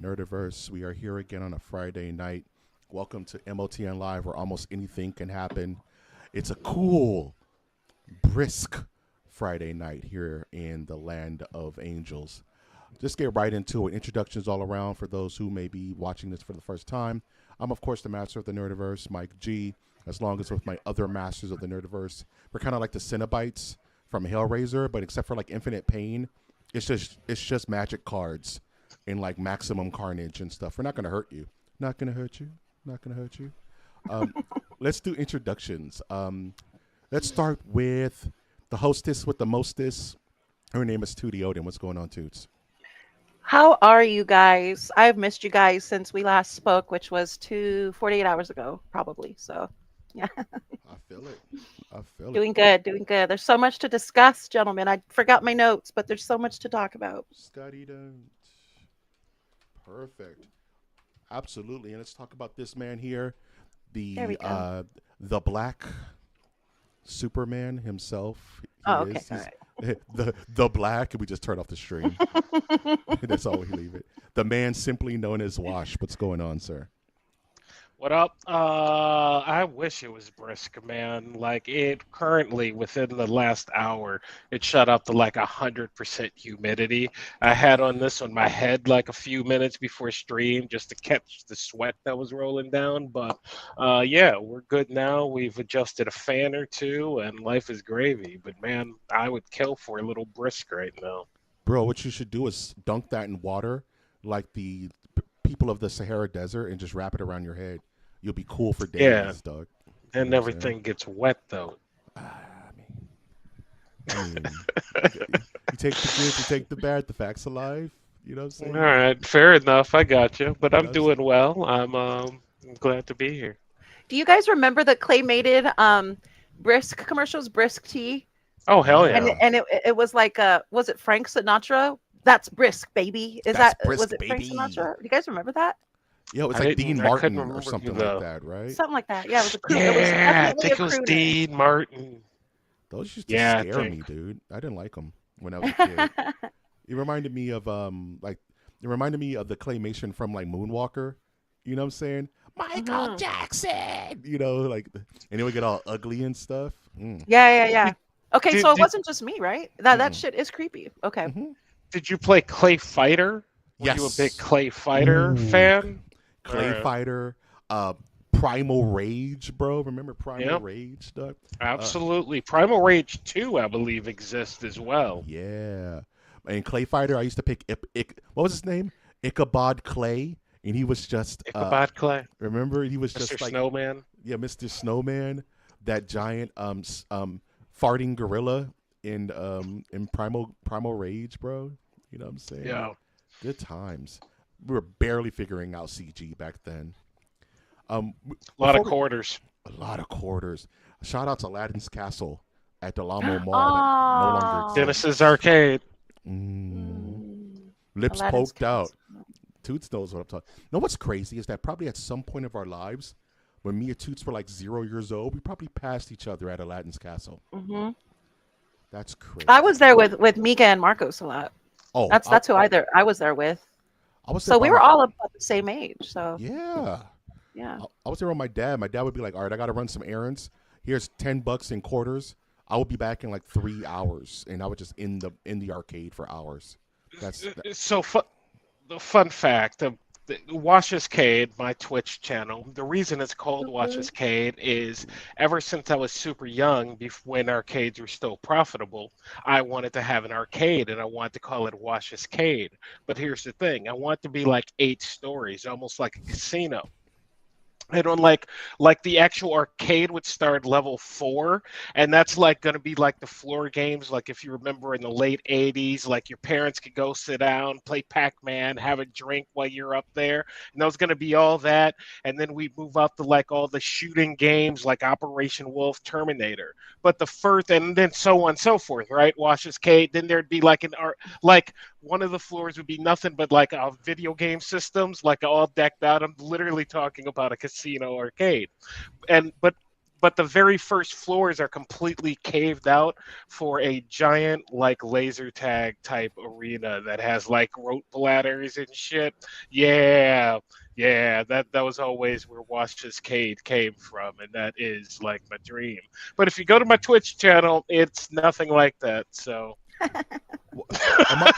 Nerdiverse. We are here again on a Friday night. Welcome to MOTN Live, where almost anything can happen. It's a cool, brisk Friday night here in the land of angels. Just get right into it. Introductions all around for those who may be watching this for the first time. I'm, of course, the master of the Nerdiverse, Mike G, as long as with my other masters of the Nerdiverse. We're kind of like the Cenobites from Hellraiser, but except for like Infinite Pain, it's just magic cards and like maximum carnage and stuff. We're not gonna hurt you. Not gonna hurt you. Not gonna hurt you. Um, let's do introductions. Let's start with the hostess with the mostest. Her name is Tootie Odin. What's going on, Toots? How are you guys? I've missed you guys since we last spoke, which was 48 hours ago, probably. So, yeah, I feel it. I feel it. doing good, doing good. There's so much to discuss, gentlemen. I forgot my notes, but there's so much to talk about. Scotty don't. Perfect. Absolutely. And let's talk about this man here, There we the go. uh, the Black Superman himself. He Oh, okay, is. all He's right. the Black. And we just turn off the stream. That's all we leave it. The man simply known as Wash. What's going on, sir? What up? I wish it was brisk, man. Like it currently within the last hour, it shot up to like 100% humidity. I had on this on my head like a few minutes before stream just to catch the sweat that was rolling down. But yeah, we're good now. We've adjusted a fan or two, and life is gravy. But man, I would kill for a little brisk right now. Bro, what you should do is dunk that in water like the people of the Sahara Desert and just wrap it around your head. You'll be cool for Yeah, days, dog. You know and what I'm saying? everything gets wet though. I mean, you take the good, you take the bad, the facts of life. You know what I'm All saying? right, fair enough. I got you, but You know I'm what I'm saying? doing well. I'm glad to be here. Do you guys remember the claymated brisk commercials, brisk tea? Oh, hell And yeah. Yeah, it was like was it Frank Sinatra? That's brisk, baby. Is that's that was brisk, it Frank baby. Sinatra? Do you guys remember that? Yo, it's I like Dean didn't. I couldn't Martin or remember who something like the. that, right? Something like that. Yeah, it was a crew. It was Yeah, I definitely think a it was crooner. Dean Martin. Those used to Yeah, I scare think. me, dude. I didn't like them when I was a kid. It reminded me of it reminded me of the claymation from like Moonwalker. You know what I'm saying? Michael Mhm. Jackson. You know, like, and it would get all ugly and stuff. Yeah, yeah, yeah. Did Okay, did so it did, wasn't just me, right? That Mm-mm. shit is creepy. Okay. Mm-hmm. did you play Clay Fighter? Were you a big Yes. Clay Fighter Ooh, fan? All Clay right. Fighter, uh, Primal Rage, bro. Remember Primal Yep, Rage, dog? Uh, absolutely. Primal Rage 2, I believe, exists as well. yeah. And Clay Fighter, I used to pick what was his name? Ichabod Clay, and he was just Ichabod Clay, remember he was Mr. just like Snowman. yeah, Mr. Snowman, that giant farting gorilla in Primal Rage, bro. You know what I'm saying? Yeah, Good times. We were barely figuring out CG back then. a lot of Before we quarters. a lot of quarters. Shout out to Aladdin's Castle at Delamo Mall that no longer Oh, Genesis exists. Arcade. Mm. mm, Lips Aladdin's poked out. castle. Toots knows what I'm talking. You know what's crazy is that probably at some point of our lives, when me and Toots were like 0 years old, we probably passed each other at Aladdin's Castle. Hmm. That's I was crazy. there with Mika and Marcos a lot. Oh, That's who I was there with. I was there So by we were my all about the same age. So yeah. yeah. I was there with my dad. My dad would be like, "All right, I got to run some errands. Here's $10 in quarters. I will be back in like 3 hours," and I was just in the arcade for hours. That's that. So, the fun fact the Washescade, my Twitch channel, the reason it's called Mhm. Washescade is ever since I was super young, when arcades were still profitable, I wanted to have an arcade and I wanted to call it Washescade. But here's the thing, I want to be like 8 stories, almost like a casino. And on like the actual arcade would start level 4, and that's like gonna be like the floor games. Like if you remember in the late '80s, like your parents could go sit down, play Pac-Man, have a drink while you're up there, and that was gonna be all that. And then we move up to like all the shooting games, like Operation Wolf, Terminator. But the first, and then so on and so forth, right? Wash's Cade. Then there'd be like an art, like one of the floors would be nothing but like video game systems, like all decked out. I'm literally talking about a casino arcade. And but but the very first floors are completely caved out for a giant like laser tag type arena that has like rope bladders and shit. Yeah, yeah, that was always where Wash's Cade came from, and that is like my dream. But if you go to my Twitch channel, it's nothing like that. So, Am I,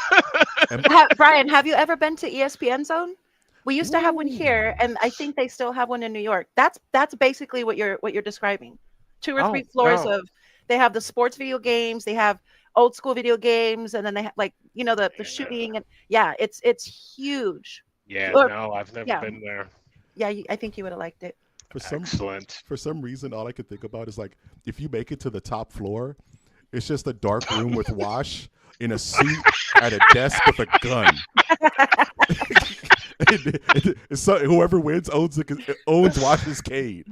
am, Brian, have you ever been to ESPN Zone? We used to have one here, and I think they still have one in New York. That's basically what you're describing. Two or three oh floors no, of they have the sports video games, they have old school video games, and then they have like the shooting and yeah, it's huge. yeah, Or no, I've never yeah, been there. yeah, I think you would have liked it. for some Excellent. for some reason, all I could think about is like if you make it to the top floor, it's just a dark room with Wash in a suit at a desk with a gun. So whoever wins owns Wash's Cade.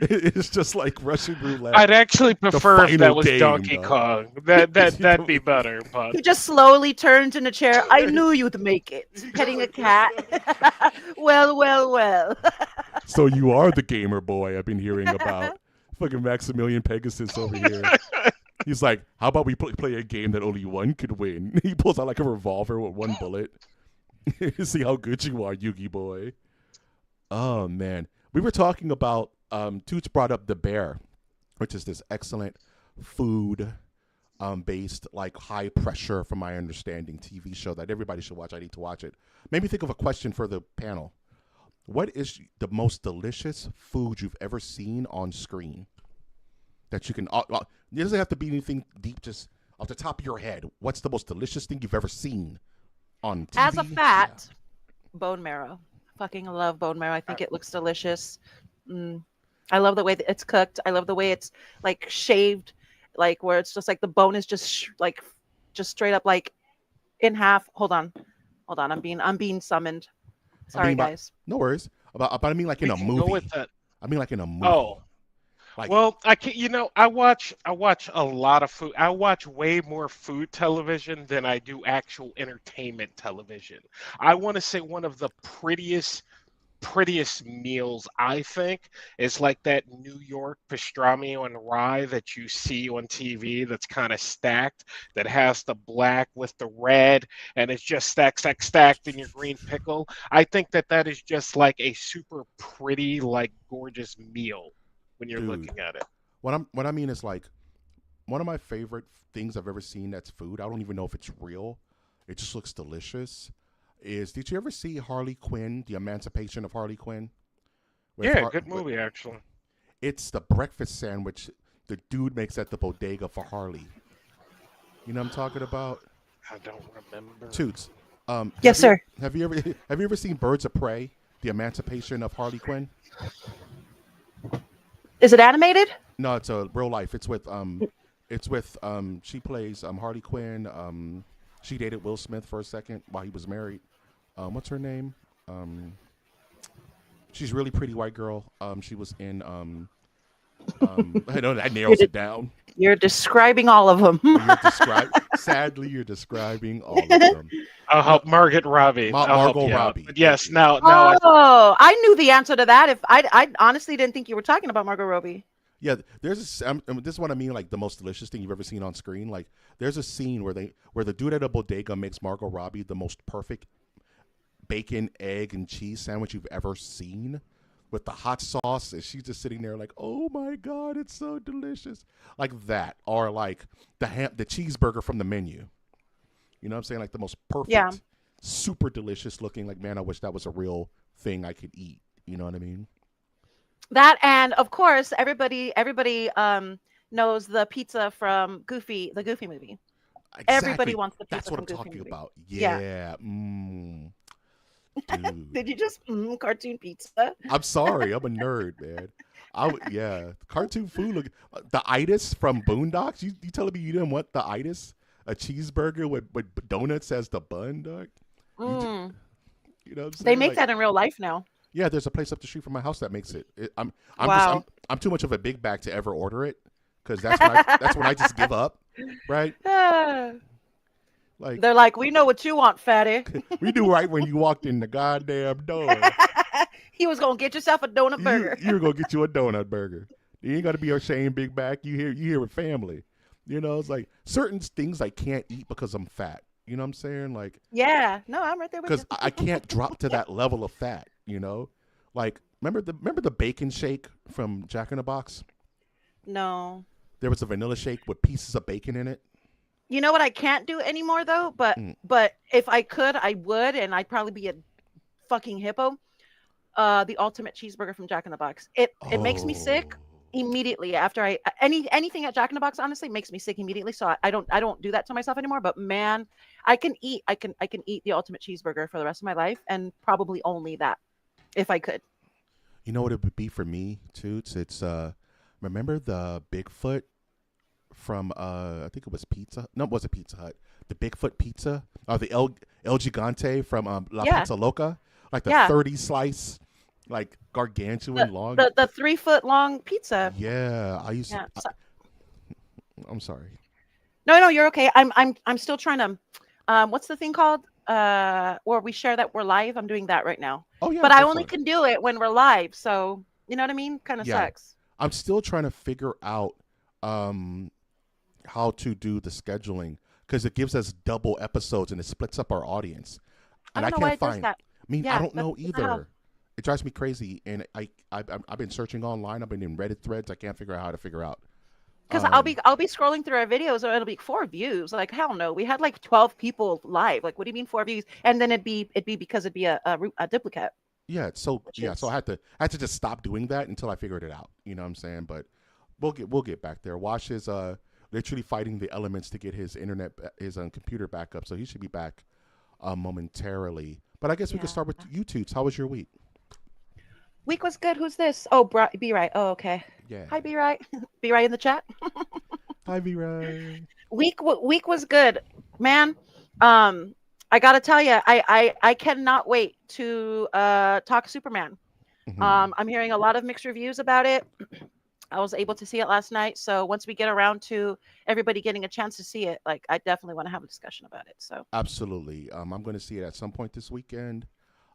It's just like Russian roulette. I'd actually prefer if that final was game, Donkey though. Kong. That'd be better. But He just slowly turns in a chair. I knew you'd make it. Petting a cat. Well, well, well. So you are the gamer boy I've been hearing about. Fucking Maximilian Pegasus over here. He's like, how about we play a game that only one could win? He pulls out like a revolver with one bullet. See how good you are, Yugi boy. Oh man, we were talking about. Toots brought up The Bear, which is this excellent food, based like high pressure, from my understanding, TV show that everybody should watch. I need to watch it. Made me think of a question for the panel. What is the most delicious food you've ever seen on screen? That you can. It doesn't have to be anything deep. Just off the top of your head, what's the most delicious thing you've ever seen on TV? As a fat, bone marrow. Fucking love bone marrow. I think it looks delicious. I love the way that it's cooked. I love the way it's like shaved, like where it's just like the bone is just just straight up like in half. Hold on. I'm being summoned. Sorry, guys. No worries. But I mean, like in we a can movie. go with that. I mean, like in a movie. Oh, Like, well, I can. I watch a lot of food. I watch way more food television than I do actual entertainment television. I want to say one of the prettiest meals I think is like that New York pastrami on rye that you see on TV that's kind of stacked, that has the black with the red, and it's just stacked in your green pickle. I think that is just like a super pretty, like gorgeous meal when you're dude, looking at it. what I mean is like one of my favorite things I've ever seen that's food. I don't even know if it's real. It just looks delicious. Did you ever see Harley Quinn, The Emancipation of Harley Quinn? Yeah, good movie actually. It's the breakfast sandwich the dude makes at the bodega for Harley. You know what I'm talking about? I don't remember. Toots. Yes, sir. Have you ever seen Birds of Prey, The Emancipation of Harley Quinn? Is it animated? No, it's a real life. It's with she plays Harley Quinn. She dated Will Smith for a second while he was married. What's her name? She's a really pretty white girl. She was in I know that narrows it down. You're describing all of them. Sadly, you're describing all of them. I'll help Margot Robbie. Margot Robbie. But yes, now I knew the answer to that. If I honestly didn't think you were talking about Margot Robbie. Yeah, this is what I mean. Like the most delicious thing you've ever seen on screen. Like there's a scene where the dude at a bodega makes Margot Robbie the most perfect bacon, egg, and cheese sandwich you've ever seen, with the hot sauce, and she's just sitting there like, oh my god, it's so delicious, like that, or like the cheeseburger from the menu. You know what I'm saying? Like the most perfect, super delicious looking. Like, man, I wish that was a real thing I could eat. You know what I mean? That, and of course, everybody knows the pizza from Goofy, the Goofy movie. Exactly. Everybody wants the pizza. That's what from I'm Goofy talking movie. about. Yeah. Dude. Did you just cartoon pizza? I'm sorry, I'm a nerd, man. Cartoon food. Look, the itis from Boondocks. You telling me you didn't want the itis? A cheeseburger with donuts as the bun, dog? You know what I'm saying? They make that in real life now. Yeah, there's a place up the street from my house that makes it. I'm too much of a big bag to ever order it, because that's when I just give up, right? Like, they're like, we know what you want, fatty. we knew right when you walked in the goddamn door. He was gonna get yourself a donut burger. You're gonna get you a donut burger. You ain't gotta be ashamed, Big Back. You here with family. You know, it's like certain things I can't eat because I'm fat. You know what I'm saying? Like, Yeah, no, I'm right there with because you. I can't drop to that level of fat. You know, like remember the bacon shake from Jack in the Box? No. There was a vanilla shake with pieces of bacon in it. You know what I can't do anymore though, but Mm. if I could, I would, and I'd probably be a fucking hippo. The ultimate cheeseburger from Jack in the Box. It makes me sick Oh, immediately after anything at Jack in the Box honestly makes me sick immediately. So I don't do that to myself anymore. But man, I can eat the ultimate cheeseburger for the rest of my life, and probably only that if I could. you know what it would be for me, Toots? It's remember the Bigfoot from I think it was Pizza. No, it wasn't Pizza Hut. The Bigfoot pizza or the El Gigante from La Yeah, Pizza Loca, like the yeah. 30 slice, like gargantuan long. The 3 foot long pizza. Yeah, I used. Yeah. So, I'm sorry. no, you're okay. I'm still trying to. What's the thing called? Where we share that we're live. I'm doing that right now, Oh yeah, but I go only for it. can do it when we're live. So you know what I mean? Kind of Yeah, sucks. I'm still trying to figure out um how to do the scheduling because it gives us double episodes and it splits up our audience, I and don't I know why can't it does find. that. I mean, I Yeah, don't know that's not how. either. It drives me crazy, and I've been searching online. I've been in Reddit threads. I can't figure out how to figure out. Because Um, I'll be scrolling through our videos, and it'll be 4 views. Like hell no, we had like 12 people live. Like what do you mean 4 views? And then it'd be because it'd be a duplicate, yeah, so which yeah, so is I had to just stop doing that until I figured it out. You know what I'm saying? But we'll get back there. Wash is literally fighting the elements to get his his computer back up, so he should be back momentarily. But I guess we could yeah. start with YouTube's. How was your week? Week was good. Who's this? Oh, B right. Oh, okay. Yeah. Hi, B right. B right in the chat. Hi, V Ray. Week was good, man. Um, I gotta tell you, I cannot wait to talk Superman. Hmm. I'm hearing a lot of mixed reviews about it. I was able to see it last night, so once we get around to everybody getting a chance to see it, like I definitely want to have a discussion about it. So Absolutely. I'm going to see it at some point this weekend.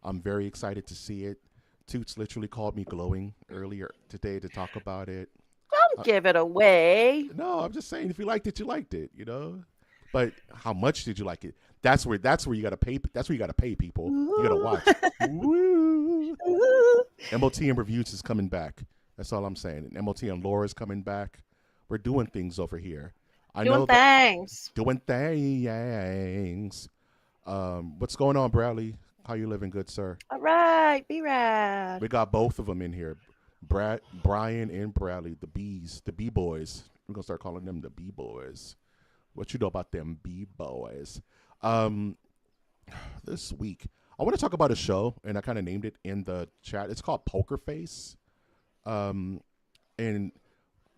I'm very excited to see it. Toots literally called me glowing earlier today to talk about it. don't Uh, give it away. no, I'm just saying if you liked it, you liked it, you know. But how much did you like it? That's where you gotta pay. That's where you gotta pay people. You gotta Ooh. watch. Woo. Ooh. MOTN reviews is coming back. That's all I'm saying. And MOTN lore is coming back. We're doing things over here. I Doing know that things. doing things. What's going on, Bradley? How you living, good sir? All right, be rad. We got both of them in here, Brian, and Bradley, the bees, the B boys. We're gonna start calling them the B boys. What you know about them B boys? Um, this week I want to talk about a show, and I kind of named it in the chat. It's called Pokerface. Um, and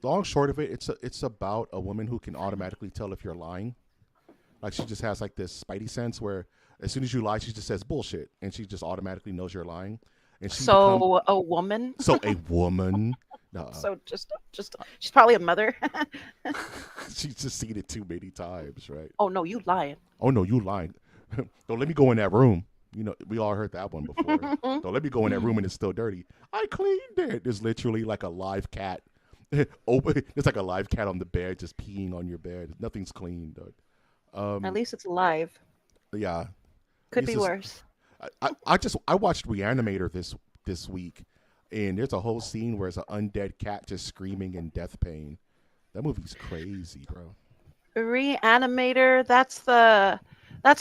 long short of it, it's about a woman who can automatically tell if you're lying. Like she just has like this spidey sense where as soon as you lie, she just says bullshit, and she just automatically knows you're lying, and she become So a woman. so a woman. So just she's probably a mother. She's just seen it too many times, right? Oh no, you lying. Oh no, you lying. Don't let me go in that room. You know, we all heard that one before. Don't let me go in that room and it's still dirty. I cleaned it. There's literally like a live cat. Open. There's like a live cat on the bed just peeing on your bed. Nothing's clean, dude. At Um, least it's alive. yeah. Could This be is. worse. I watched Reanimator this week, and there's a whole scene where it's an undead cat just screaming in death pain. That movie's crazy, bro. Reanimator. That's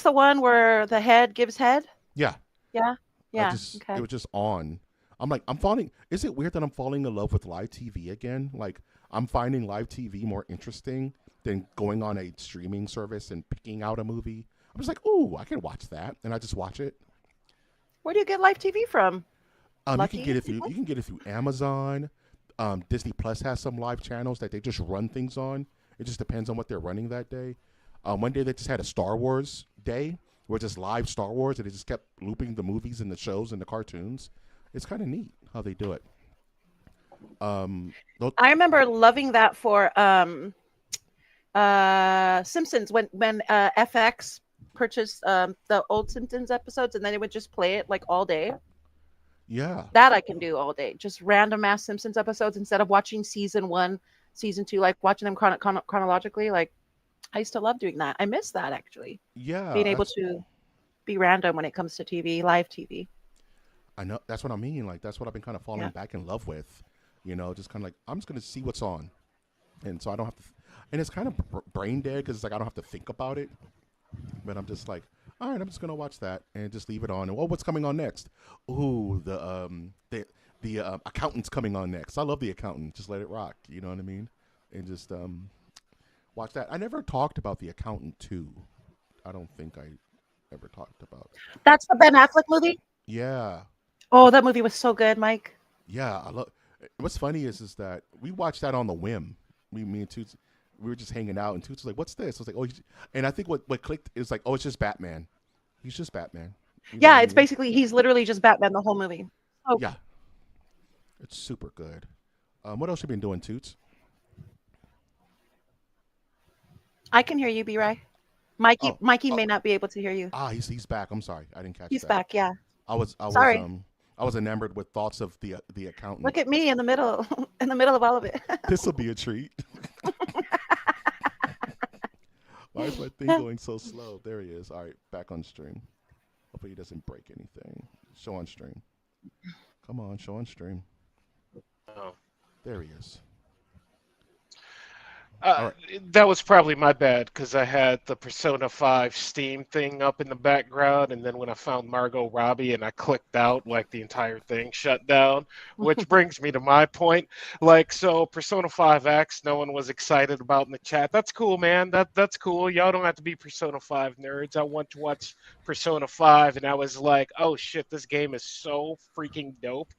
the one where the head gives head. Yeah, Yeah. Yeah. it Okay. was just on. I'm like, I'm falling. Is it weird that I'm falling in love with live TV again? Like, I'm finding live TV more interesting than going on a streaming service and picking out a movie. I'm just like, ooh, I can watch that, and I just watch it. Where do you get live TV from? You can get Lucky it through people. Amazon. Disney Plus has some live channels that they just run things on. It just depends on what they're running that day. One day they just had a Star Wars day where it's just live Star Wars, and they just kept looping the movies and the shows and the cartoons. It's kind of neat how they do it. Um, tho- I remember loving that for Simpsons when FX purchased the old Simpsons episodes and then they would just play it like all day. Yeah. That I can do all day. Just random ass Simpsons episodes instead of watching season 1, season 2, like watching them chronologically. Like I used to love doing that. I miss that actually. Yeah. Being able to be random when it comes to TV, live TV. I know that's what I mean. Like that's what I've been kind of falling Yeah. back in love with. Just kind of like I'm just gonna see what's on, and so I don't have to. And it's kind of brain dead because it's like I don't have to think about it. But I'm just like, all right, I'm just gonna watch that and just leave it on. And what's coming on next? Ooh, the accountant's coming on next. I love the accountant. Just let it rock. You know what I mean? And just watch that. I never talked about the accountant too. I don't think I ever talked about. That's the Ben Affleck movie. Yeah, Oh, that movie was so good, Mike. yeah. I love. What's funny is that we watched that on the whim. Me and Toots, we were just hanging out, and Toots was like, "What's this?" I was like, "Oh," and I think what clicked is like, "Oh, it's just Batman. He's just Batman." You know what Yeah, I it's mean? basically he's literally just Batman the whole movie. Oh, Yeah, it's super good. What else you been doing, Toots? I can hear you, B-Ray. Mikey, Oh, Mikey oh, may not be able to hear you. he's back. I'm sorry, I didn't catch He's that. back. Yeah. I was I was Sorry. um I was enamored with thoughts of the accountant. Look at me in the middle, in the middle of all of it. This will be a treat. Why is my thing going so slow? There he is. All right, back on stream. Hopefully he doesn't break anything. Show on stream. Come on, show on stream. Oh. There he is. All Uh, right. that was probably my bad because I had the Persona 5 Steam thing up in the background, and then when I found Margot Robbie and I clicked out, like the entire thing shut down. Which brings me to my point. Like, so Persona 5X, no one was excited about in the chat. That's cool, man. That's cool. Y'all don't have to be Persona 5 nerds. I want to watch Persona 5, and I was like, oh shit, this game is so freaking dope.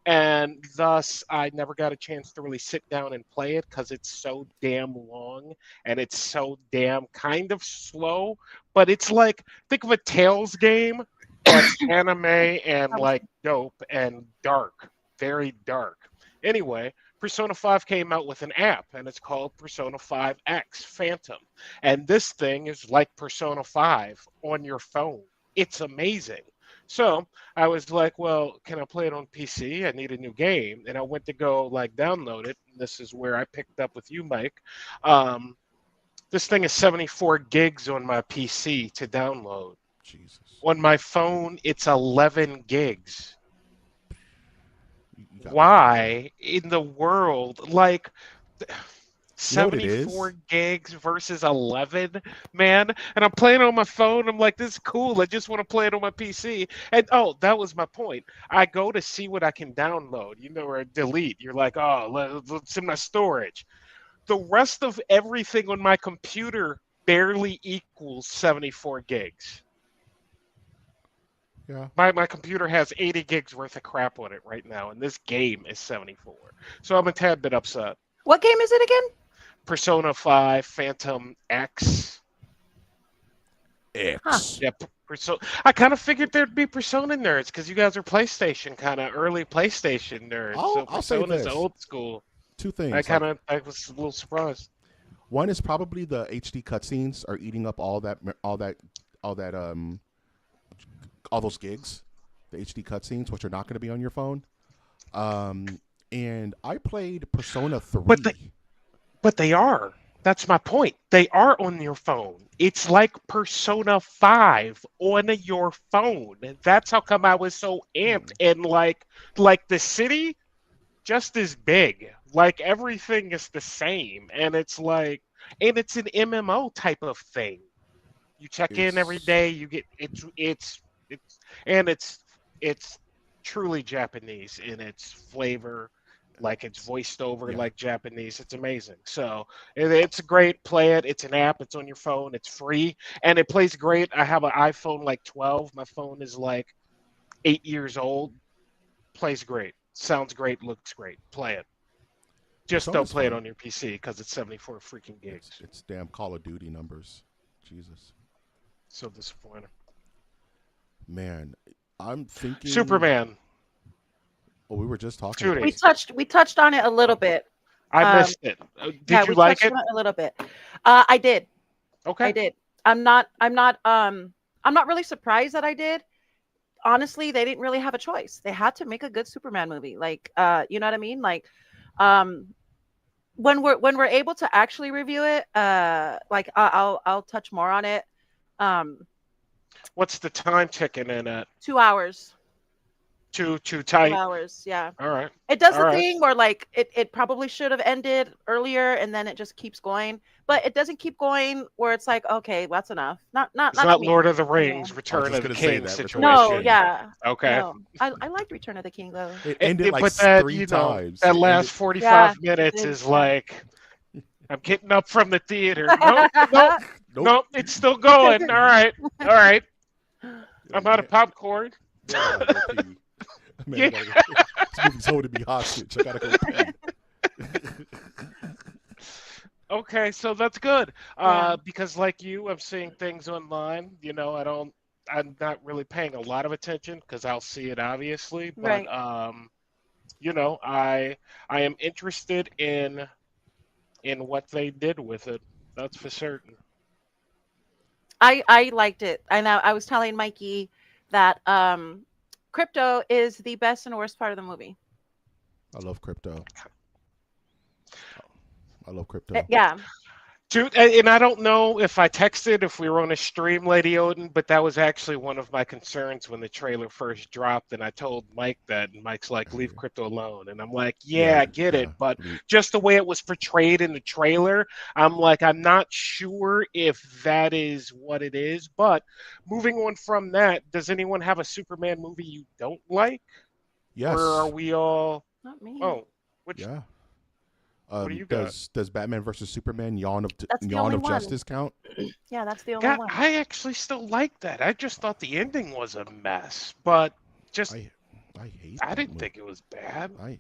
And thus I never got a chance to really sit down and play it because it's so damn long and it's so damn kind of slow. But it's like, think of a Tales game that's anime and That was like dope and dark, very dark. Anyway, Persona 5 came out with an app and it's called Persona 5X Phantom. And this thing is like Persona 5 on your phone. It's amazing. So I was like, well, can I play it on PC? I need a new game. And I went to go like download it. This is where I picked up with you, Mike. Um, this thing is 74 gigs on my PC to download. Jesus. On my phone, it's 11 gigs. You got me fucked up. Why in the world? Like, You know what it 74 is? gigs versus 11, man. And I'm playing on my phone. I'm like, this is cool. I just want to play it on my PC. And oh, that was my point. I go to see what I can download, or delete. You're like, oh, let's in my storage. The rest of everything on my computer barely equals 74 gigs. Yeah. My computer has 80 gigs worth of crap on it right now, and this game is 74. So I'm a tad bit upset. What game is it again? Persona 5 Phantom X. Huh. X. Yeah, I kind of figured there'd be Persona nerds because you guys are PlayStation, kind of early PlayStation nerds. So I'll say Persona's this. old school. Two things. Like I was a little surprised. one is probably the HD cutscenes are eating up all those gigs, the HD cutscenes, which are not going to be on your phone. And I played Persona 3. But they are. That's my point. They are on your phone. It's like Persona 5 on your phone. That's how come I was so amped. And like the city, just as big. Like everything is the same. And it's like, and it's an MMO type of thing. You check in every It's day, you get and it's truly Japanese in its flavor, like it's voiced over yeah. like Japanese. It's amazing. So it's great. Play it. It's an app. It's on your phone. It's free and it plays great. I have an iPhone like 12. My phone is like 8 years old. Plays great. Sounds great. Looks great. Play it. Just don't Persona's play it fun. on your PC because it's 74 freaking It's gigs. it's damn Call of Duty numbers. Jesus. So disappointing. Man, I'm thinking. Superman. Well, we were just talking Judy. about We it. touched on it a little bit. I Um, missed it. yeah, Did you we like touched it? on it a little bit. I did. I Okay. did. I'm not really surprised that I did. honestly, they didn't really have a choice. They had to make a good Superman movie. Like, you know what I mean? Like, um, when we're able to actually review it, like I'll touch more on it. Um, What's the time ticking in at? 2 hours, Too two tight. hours, yeah. All right. It does All the right. thing where like it probably should have ended earlier and then it just keeps going, but it doesn't keep going where it's like, okay, that's enough. Not not It's not to not me. Lord of the Anyway. Rings, I was Return just of the gonna say King that Return of the No, situation. King. yeah. Okay. No. I liked Return of the King though. It ended like But that, three you know, times. that It ended. last Yeah, 45 it minutes did. is Yeah. like, I'm getting up from the theater. Nope, nope, Nope. nope. It's still going. All right. All right. I'm out Man, of popcorn. man, I gotta go pee. Man, I Yeah. gotta go. This movie's holding me hostage. I gotta go pee. Okay, so that's good. Yeah. Because like you, I'm seeing things online. You know, I'm not really paying a lot of attention because I'll see it obviously, but Right. you know, I am interested in what they did with it. That's for certain. I liked it. I was telling Mikey that crypto is the best and worst part of the movie. I love crypto. I love crypto. Yeah. Dude, and I don't know if I texted if we were on a stream, Lady Odin, but that was actually one of my concerns when the trailer first dropped, and I told Mike that, and Mike's like, "Leave crypto alone," and I'm like, "Yeah, Yeah, I get yeah. it," but just the way it was portrayed in the trailer, I'm like, I'm not sure if that is what it is. But moving on from that, does anyone have a Superman movie you don't like, or are Yes. we all? Not me. Oh, which Yeah. what do you got? Does Batman versus Superman That's the Yawn only of one. Justice count? Yeah, that's the only God, one. I actually still like that. I just thought the ending was a mess, but just I I hate I that didn't movie. think it was bad. I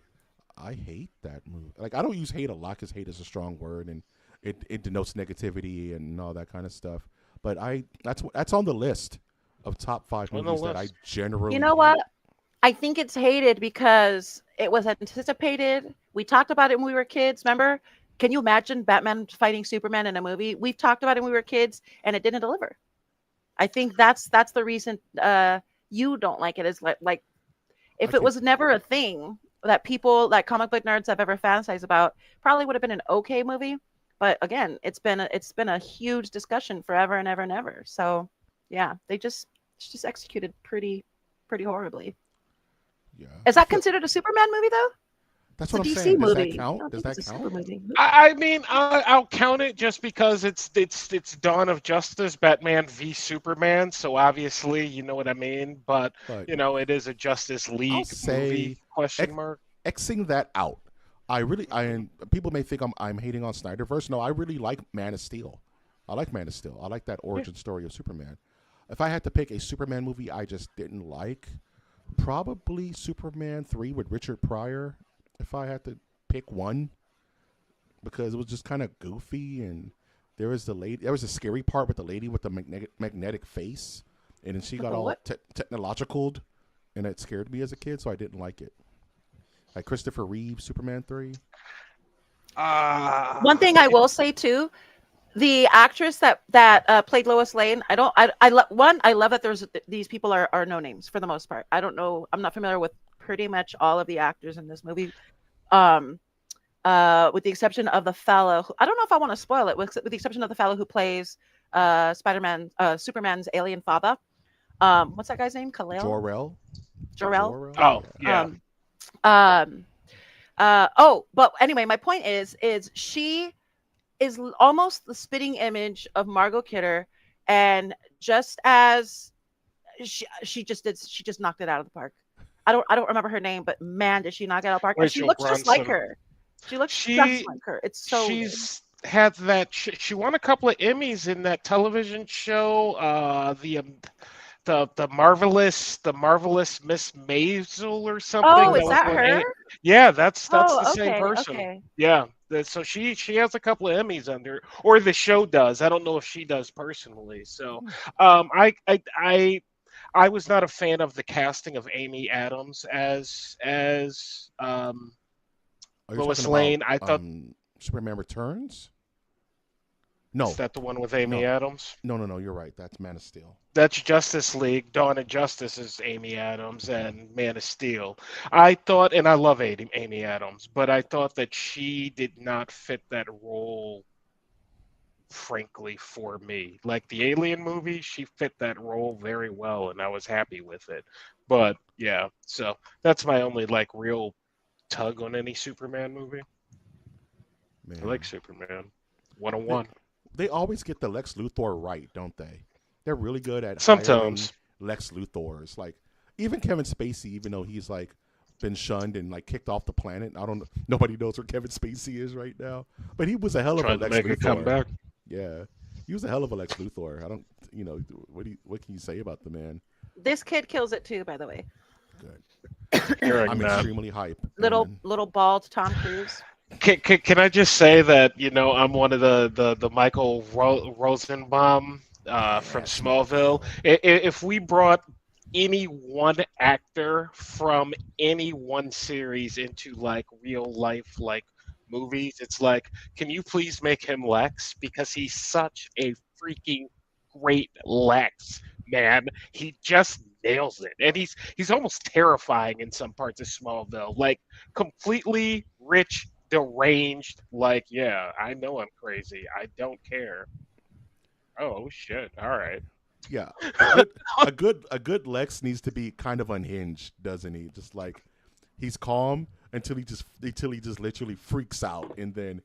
I hate that movie. Like I don't use hate a lot because hate is a strong word and it denotes negativity and all that kind of stuff. But that's on the list of top five On the movies that I list. You generally know hate. what? I think it's hated because it was anticipated. We talked about it when we were kids, remember? Can you imagine Batman fighting Superman in a movie? We've talked about it when we were kids and it didn't deliver. I think that's the reason you don't like it is like I if it can was never a thing that people that comic book nerds have ever fantasized about, probably would have been an okay movie. But again, it's been a huge discussion forever and ever and ever. So yeah, it's just executed pretty horribly. yeah. Is I that feel considered a Superman movie though? that's It's a what I'm DC saying. Does that movie. I count? don't Does think it's that a super count? movie. I mean, I'll count it just because it's Dawn of Justice, Batman v Superman. So obviously, you know what I mean. But But you know, it is a Justice I'll League movie? say Question mark. Xing that out. I people may think I'm hating on Snyderverse. No, I really like Man of Steel. I like Man of Steel. I like that Yeah. origin story of Superman. If I had to pick a Superman movie I just didn't like, probably Superman 3 with Richard Pryor. If I had to pick one, because it was just kind of goofy and there was a scary part with the lady with the magnetic face, and then she With got the all what? technological, and it scared me as a kid, so I didn't like it. Like Christopher Reeve, Superman 3. One Ah, thing I will say too, the actress that played Lois Lane, I love that there's these people are no names for the most part. I don't know, I'm not familiar with pretty much all of the actors in this movie. Um, with the exception of the fellow who, I don't know if I want to spoil it, with the exception of the fellow who plays Spider-Man, Superman's alien father. What's that guy's name? Khalil? Jor-El. Jor-El? Jor-El? oh Yeah. yeah. Um, um, oh, but anyway, my point is she is almost the spitting image of Margot Kidder, and just as she just knocked it out of the park. I don't remember her name, but man, did she knock it out of the park? And she Rachel looks just like Brunson. her. She looks just She like her. It's so good. she's had that. She won a couple of Emmys in that television show. The marvelous Miss Maisel or something Oh, Oh, is that was that on. okay. her? Yeah, that's the Oh, same okay, person. okay. Yeah, so she has a couple of Emmys under, or the show does. I don't know if she does personally. So, Hmm. I was not a fan of the casting of Amy Adams as Are you talking Lois about Lane. I thought Superman Returns? Is No, that the one with Amy no, Adams? no. You're right. That's Man of Steel. That's Justice League. Dawn of Justice is Amy Adams and Man of Steel. I thought, and I love Amy Adams, but I thought that she did not fit that role, frankly, for me. Like the Alien movie, she fit that role very well, and I was happy with it. But yeah, so that's my only like real tug on any Superman movie. I like Man, Superman. they, 101. they always get the Lex Luthor right, don't they? They're really good at hiring Sometimes. Lex Luthors. Like even Kevin Spacey, even though he's like been shunned and like kicked off the planet. I don't know. Nobody knows where Kevin Spacey is right now. But he was a hell of a Trying to Lex make a Luthor. comeback. Yeah, he was a hell of a Lex Luthor. I don't, what can you say about the man? This kid kills it too, by the way. Good. Hearing I'm that. extremely hype. Little bald Tom Cruise. Can I just say that I'm one of the Michael Rosenbaum from Yes, Smallville. Michael. If we brought any one actor from any one series into like real life like movies, it's like, can you please make him Lex, because he's such a freaking great Lex, man. He just nails it, and he's almost terrifying in some parts of Smallville, like completely rich, deranged, like, yeah, I know I'm crazy, I don't care. Oh shit, all right. Yeah, a good Lex needs to be kind of unhinged, doesn't he? Just like he's calm until he just literally freaks out, and then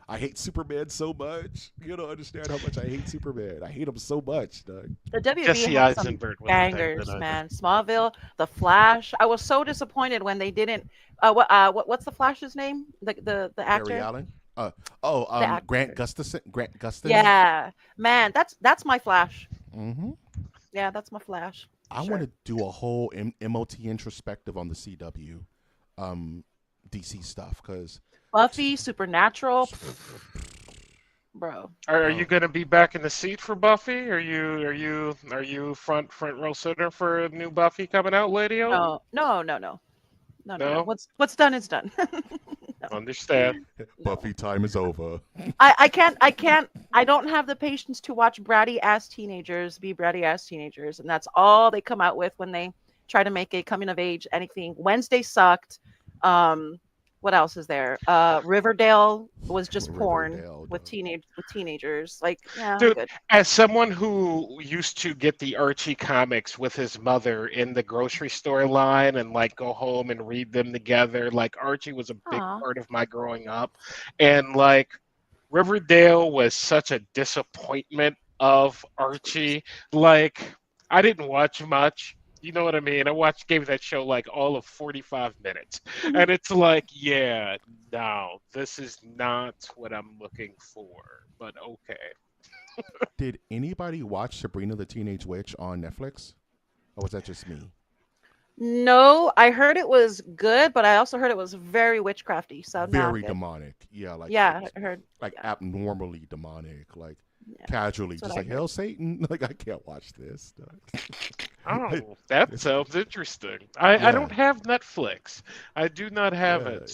I hate Superman so much. You don't understand how much I hate Superman. I hate him so much, Doug. The WB Jesse had some Eisenberg was a thing that bangers, I man. Smallville, The Flash. I was so disappointed when they didn't. What's the Flash's name? The Barry actor, Allen. the Grant actor. Gustafson. Grant Gustin. Yeah, man. That's my Flash. Mm-hmm. Yeah, that's my Flash for I want sure. to do a whole MOT introspective on the CW, um, DC stuff because, Buffy, Supernatural, bro. Are you bro, going to be back in the seat for Buffy? Are you front row sitter for a new Buffy coming out, Lady O? No, no, no, no, no, no, no. No, What's done is done. No, understand. no. Buffy time is over. I don't have the patience to watch bratty ass teenagers be bratty ass teenagers, and that's all they come out with when they try to make a coming of age anything. Wednesday sucked. Um, what else is there? Riverdale was just porn Riverdale, with Doug. teenagers. Like, yeah, I'm Dude, good. as someone who used to get the Archie comics with his mother in the grocery store line and like go home and read them together, like Archie was a big Aw. part of my growing up. And like Riverdale was such a disappointment of Archie. Like I didn't watch much. You know what I mean? Gave that show like all of 45 minutes. And it's like, yeah, no, this is not what I'm looking for. But okay. Did anybody watch Sabrina the Teenage Witch on Netflix? Or was that just me? No, I heard it was good, but I also heard it was very witchcrafty. So now I'm Very good. demonic. Yeah, Yeah, I heard. like Yeah, abnormally demonic. Like yeah, casually, that's what just I like heard. hell, Satan. Like I can't watch this. Oh, that sounds interesting. I Yeah, don't have Netflix. I do not have yeah. it.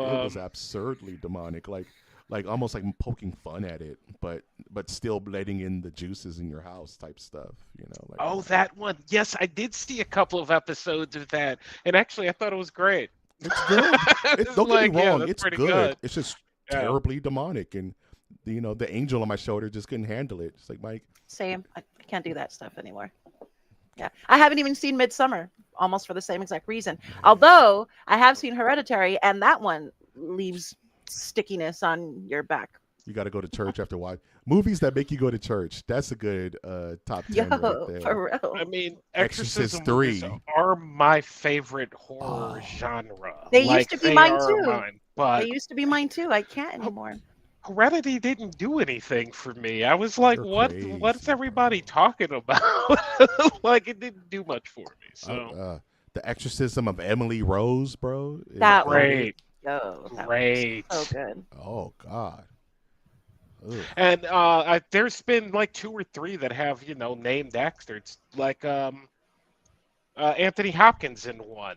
It was absurdly demonic. Like almost like poking fun at it, but still letting in the juices in your house type stuff. Like oh, that one. Yes, I did see a couple of episodes of that, and actually, I thought it was great. it's good. It It's Don't get me like, yeah, wrong, that's it's pretty good. good. It's just Yeah. terribly demonic, and the angel on my shoulder just couldn't handle it. It's like Mike, Same. I can't do that stuff anymore. Yeah, I haven't even seen Midsummer, almost for the same exact reason. Although I have seen Hereditary, and that one leaves stickiness on your back. you got to go to church after watch movies that make you go to church. That's a good top 10 right Yo, there. for I real. mean, Exorcist exorcism movies 3. are my favorite horror Oh, genre. They used Like, to be they mine are too. mine. They But used to be mine too. I can't anymore. Heredity didn't do anything for me. I was like, you're what's crazy, everybody bro. talking about? Like it didn't do much for me. Uh, So uh, the Exorcism of Emily Rose, bro. Is That that one, it? great, that one was so great. good. Oh God. Ugh. And there's been like two or three that have, named actors. Like Anthony Hopkins in one.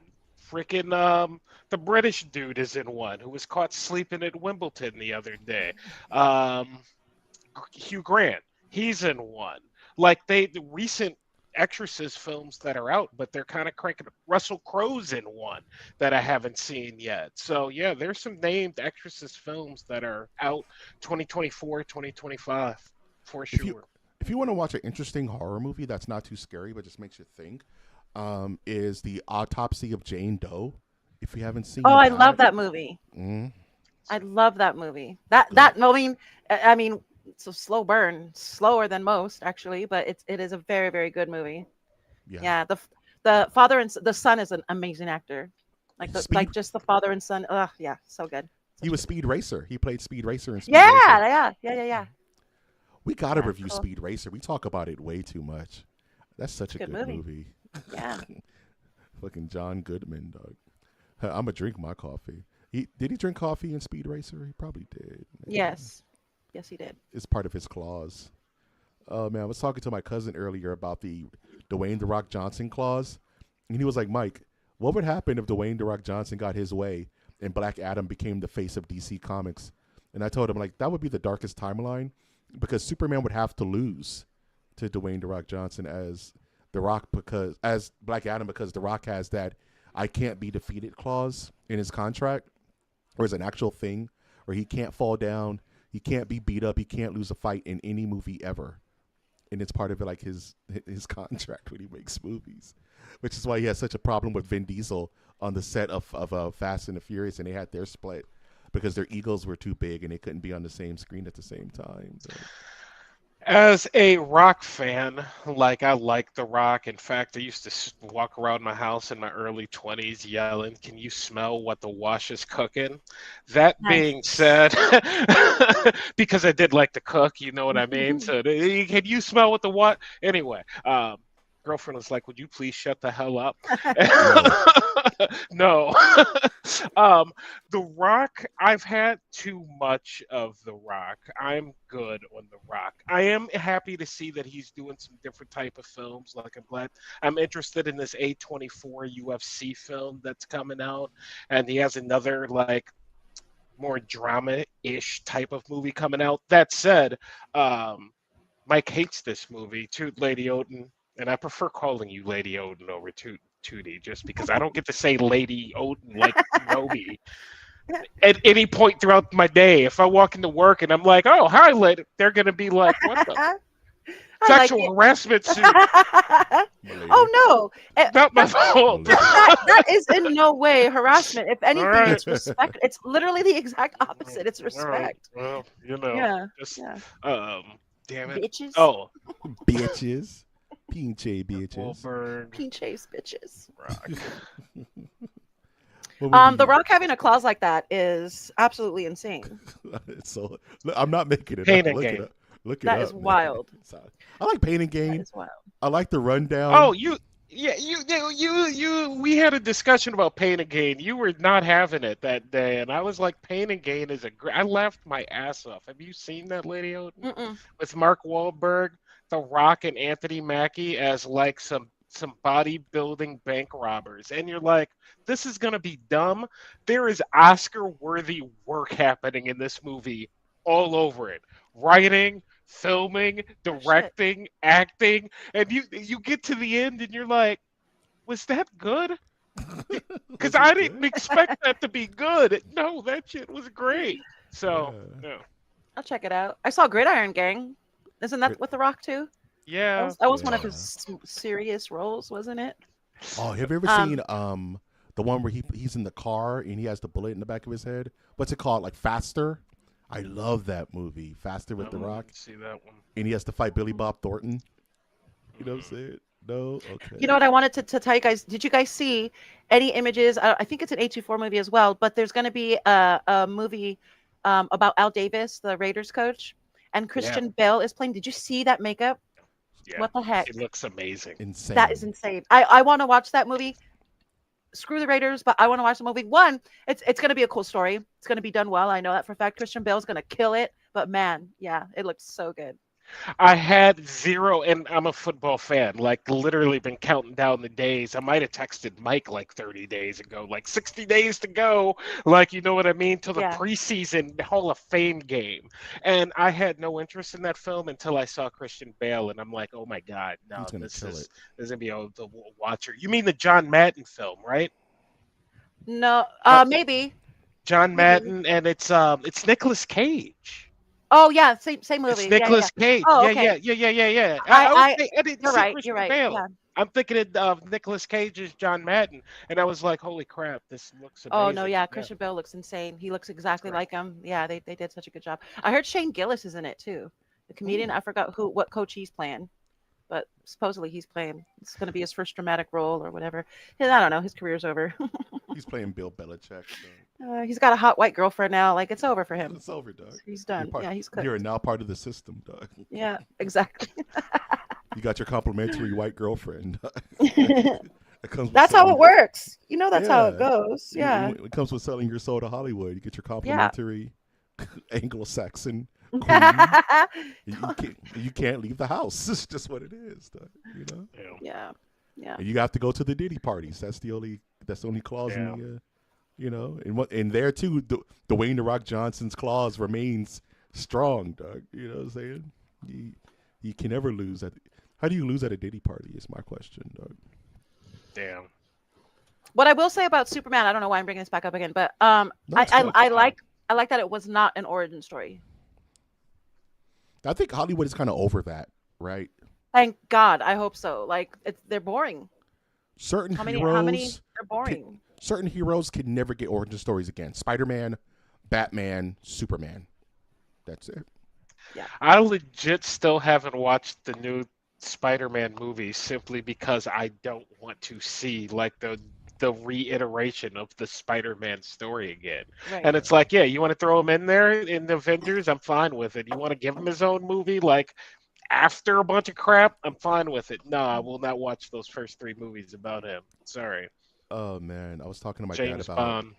Freaking the British dude is in one who was caught sleeping at Wimbledon the other day. Um Hugh Grant, he's in one. Like the recent Exorcist films that are out, but they're kind of cranking. Russell Crowe's in one that I haven't seen yet. So yeah, there's some named Exorcist films that are out 2024, 2025 for If you sure. if you want to watch an interesting horror movie that's not too scary but just makes you think, is the Autopsy of Jane Doe. If you haven't seen Oh, I love that, that movie. mm, I love that movie. That good. that movie. I mean, it's a slow burn, slower than most actually, but it is a very very good movie. Yeah, Yeah, the father and the son is an amazing actor. Speed. Just the father and son. Ugh, yeah, so good. He Such a was good. Speed Racer. He played Speed Racer in Speed Yeah, Racer. yeah. We gotta Yeah, review cool. Speed Racer. We talk about it way too much. That's It's such a a good good movie. movie. Yeah. Fucking John Goodman, dog. I'm gonna drink my coffee. Did he drink coffee in Speed Racer? He probably did. Man. Yes. Yes, he did. It's part of his clause. Oh man, I was talking to my cousin earlier about the Dwayne the Rock Johnson clause, and he was like, "Mike, what would happen if Dwayne the Rock Johnson got his way and Black Adam became the face of DC Comics?" And I told him like that would be the darkest timeline because Superman would have to lose to Dwayne the Rock Johnson as the Rock because as Black Adam because the Rock has that I can't be defeated clause in his contract, or is an actual thing where he can't fall down, he can't be beat up, he can't lose a fight in any movie ever. And it's part of it like his contract when he makes movies. Which is why he has such a problem with Vin Diesel on the set of Fast and the Furious, and they had their split because their egos were too big and they couldn't be on the same screen at the same time. So, As a rock fan, like I like The Rock. In fact, I used to walk around my house in my early 20s yelling, "Can you smell what the wash is cooking?" That Nice. being said, because I did like to cook, you know what I mean? So, can you smell what the what? Anyway, girlfriend was like, "Would you please shut the hell up?" no. No. The Rock, I've had too much of The Rock. I'm good on The Rock. I am happy to see that he's doing some different type of films. Like I'm interested in this A24 UFC film that's coming out, and he has another like more drama-ish type of movie coming out. That said, Mike hates this movie too, Lady Odin, and I prefer calling you Lady Odin over Tootie, just because I don't get to say Lady Odin like Kenobi at any point throughout my day. If I walk into work and I'm like, "Oh, hi, lady," they're gonna be like, "What the I like sexual it. harassment suit?" Milady. Oh no. Not my That, fault. Milady. that is in no way harassment. If All anything, right. it's respect. It's literally the exact opposite. It's All right. respect. Well, Yeah. just Yeah. damn it. Bitches. Oh, Bitches. Pinche bitches. Wahlberg, Pinches bitches. Rock. What movie The Rock having a clause like that is absolutely insane. so I'm not making it Pain up. and Look it Gain. up. Look it That up. is Man. wild. I like Pain and That Gain. is wild. I like the rundown. Oh, yeah, we had a discussion about Pain and Gain. You were not having it that day, and I was like, Pain and Gain is a great. I laughed my ass off. Have you seen that, Lady Odin? Mm-mm. With Mark Wahlberg, The Rock, and Anthony Mackie as like some bodybuilding bank robbers, and you're like, this is gonna be dumb. There is Oscar-worthy work happening in this movie, all over it. Writing, filming, Oh, shit. directing, acting, and you get to the end and you're like, was that good? Because Was I it didn't good? expect that to be good. No, that shit was great. So, Yeah. yeah, I'll check it out. I saw Gridiron Gang. Isn't that Grid- with The Rock too? yeah. That was one of Yeah. his serious roles, wasn't it? Oh, have you ever Um, seen the one where he's in the car and he has the bullet in the back of his head? What's it called? Like Faster? I love that movie. Faster with The Rock. See that one. And he has to fight Billy Bob Thornton. You know what I'm saying? No? Okay. You know what I wanted to tell you guys? Did you guys see any images? I think it's an A24 movie as well, but there's going to be a movie about Al Davis, the Raiders coach, and Christian Bale is playing. Did you see that makeup? Yeah, What the heck? it looks amazing. Insane. That is insane. I want to watch that movie. Screw the Raiders, but I want to watch the movie. One, it's going to be a cool story. It's going to be done well. I know that for a fact. Christian Bale's going to kill it. But man, yeah, it looks so good. I had zero, and I'm a football fan. Like literally, been counting down the days. I might have texted Mike like 30 days ago, like 60 days to go. Like you know what I mean, to the Yeah. preseason Hall of Fame game. And I had no interest in that film until I saw Christian Bale, and I'm like, oh my god, no, He's gonna this kill it. is gonna be the watcher. You mean the John Madden film, right? No, Uh, maybe, John maybe. Madden, and it's Nicolas Cage. Oh yeah, same It's movie. Yeah, yeah, yeah. Nicolas Cage. Oh, Yeah, okay. yeah, yeah, yeah, yeah, yeah. I, I, I didn't you're see right. You're Christian right. Bale. Yeah. I'm thinking of Nicolas Cage as John Madden, and I was like, "Holy crap, this looks Oh no, amazing!" yeah. Yeah, Christian Bale looks insane. He looks it's exactly great. like him. Yeah, they did such a good job. I heard Shane Gillis is in it too, the comedian. Ooh, I forgot what coach he's playing, but supposedly he's playing. It's going to be his first dramatic role or whatever. I don't know. His career's over. he's playing Bill Belichick. So He's got a hot white girlfriend now. Like it's over for him. it's over, dog. He's You're done. part. Yeah, he's You're cooked. now part of the system, dog. Yeah, exactly. You got your complimentary white girlfriend. It comes with That's how it selling. works. You know, that's how it Yeah, goes. Yeah. it comes with selling your soul to Hollywood. You get your Yeah. complimentary Anglo-Saxon queen. You can't leave the house. It's just what it is, dog, you know. Yeah, Yeah. Yeah. And you have to go to the Diddy parties. That's the only clause yeah. in the you know, and there too, Dwayne the Rock Johnson's clause remains strong, dog. You know what I'm saying? You can never lose at. How do you lose at a Diddy party? Is my question, dog. Damn. What I will say about Superman, I don't know why I'm bringing this back up again, but No, it's good. I like that it was not an origin story. I think Hollywood is kind of over that, right? Thank God. I hope so. Like they're boring. Certain How many? heroes, They're boring. certain heroes can never get origin stories again. Spider-Man, Batman, Superman. That's it. Yeah. I legit still haven't watched the new Spider-Man movie simply because I don't want to see like the reiteration of the Spider-Man story again. Right. And it's like, yeah, you want to throw him in there in the Avengers? I'm fine with it. You want to give him his own movie like after a bunch of crap? I'm fine with it. No, I will not watch those first three movies about him. Sorry. Oh man, I was talking to my dad James about Bond.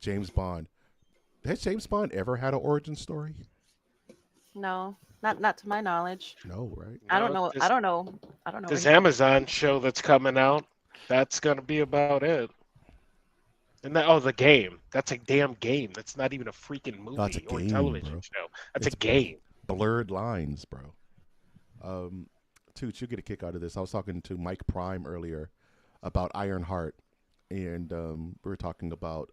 James Bond. Has James Bond ever had an origin story? No, not to my knowledge. No, right? I don't No, know. I don't know. I don't know. this anything. Amazon show that's coming out, that's gonna be about it. And that, oh, the game. That's a damn game. That's not even a freaking No, it's a movie or game, television bro. show. That's It's a game. blurred lines, bro. Toots, you get a kick out of this. I was talking to Mike Prime earlier about Ironheart, and we were talking about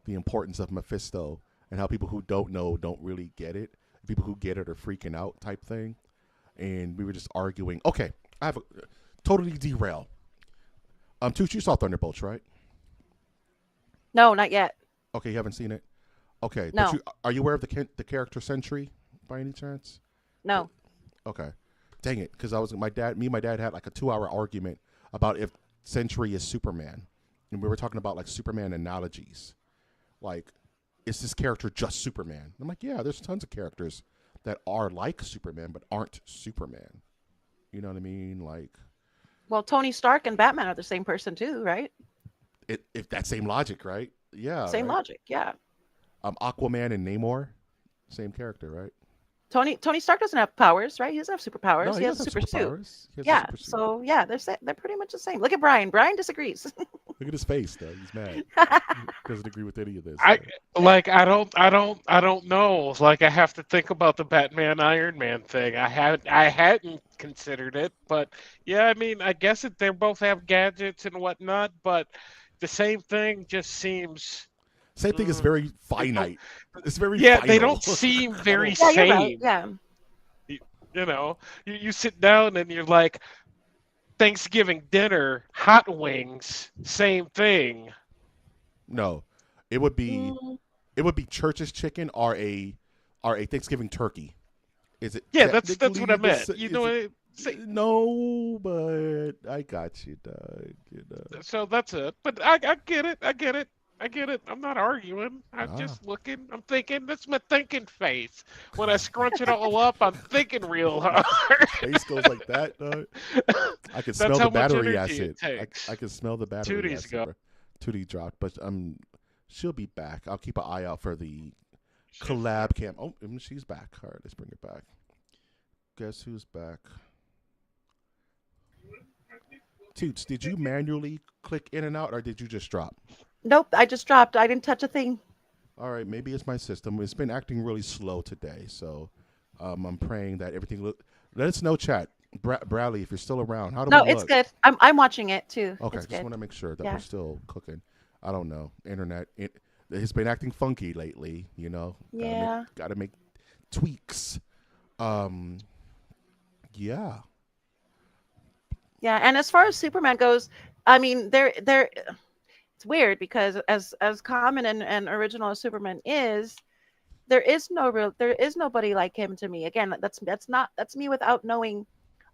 the importance of Mephisto and how people who don't know don't really get it. People who get it are freaking out, type thing. And we were just arguing. Okay, I have a totally derail. Toots, you saw Thunderbolts, right? No, not yet. Okay, you haven't seen it. Okay, No. but are you aware of the character Sentry by any chance? No. Okay, dang it, because me and my dad had like a 2-hour argument about if Sentry is Superman, and we were talking about like Superman analogies, like is this character just Superman? I'm like, yeah, there's tons of characters that are like Superman but aren't Superman. You know what I mean? Like, Well, Tony Stark and Batman are the same person too, right? if that same logic, right? Yeah, Same right. logic. Yeah. Aquaman and Namor, same character, right? Tony Stark doesn't have powers, right? He doesn't have superpowers. No, he has a doesn't super have suit. superpowers. He has a Yeah. super suit. So yeah, they're pretty much the same. Look at Brian. Brian disagrees. Look at his face, though. He's mad. He doesn't agree with any of this. I I don't know. Like I have to think about the Batman Iron Man thing. I hadn't considered it, but yeah, I mean, I guess they both have gadgets and whatnot, but the same thing just seems. Same thing is very finite. It's very Yeah, final. they don't seem very yeah, you're right. same. Yeah. You know, you sit down and you're like, Thanksgiving dinner, hot wings, same thing. No, it would be Mm, Church's chicken or a Thanksgiving turkey. Is it? Yeah, that's what I technically meant. the s- You is know, it- no, but I got you, dog. You know. so that's it. But I get it. I get it. I get it. I'm not arguing. I'm Ah, just looking. I'm thinking. That's my thinking face. When I scrunch it all up, I'm thinking real hard. face goes like that, dog. I can smell That's the how much battery energy acid. it takes. I can smell the battery Tootie's acid. go. Bro. Tootie dropped, but she'll be back. I'll keep an eye out for the collab cam. Oh, she's back. All right, let's bring it back. Guess who's back? Toots, did you manually click in and out, or did you just drop? Nope, I just dropped. I didn't touch a thing. All right, maybe it's my system. It's been acting really slow today, so I'm praying that everything look. Let us know, chat. Bradley, if you're still around, how do No, we it's look? good. I'm watching it too. Okay, It's just good. want to make sure that Yeah. we're still cooking. I don't know. Internet, it's been acting funky lately. You know, Yeah. gotta make tweaks. Um, yeah. Yeah, and as far as Superman goes, I mean, there it's weird because as common and original as Superman is, there is nobody like him to me. Again, that's me without knowing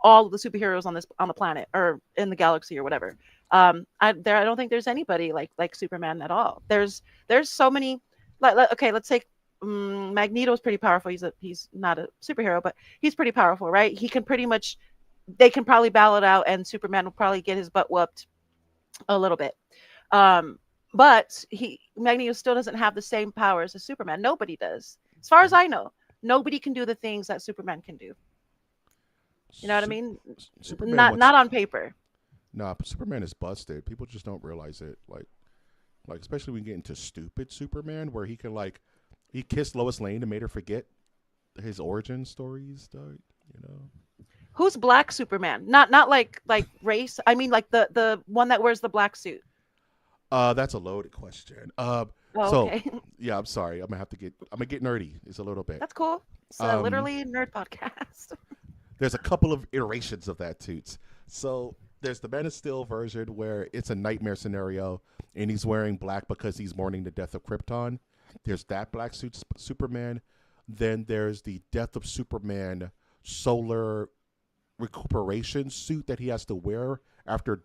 all the superheroes on the planet or in the galaxy or whatever. I don't think there's anybody like Superman at all. There's so many. Okay, let's say Magneto's pretty powerful. He's not a superhero, but he's pretty powerful, right? He can pretty much they can probably battle it out, and Superman will probably get his butt whooped a little bit. Um, but Magneto still doesn't have the same powers as Superman. Nobody does, as far as I know. Nobody can do the things that Superman can do. You know what I mean? Superman Not on paper. Nah, but Superman is busted. People just don't realize it. Like especially when you get into stupid Superman, where he kissed Lois Lane and made her forget his origin stories. You know. Who's Black Superman? Not like race. I mean like the one that wears the black suit. That's a loaded question. Oh, So okay. yeah, I'm sorry. I'm gonna get nerdy. It's a little bit. That's cool. It's literally a nerd podcast. There's a couple of iterations of that, Toots. So there's the Man of Steel version where it's a nightmare scenario and he's wearing black because he's mourning the death of Krypton. There's that black suit Superman. Then there's the Death of Superman solar recuperation suit that he has to wear after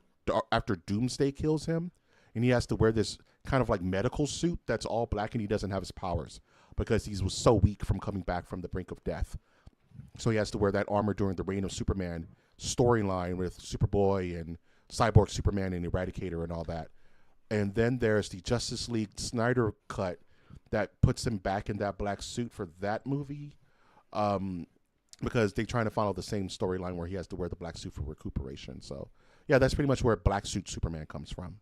Doomsday kills him. And he has to wear this kind of like medical suit that's all black and he doesn't have his powers because he was so weak from coming back from the brink of death. So he has to wear that armor during the Reign of Superman storyline with Superboy and Cyborg Superman and Eradicator and all that. And then there's the Justice League Snyder cut that puts him back in that black suit for that movie because they're trying to follow the same storyline where he has to wear the black suit for recuperation. So, yeah, that's pretty much where black suit Superman comes from.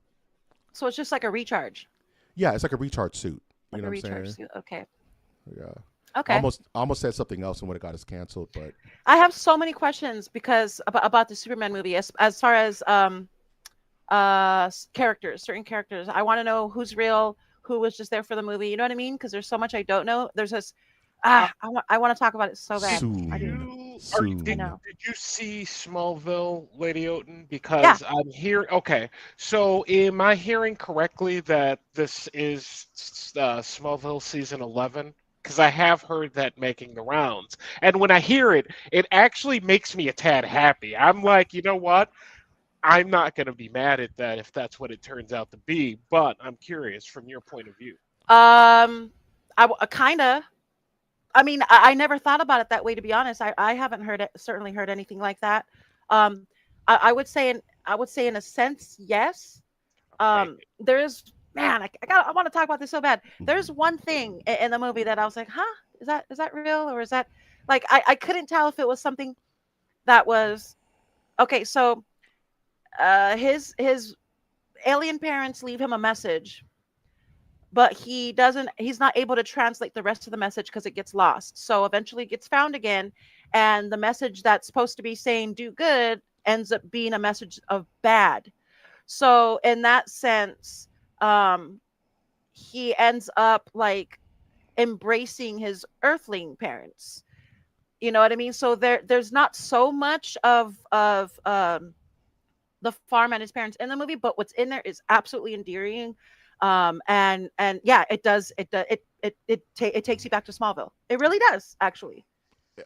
So it's just like a recharge. Yeah, it's like a recharge suit. You Like know a what I'm recharge saying? suit. Okay. Yeah. Okay. Almost said something else and would have got us canceled, but I have so many questions because about the Superman movie as far as characters, certain characters. I want to know who's real, who was just there for the movie. You know what I mean? Because there's so much I don't know. There's this I want to talk about it so bad. Soon. I do. Did know. you see Smallville, Lady Oten? Because I'm here. Okay, so am I hearing correctly that this is Smallville season 11? Because I have heard that making the rounds, and when I hear it, it actually makes me a tad happy. I'm like, you know what? I'm not going to be mad at that if that's what it turns out to be. But I'm curious from your point of view. I kind of. I mean, I never thought about it that way, to be honest. I haven't certainly heard anything like that. I would say in a sense, yes. There is, man, I want to talk about this so bad. There's one thing in the movie that I was like, huh, is that real? Or is that like, I couldn't tell if it was something that was, okay. So, his alien parents leave him a message, but he's not able to translate the rest of the message because it gets lost. So eventually it gets found again. And the message that's supposed to be saying do good ends up being a message of bad. So in that sense, he ends up like embracing his earthling parents. You know what I mean? So there's not so much of the farm and his parents in the movie, but what's in there is absolutely endearing. And yeah, it takes you back to Smallville. It really does, actually.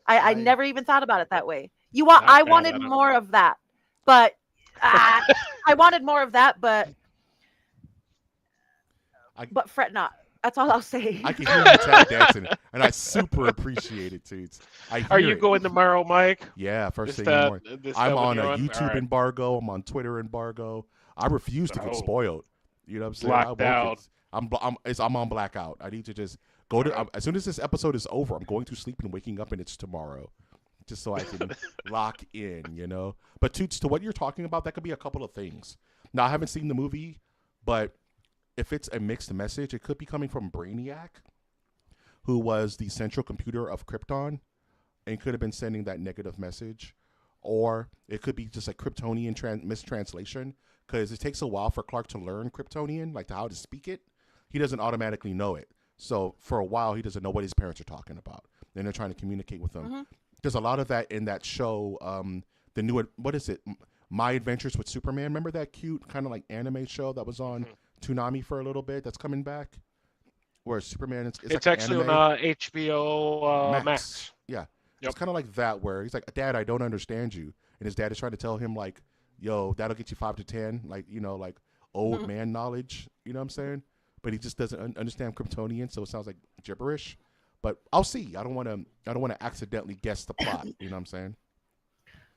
I never even thought about it that way. I wanted more of that, but I wanted more of that, but fret not. That's all I'll say. I can hear you tap dancing, and I super appreciate it, too. Are you going tomorrow, Mike? Yeah, first thing in the morning. I'm on a YouTube embargo. I'm on Twitter embargo. I refuse to get spoiled. You know what I'm saying? Blacked out. I'm on blackout. I need to just go to as soon as this episode is over. I'm going to sleep and waking up, and it's tomorrow. just so I can lock in, you know. But to what you're talking about, that could be a couple of things. Now, I haven't seen the movie, but if it's a mixed message, it could be coming from Brainiac, who was the central computer of Krypton, and could have been sending that negative message. Or it could be just a Kryptonian mistranslation, because it takes a while for Clark to learn Kryptonian, like how to speak it. He doesn't automatically know it. So for a while, he doesn't know what his parents are talking about. Then they're trying to communicate with him. Mm-hmm. There's a lot of that in that show. The new, what is it? My Adventures with Superman. Remember that cute kind of like anime show that was on Toonami for a little bit? That's coming back. Where Superman, it's It's like actually anime. on HBO Max. Yeah. Yep. It's kind of like that, where he's like, Dad, I don't understand you. And his dad is trying to tell him, like, yo, that'll get you 5 to 10. Like, you know, like old man knowledge. You know what I'm saying? But he just doesn't understand Kryptonian, so it sounds like gibberish. But I'll see. I don't want to accidentally guess the plot. You know what I'm saying?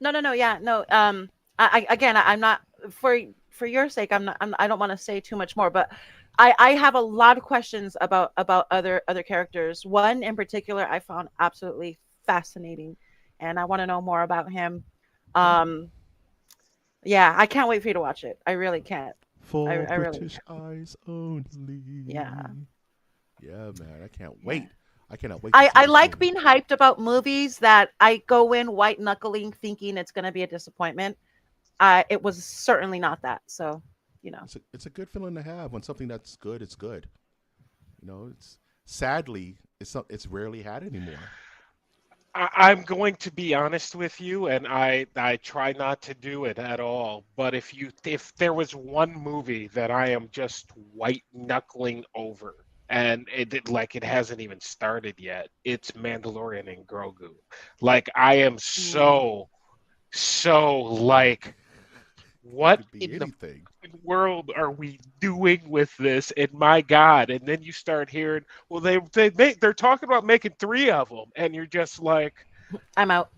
No. Yeah, no. I'm not for your sake. I don't want to say too much more, but I have a lot of questions about other characters. One in particular, I found absolutely fascinating, and I want to know more about him. Yeah, I can't wait for you to watch it. I really can't. For I really British eyes only. Yeah. Yeah, man. I can't wait. I cannot wait. I like being hyped about movies that I go in white knuckling thinking it's going to be a disappointment. It was certainly not that. So, you know, it's a good feeling to have when something that's good, it's good. You know, it's sadly it's rarely had anymore. I'm going to be honest with you, and I try not to do it at all. But if there was one movie that I am just white knuckling over, and it hasn't even started yet, it's Mandalorian and Grogu. Like I am so like, It what could be in the anything. world are we doing with this? And my God! And then you start hearing, well, they're talking about making 3 of them, and you're just like. I'm out.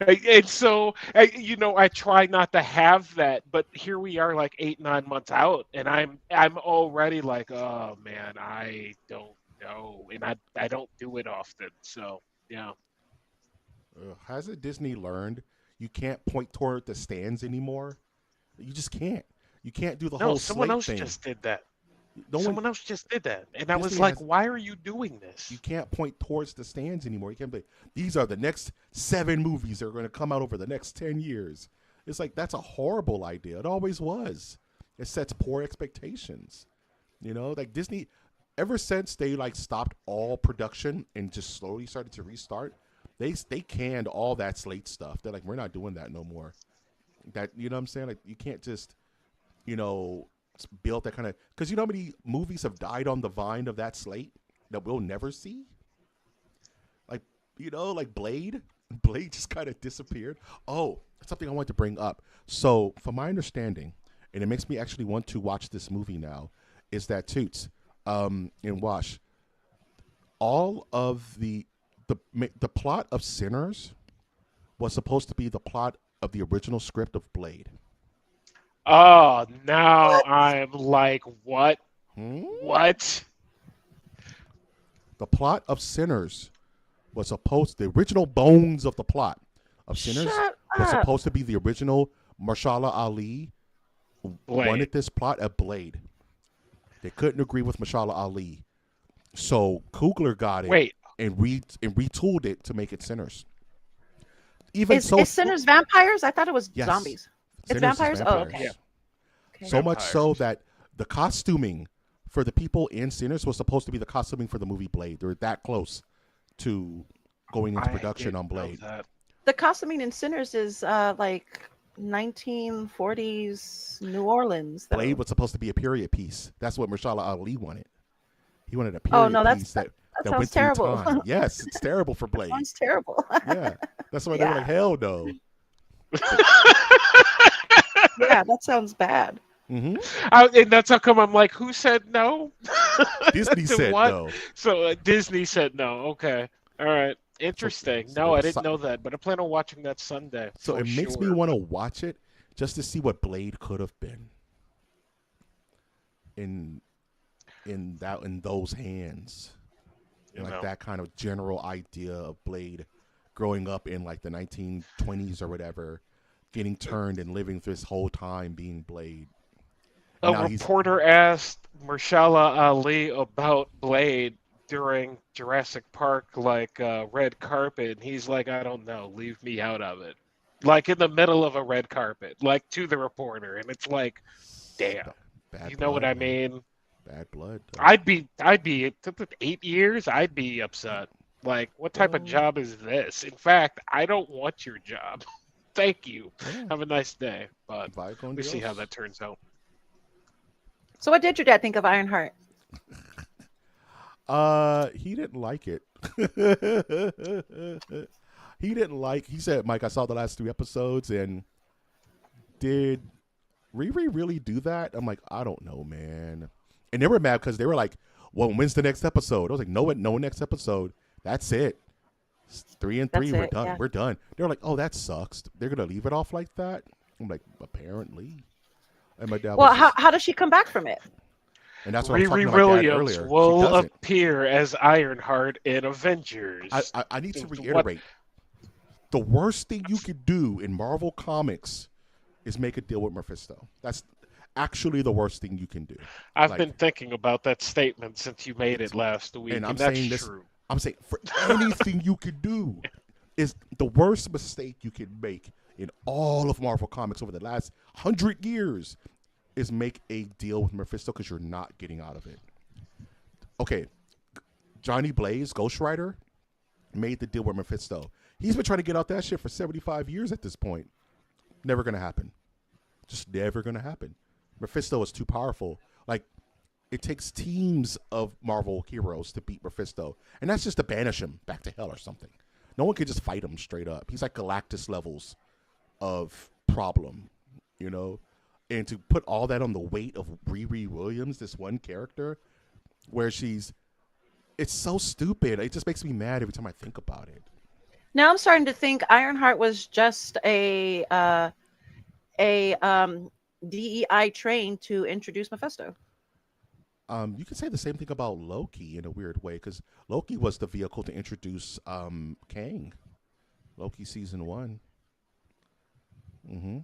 And so, I try not to have that, but here we are, like 8, 9 months out, and I'm already like, oh man, I don't know, and I don't do it often, so yeah. Hasn't Disney learned you can't point toward the stands anymore? You just can't. You can't do the No, whole someone slate else thing. just did that. No one. Someone else just did that, and I was Disney like, has. why are you doing this? You can't point towards the stands anymore. You can't be. These are the next 7 movies that are going to come out over the next 10 years. It's like that's a horrible idea. It always was. It sets poor expectations. You know, like Disney. Ever since they like stopped all production and just slowly started to restart, they canned all that slate stuff. They're like, we're not doing that no more. That you know what I'm saying? Like you can't just, you know, build that kind of because you know how many movies have died on the vine of that slate that we'll never see. Like like Blade. Blade just kind of disappeared. Oh, something I want to bring up. So, from my understanding, and it makes me actually want to watch this movie now, is that Toots, in Wash, all of the plot of Sinners was supposed to be the plot of the original script of Blade. Oh, now I'm like, what? What? The plot of Sinners was the original bones of the plot of Sinners Shut was up. supposed to be the original Marshala Ali wanted this plot of Blade. They couldn't agree with Marshala Ali. So Coogler got it Wait. and retooled it to make it Sinners. Is Sinners vampires? I thought it was Yes. zombies. It's Sinners is vampires? Oh, okay. Yeah. Okay. So much so that the costuming for the people in Sinners was supposed to be the costuming for the movie Blade. They were that close to going into production on Blade. The costuming in Sinners is like 1940s New Orleans. Though. Blade was supposed to be a period piece. That's what Marshala Ali wanted. He wanted a period piece that sounds went terrible. through time. Yes, it's terrible for Blade. Sounds terrible. Yeah, that's why they were like, hell no. Yeah, that sounds bad. Mm-hmm. And that's how come I'm like, who said no? Disney said what? no. So Disney said no. Okay. All right. Interesting. So No, I didn't know that, but I plan on watching that Sunday. So it makes me want to watch it just to see what Blade could have been in those hands. Like that kind of general idea of Blade growing up in like the 1920s or whatever, getting turned and living through this whole time being Blade. And A now he's reporter asked Marshala Ali about Blade during Jurassic Park, like red carpet, and he's like, I don't know, leave me out of it. Like in the middle of a red carpet, like to the reporter, and it's like, damn, bad you know what blood, I man. mean? Bad blood. I'd be 8 years. I'd be upset. Like, what type of Well, job is this? In fact, I don't want your job. Thank you. yeah, Have a nice day. But vaya con we see how Dios. that turns out. So what did your dad think of Ironheart? He didn't like it. He didn't like. He said, "Mike, I saw the last 3 episodes, and did Riri really do that?" I'm like, I don't know, man. And they were mad because they were like, "Well, when's the next episode?" I was like, no next episode. That's it. It's 3 and 3. That's We're it, done. yeah. We're done. They're like, "Oh, that sucks. They're gonna leave it off like that." I'm like, apparently. And my dad Well, was just, how does she come back from it? and that's what I was talking Riri to my dad Williams earlier. She will doesn't. appear as Ironheart in Avengers. I need to What- reiterate. The worst thing you could do in Marvel Comics is make a deal with Mephisto. That's actually the worst thing you can do. I've Like, been thinking about that statement since you made it last week, and I'm that's saying this. true. I'm saying for anything you could do is the worst mistake you could make in all of Marvel Comics over the last 100 years is make a deal with Mephisto because you're not getting out of it. Okay, Johnny Blaze, Ghost Rider, made the deal with Mephisto. He's been trying to get out that shit for 75 years at this point. Never gonna happen. Just never gonna happen. Mephisto is too powerful. Like, it takes teams of Marvel heroes to beat Mephisto. And that's just to banish him back to hell or something. No one can just fight him straight up. He's like Galactus levels of problem, you know? And to put all that on the weight of Riri Williams, this one character, where it's so stupid. It just makes me mad every time I think about it. Now I'm starting to think Ironheart was just a DEI train to introduce Mephisto. You could say the same thing about Loki in a weird way, because Loki was the vehicle to introduce Kang. Loki season 1. Mm-hmm.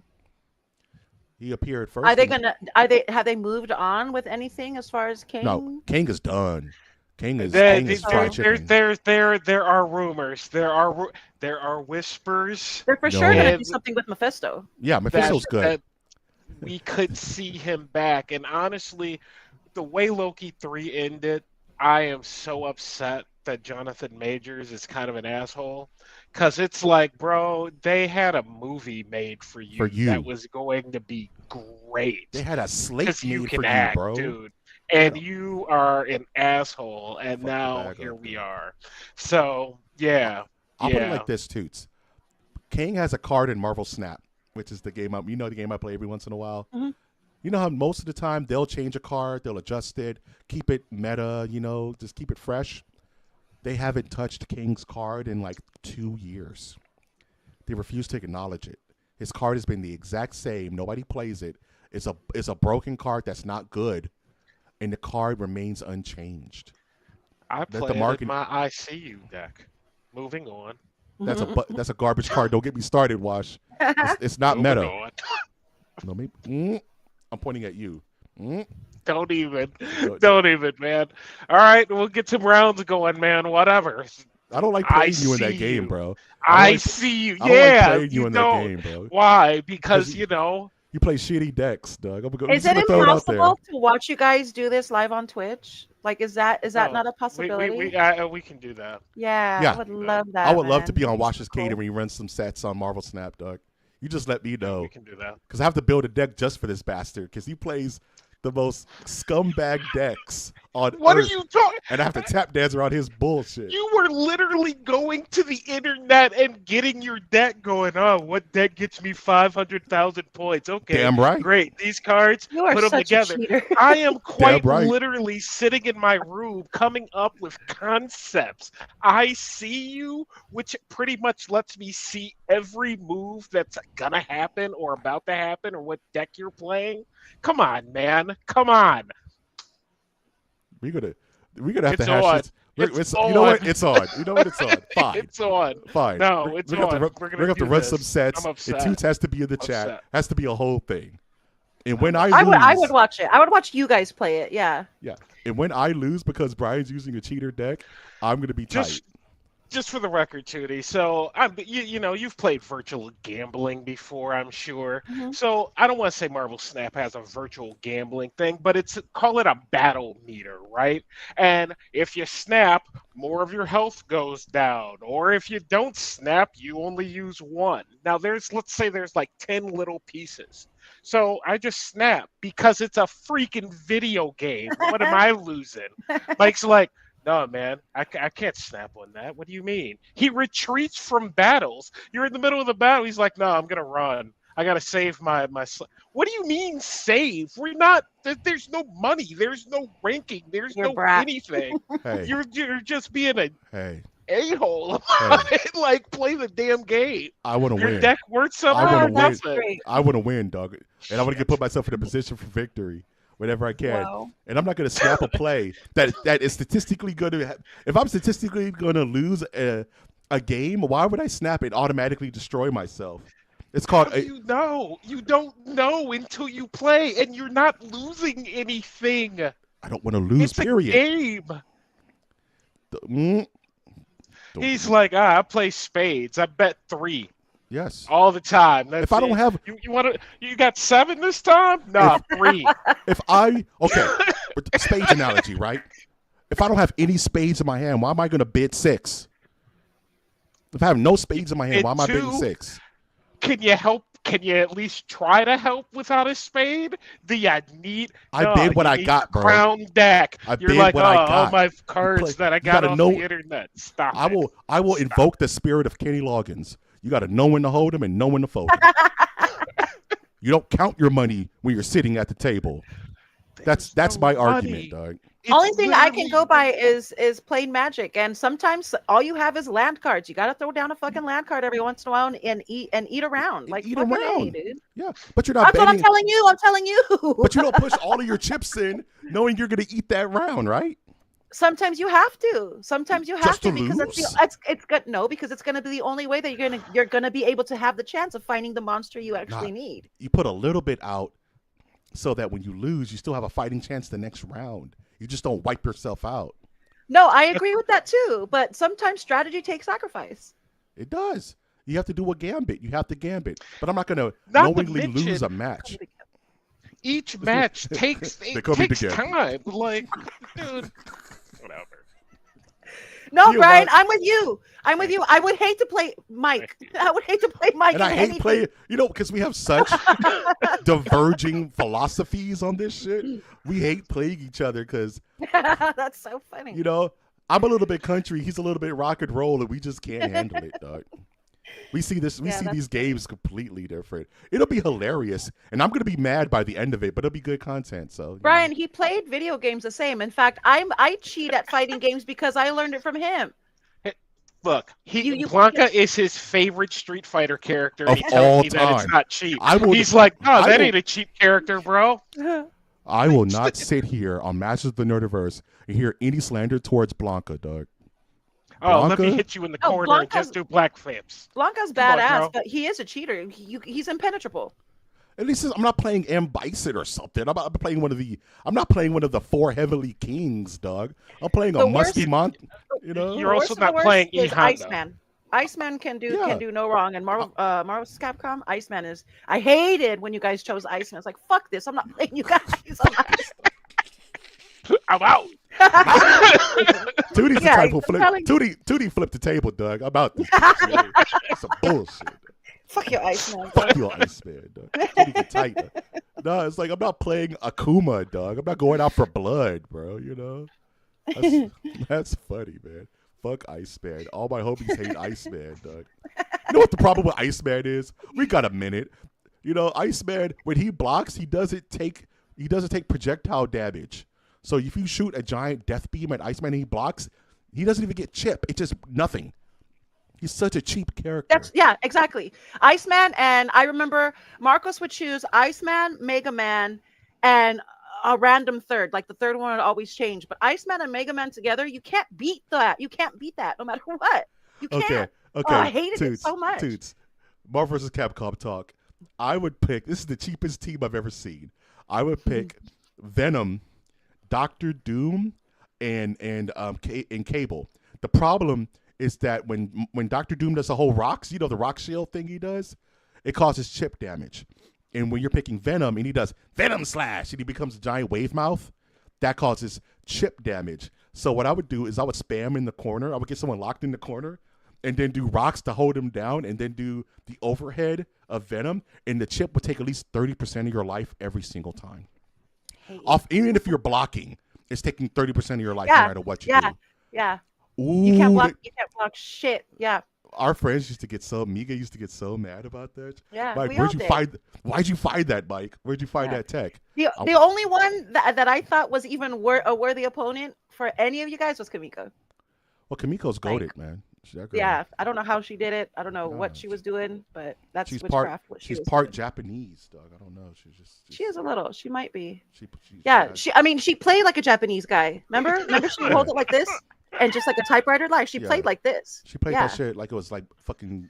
He appeared first. Have they moved on with anything as far as Kang? No, Kang is done. Kang is fried chicken. There are rumors. There are whispers. They're for sure going to And do something with Mephisto. Yeah, Mephisto's good. that we could see him back. And honestly, the way Loki 3 ended, I am so upset that Jonathan Majors is kind of an asshole. Because it's like, bro, they had a movie made for you that was going to be great. They had a slate Because you made can for act, you, bro. dude. And Yeah. you are an asshole. And Fuck the now bag here up, we dude. are. So, yeah. I'll put it like this, Toots. Kang has a card in Marvel Snap, which is the game the game I play every once in a while. Mm-hmm. You know how most of the time they'll change a card, they'll adjust it, keep it meta, just keep it fresh. They haven't touched Kang's card in like 2 years. They refuse to acknowledge it. His card has been the exact same. Nobody plays it. It's a broken card that's not good, and the card remains unchanged. I the played market- my ICU deck. Moving on. That's a garbage card. Don't get me started, Wash. It's not Moving meta. on. No, maybe. I'm pointing at you. Don't even, man. All right, we'll get some rounds going, man. Whatever. I don't like playing you in that see game, you. bro. I see you. I don't Yeah, like playing you in that don't. game, bro. Why? Because Because you know. You play shitty decks, Doug. Is it impossible to watch you guys do this live on Twitch? Like, is that not a possibility? We can do that. Yeah, I would love that. I would love to man. be on Wash's Cool. Cade when he runs some sets on Marvel Snap, Doug. You just let me know. We can do that. Because I have to build a deck just for this bastard. Because he plays the most scumbag decks on What Earth. are you talking? And I have to tap dance around his bullshit. You were literally going to the internet and getting your deck going. Oh, what deck gets me 500,000 points? Okay, Damn right. Great. These cards, You are put them such together. a cheater. I am quite right. literally sitting in my room coming up with concepts. I see you, which pretty much lets me see every move that's gonna happen or about to happen or what deck you're playing. Come on, man. Come on. We're gonna have It's to hash on. this. It's You know what? on. It's on. You know what? It's on. Fine. It's on. Fine. No, it's We're on. gonna We're have to do run this. some sets. I'm And upset. Toots has to be in the chat. Upset. Has to be a whole thing. And when I would lose, watch it. I would watch you guys play it. Yeah. yeah. And when I lose because Brian's using a cheater deck, I'm gonna be tight. Just for the record, Tootie. So you know, you've played virtual gambling before, I'm sure. Mhm. So I don't want to say Marvel Snap has a virtual gambling thing, but call it a battle meter, right? And if you snap, more of your health goes down, or if you don't snap, you only use one. Now let's say there's like 10 little pieces. So I just snap because it's a freaking video game. What am I losing? Mike's like, no, man, I can't snap on that. What do you mean? He retreats from battles. You're in the middle of the battle. He's like, no, I'm going to run. I got to save my. What do you mean save? We're not. There's no money. There's no ranking. There's You're a no brat. anything. Hey, You're just being a hey, a-hole. Hey. Like, play the damn game. I want to Your win. deck worth something. I wanna Oh, that's win. great. I want to win, dog. And I want to put myself in a position for victory whenever I can. Wow. And I'm not going to snap a play that is statistically going to. If I'm statistically going to lose a game, why would I snap and automatically destroy myself? It's called. How do you know? You don't know until you play, and you're not losing anything. I don't want to lose. It's a Period. game. Don't- He's like, I play spades. I bet 3 Yes. all the time. That's If I don't it. have, you got 7 this time? No, 3. if I with the spades analogy, right? If I don't have any spades in my hand, why am I going to bid 6? If I have no spades in my hand, Bid why am I bidding 2. 6? Can you help? Can you at least try to help without a spade? Do you need? I No, bid what you I need got, the bro. crown deck. I You're bid like, what oh, I all got. my cards that I got gotta off know- the internet. Stop I it. will Stop. invoke the spirit of Kenny Loggins. You got to know when to hold them and know when to fold them. You don't count your money when you're sitting at the table. That's There's my no argument, money. dog. It's Only thing I can literally- go by is plain magic, and sometimes all you have is land cards. You got to throw down a fucking land card every once in a while and eat around. Like Eat fucking A, around. dude. Yeah, but you're not That's what I'm betting. telling you. I'm telling you. But you don't push all of your chips in, knowing you're going to eat that round, right? Sometimes you have to. Sometimes you have Just to to because lose? it's good. No, because it's gonna be the only way that you're gonna be able to have the chance of finding the monster you actually need. You put a little bit out so that when you lose, you still have a fighting chance the next round. You just don't wipe yourself out. No, I agree with that too. But sometimes strategy takes sacrifice. It does. You have to do a gambit. You have to gambit. But I'm not going to Not to knowingly lose mention- a match. Each match takes They come in together. time. Like, dude, whatever. No, You Brian, want- I'm with you. I'm with you. I would hate to play Mike. I would hate to play Mike. And I in hate anything. playing, because we have such diverging philosophies on this shit. We hate playing each other because, That's so funny. I'm a little bit country, he's a little bit rock and roll, and we just can't handle it, dog. We see this. We Yeah, see that's these games completely different. It'll be hilarious, and I'm gonna be mad by the end of it, but it'll be good content. So, Brian, he played video games the same. In fact, I cheat at fighting games because I learned it from him. Look, You- Blanca is his favorite Street Fighter character. Of He tells all me that it's time. not cheap. I will. He's like, no, I that will- ain't a cheap character, bro. I will not sit here on Masters of the Nerdiverse and hear any slander towards Blanca, dog. Oh, let me Blanca? hit you in the Oh, corner and Blanca's- just do black flips. Blanca's Come on, badass, bro. but he is a cheater. He's impenetrable. At least I'm not playing M Bison or something. I'm playing one of the. I'm not playing one of the 4 Heavenly Kings, dog. I'm playing a The musky worst- mon. You're also Worst of the not worst playing is E Honda. Iceman. Iceman can Yeah. do no wrong, and Marvel vs. Capcom. Iceman is. I hated when you guys chose Iceman. I was like, fuck this. I'm not playing you guys. on Iceman. I'm out. Tootie's Yeah, the type who I'm flip. telling Tootie flipped the table, dog. About this. That's some bullshit. Fuck your Iceman. bro. Fuck your Iceman, dog. Tootie get tight. Dog. No, it's like I'm not playing Akuma, dog. I'm not going out for blood, bro. That's funny, man. Fuck Iceman. All my homies hate Iceman, dog. You know what the problem with Iceman is? We got a minute. Iceman, when he blocks, he doesn't take projectile damage. So if you shoot a giant death beam at Iceman and he blocks, he doesn't even get chip. It's just nothing. He's such a cheap character. Yeah, exactly. Iceman, and I remember Marcos would choose Iceman, Mega Man, and a random third. Like the third one would always change. But Iceman and Mega Man together, you can't beat that. You can't beat that no matter what. You Okay, can't. okay. Oh, I hated it Toots, so much. Toots. Marvel vs. Capcom talk. I would pick. This is the cheapest team I've ever seen. I would pick Venom, Doctor Doom, and Cable. The problem is that when Doctor Doom does the whole rocks, the rock shield thing he does, it causes chip damage. And when you're picking Venom and he does Venom Slash and he becomes a giant wave mouth, that causes chip damage. So what I would do is I would spam in the corner. I would get someone locked in the corner and then do rocks to hold him down and then do the overhead of Venom. And the chip would take at least 30% of your life every single time. Even if you're blocking, it's taking 30% of your life no matter what you do. Yeah. Ooh, you can't block shit. Yeah. Our friends used to get Miga used to get so mad about that. Yeah, Mike, why'd you find that, Mike? Where'd you find that tech? The only one that I thought was even a worthy opponent for any of you guys was Kamiko. Well, Kamiko's goated, man. Yeah, I don't know how she did it. I don't know what she was doing, but that's witchcraft. She's part Japanese, dog. I don't know. She is a little. She might be. Yeah. She played like a Japanese guy. Remember she would hold it like this and just like a typewriter. Like she played like this. She played that shit like it was like fucking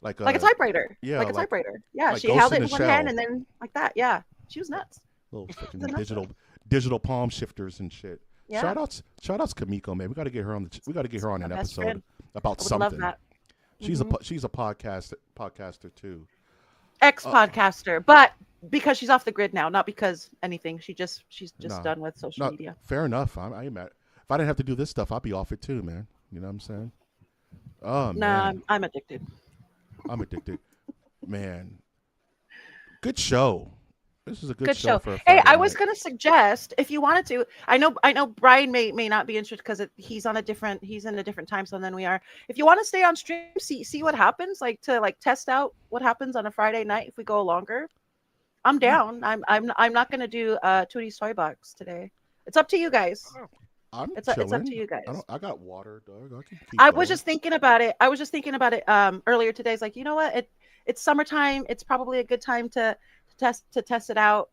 like a typewriter. Yeah, like a typewriter. Yeah, like she held it in one hand and then like that. Yeah, she was nuts. Little fucking digital palm shifters and shit. Yeah. Shout outs Kamiko, man. We got to get her on an episode friend. About something. Love that. She's a podcaster too. Ex-podcaster, but because she's off the grid now, not because anything. She's just done with social media. Fair enough. I am at. If I didn't have to do this stuff, I'd be off it too, man. You know what I'm saying? Oh man. I'm addicted. I'm addicted. Man. Good show. This is a good show for a Hey, I night. was gonna suggest if you wanted to. I know Brian may not be interested because he's in a different time zone than we are. If you want to stay on stream, see what happens, to test out what happens on a Friday night if we go longer. I'm down. I'm not gonna do Tootie's Toy Box today. It's up to you guys. It's up to you guys. I got water, dog. I was just thinking about it. Earlier today. It's like, you know what? It's summertime. It's probably a good time to test it out.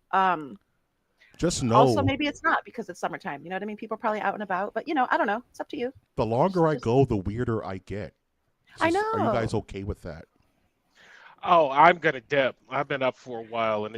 Just know. Also, maybe it's not because it's summertime. You know what I mean? People are probably out and about, but I don't know. It's up to you. The longer I go, the weirder I get. I know. Are you guys okay with that? Oh, I'm gonna dip. I've been up for a while, and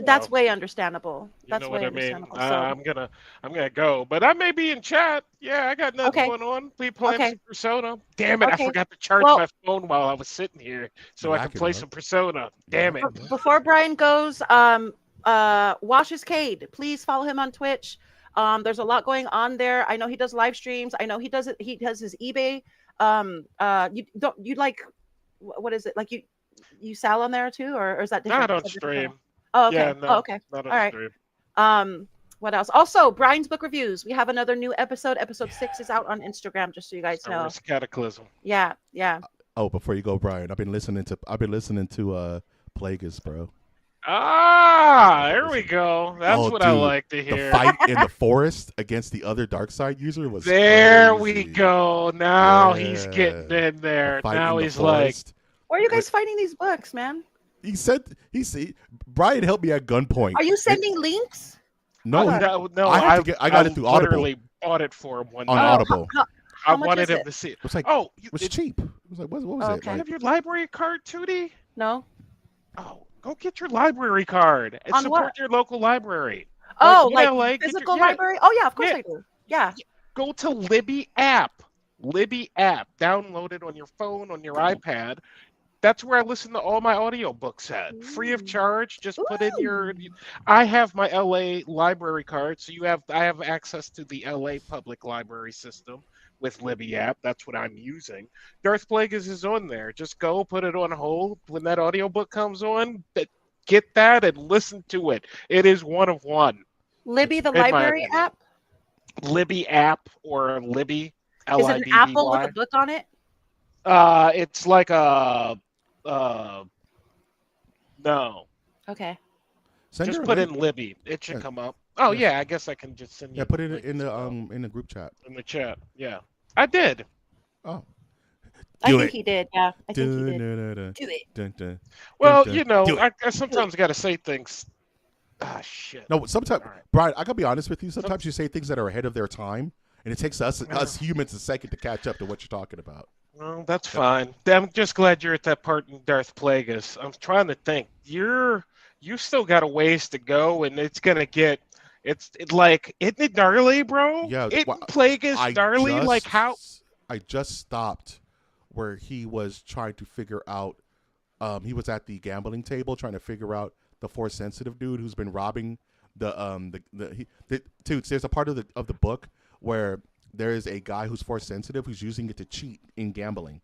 that's way understandable. That's way understandable. I'm gonna go, but I may be in chat. Yeah, I got nothing going on. We playing some Persona. Damn it, I forgot to charge my phone while I was sitting here so I can play some Persona. Damn it. Before Brian goes, Wash his Cade. Please follow him on Twitch. There's a lot going on there. I know he does live streams. I know he does it. He does his eBay. What is it like? You sell on there too, or is that different? Not on stream. Oh, okay. Yeah, no, okay. Not on all right. Stream. What else? Also, Brian's book reviews. We have another new episode. Episode 6 is out on Instagram, just so you guys know. Cataclysm. Yeah. Oh, before you go, Brian, I've been listening to Plagueis, bro. There we go. That's what I like to hear. The fight in the forest against the other dark side user was there. Crazy. We go. Now he's getting in there. Now he's like, where are you guys finding these books, man? Brian helped me at gunpoint. Are you sending links? No, I got it through Audible. I literally bought it for him one on time. Audible. I wanted him to see it. It was like, it was cheap. It was like, what was it? Do you have your library card, Tootie? No. Oh, go get your library card and support your local library. Like physical library? Oh, yeah, of course I do. Yeah. Go to Libby app. Download it on your phone, on your iPad. That's where I listen to all my audiobooks at. Free of charge. Just put in your... I have my LA library card, so I have access to the LA public library system with Libby app. That's what I'm using. Darth Plagueis is on there. Just go, put it on hold. When that audiobook comes on, get that and listen to it. It is one of one. Libby, the library app? Libby app or Libby, L-I-B-B-Y. Is it an apple with a book on it? It's like a... no. Okay. Just put in Libby. It should come up. Oh yeah, I guess I can just send you. Yeah, put it in the group chat. In the chat, yeah. I did. Oh. I think he did. Yeah, I think he did. Do it. Well, I sometimes got to say things Ah, shit. No, sometimes, All right. Brian, I gotta be honest with you. Some, Sometimes you say things that are ahead of their time, and it takes us uh, humans a second to catch up to what you're talking about. well, that's Yep. fine. I'm just glad you're at that part in Darth Plagueis. I'm trying to think. You still got a ways to go, and it's gonna get. Like, isn't it gnarly, bro? Yeah, Isn't Plagueis I gnarly? Like how? just stopped where he was trying to figure out. He was at the gambling table trying to figure out the force sensitive dude who's been robbing Toots. There's a part of the book where there is a guy who's force sensitive who's using it to cheat in gambling,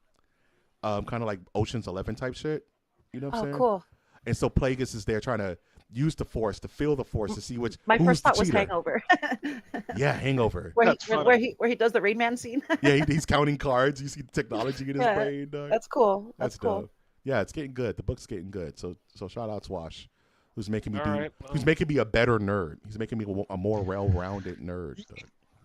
kind of like Ocean's 11 type shit. You know what I'm Oh, saying? cool. And so Plagueis is there trying to use the force to feel the force to see My who's first the thought was cheater. Hangover. Yeah, Hangover. where he That's where funny. he does the Rain Man scene. Yeah, he's counting cards. You see the technology in his Yeah, brain. Dog. that's cool. That's That's cool. dope. Yeah, it's getting good. The book's getting good. So shout out Swash, who's making me All do, right. who's Well, making me a better nerd. He's making me a more well-rounded nerd.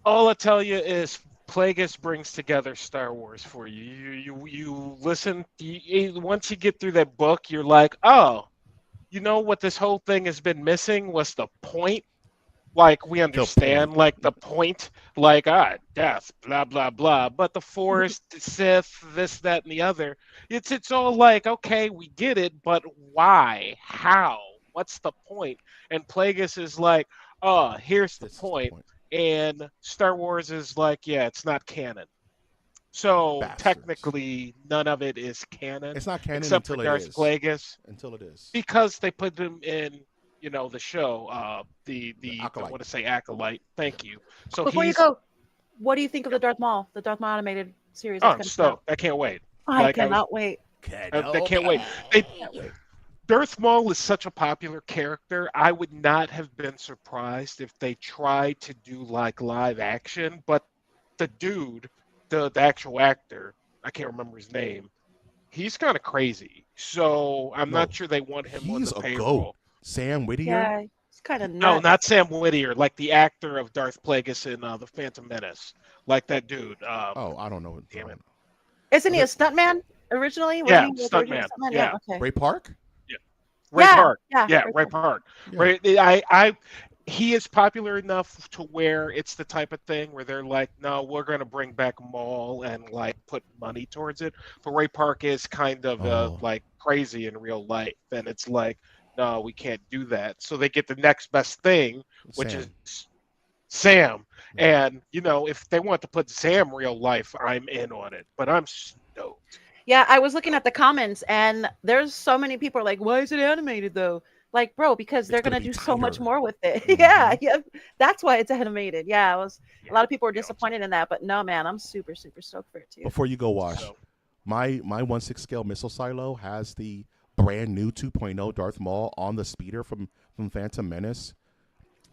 all I tell you is Plagueis brings together Star Wars for you. You listen. Once you get through that book, you're like, oh, you know what this whole thing has been missing was the point. Like we The point. understand, like the point, like death, blah blah blah. But the Force, the Sith, this, that, and the other. It's all like, okay, we get it, but why? How? What's the point? And Plagueis is like, oh, here's the This is the point. point. And Star Wars is like, yeah, it's not canon. So Bastards. technically, none of it is canon It's not canon except for until it Darth is. Plagueis Until it is. because they put him in, the show, the I Acolyte. want to say acolyte. Thank you. So Before you he's go, what do you think of the Darth Maul animated series that's I'm going to come out? stoked. I can't wait. I Like I was, cannot wait. I can't wait. They, Can't wait. Darth Maul is such a popular character. I would not have been surprised if they tried to do like live action, but the dude, the actual actor, I can't remember his name. He's kind of crazy. So I'm No, not sure they want him on he's the a payroll. goat. Sam Whittier. Yeah, it's kind of No, nuts. not Sam Whittier, like the actor of Darth Plagueis in The Phantom Menace, like that dude. Oh, I don't know. Damn it. Isn't he a stuntman originally? Yeah, Wasn't he the original stuntman. stuntman? Yeah. Okay. Ray Park. Ray Yeah, Park. yeah, Yeah, Ray Ray Park. Park. Yeah. Ray, he is popular enough to where it's the type of thing where they're like, no, we're going to bring back Maul and like put money towards it. But Ray Park is kind of Oh. like crazy in real life, and it's like, no, we can't do that. So they get the next best thing, which Sam. is Sam. And if they want to put Sam real life, I'm in on it. But I'm stoked. Yeah, I was looking at the comments, and there's so many people are like, "Why is it animated though?" Like, bro, because they're It's gonna gonna be do so much tighter. more with it. Mhm. Yeah, that's why it's animated. Yeah, a lot of people were Yeah. disappointed in that, but no, man, I'm super, super stoked for it too. Before you go, Wash, So, my 1/6 scale missile silo has the brand new 2.0 Darth Maul on the speeder from Phantom Menace.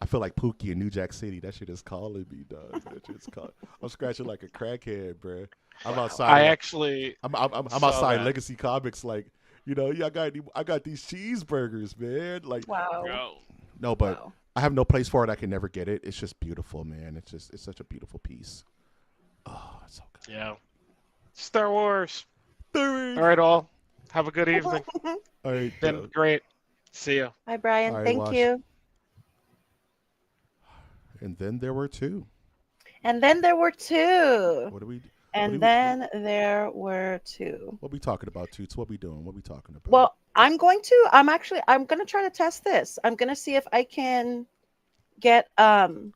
I feel like Pookie in New Jack City. That shit is calling me, dog. That shit's I'm scratching like a crackhead, bruh. I'm outside. I actually I'm saw outside that. Legacy Comics, like yeah, I got these cheeseburgers, man. Like Wow. Yo, no, but Wow. I have no place for it. I can never get it. It's just beautiful, man. It's such a beautiful piece. Oh, it's so good. yeah. Star Wars. All All right, all. Have a good evening. right, Been great. See ya. Hi, Brian. All right, Thank Wash. you. And then there were two. And then there were two. What do we? And we- then there were two. What we talking about, Toots? What we doing? What we talking about? Well, I'm going to try to test this. I'm going to see if I can get more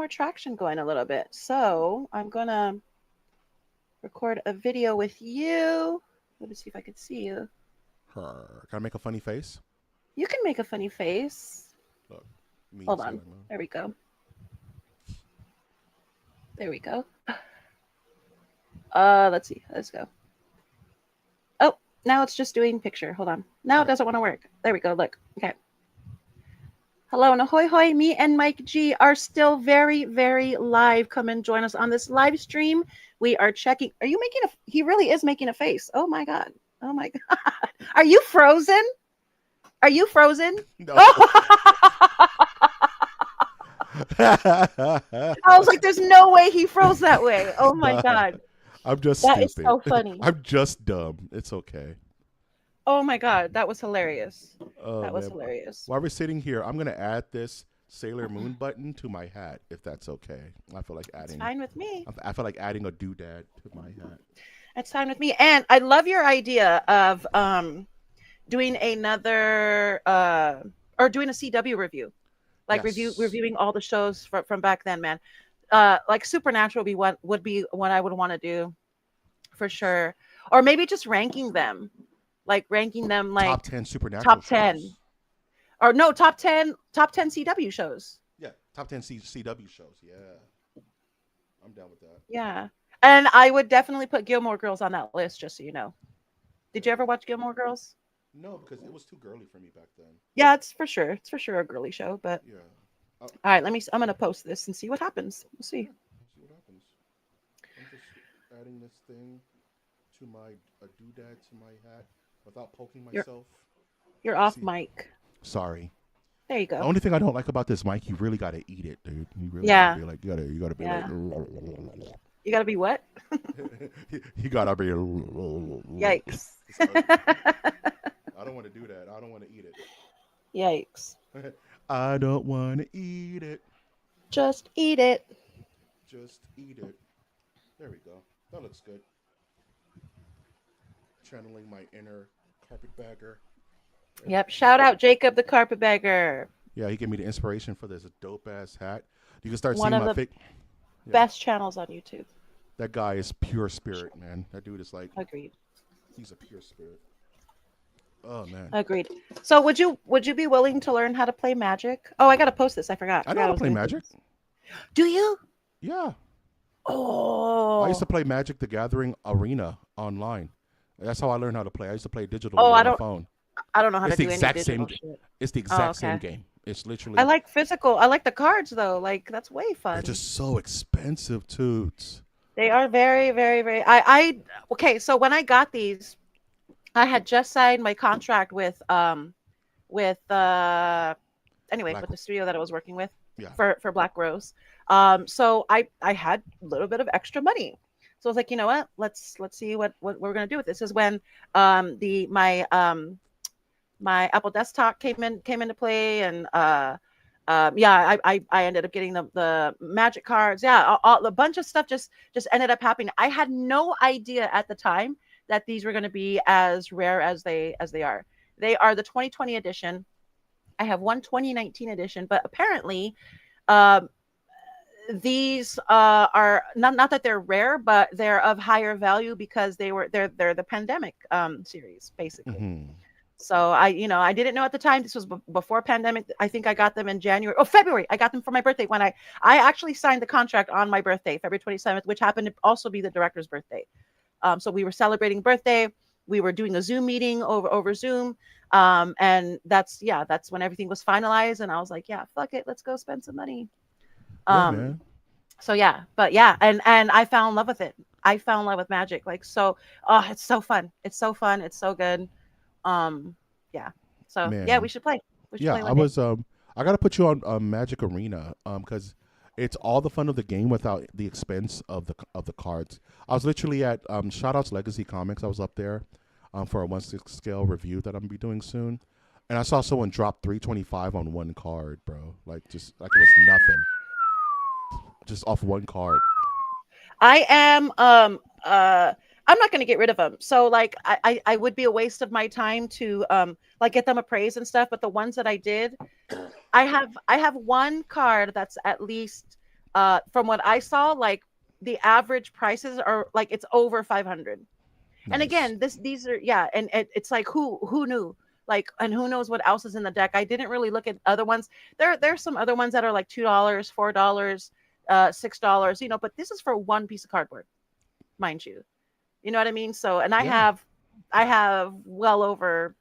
traction going a little bit. So I'm going to record a video with you. Let me see if I can see you. Can I make a funny face? You can make a funny face. Me Hold too, on. I know. There we go. There we go. Let's see. Let's go. Oh, now it's just doing picture. Hold on. Now it doesn't want to work. There we go. Look. Okay. Hello and ahoy hoy. Me and Mike G are still very, very live. Come and join us on this live stream. We are checking. Are you making he really is making a face. Oh my God. Oh my God. Are you frozen? Are you frozen? No. I was like, there's no way he froze that way. Oh my God. I'm just That is stupid. so funny. I'm just dumb. It's okay. Oh my God, that was hilarious. Oh That was man! hilarious. While we're sitting here, I'm gonna add this Sailor Moon button to my hat, if that's okay. I feel like It's adding. fine with me. I feel like adding a doodad to my hat. It's fine with me. And I love your idea of doing another or doing a CW review, like Yes. reviewing all the shows from back then, man. Like Supernatural would be what I would want to do for sure, or maybe just ranking them Top like 10 supernatural top 10, shows. or no, top 10 CW shows. Yeah, top 10 CW shows. Yeah, I'm down with that. Yeah, and I would definitely put Gilmore Girls on that list, just so you know. Did you There we ever go. watch Gilmore Girls? No, because it was too girly for me back then. Yeah, it's for sure a girly show. But Yeah. all right, I'm gonna post this and see what happens. We'll see. Yeah. Let's see what happens. I'm just adding this thing to my a doodad to my hat without poking You're myself. you're off See, mic. sorry. There you The go. only thing I don't like about this mic, you really gotta eat it, dude. You really gotta Yeah, be like, you gotta be like, yeah. You gotta be what? you gotta be. Yikes. Sorry. I don't want to do that. I don't want to eat Yikes. it. I don't want to eat it. Just eat it. Just eat it. There we go. That looks good. Channeling my inner carpetbagger. There we Yep. go. Shout out Jacob the carpetbagger. Yeah, he gave me the inspiration for this dope ass hat. You can start One seeing of my the fake. Yeah, best channels on YouTube. that guy is pure spirit, man. That dude is like, Agreed. he's a pure spirit. Oh man, Agreed. So would you be willing to learn how to play Magic? Oh, I gotta post this. I forgot. I know how I to was play gonna do Magic. this. Do you? Yeah, I used to Oh. play Magic the Gathering Arena online. That's how I learned how to play. I used to play digitally Oh, on my phone. I don't know how It's to the do any exact same. digital shit. It's the Oh, exact same okay. game. It's I literally. like physical. I like the cards though. Like that's way They're fun. just so expensive, toots. They are very, very, very. I okay. So when I got these, I had just signed my contract with anyway Black. with the studio that I was working with Yeah. for Black Rose. So I had a little bit of extra money. So I was like, you know what? Let's see what we're gonna do with this. This is when the my Apple desktop came into play, and yeah, I ended up getting the magic cards. Yeah, a bunch of stuff just ended up happening. I had no idea at the time that these were going to be as rare as they are. They are the 2020 edition. I have one 2019 edition, but apparently um, these are not that they're rare, but they're of higher value because they're the pandemic series basically. Hmm. So I didn't know at the time. This was before pandemic. I think I got them in January. Oh, February. I got them for my birthday when I actually signed the contract on my birthday, February 27th, which happened to also be the director's birthday. So we were celebrating birthday. We were doing a Zoom meeting over Zoom. And that's when everything was finalized. And I was like, yeah, fuck it. Let's go spend some money. Yeah, Um, man. so yeah, but yeah, and I fell in love with it. I fell in love with Magic. Like so, oh, it's so fun. It's so fun. It's so good. Um, yeah. So yeah, we Man. should play. We should Yeah, play one day. I gotta put you on Magic Arena because it's all the fun of the game without the expense of the cards. I was literally at Shoutouts Legacy Comics. I was up there for a 1/6 scale review that I'm gonna be doing soon, and I saw someone drop 325 on one card, bro. Like just like it was nothing, just off one card. I am I'm not going to get rid of them. So like I would be a waste of my time to like get them appraised and stuff, but the ones that I did, I have one card that's at least from what I saw, like the average prices are like it's over 500. And Nice. again, these are yeah, and it's like who knew? Like, and who knows what else is in the deck? I didn't really look at other ones. There's some other ones that are like $2, $4, $6, but this is for one piece of cardboard, mind you. You know what I mean? So, and Yeah. I have well over,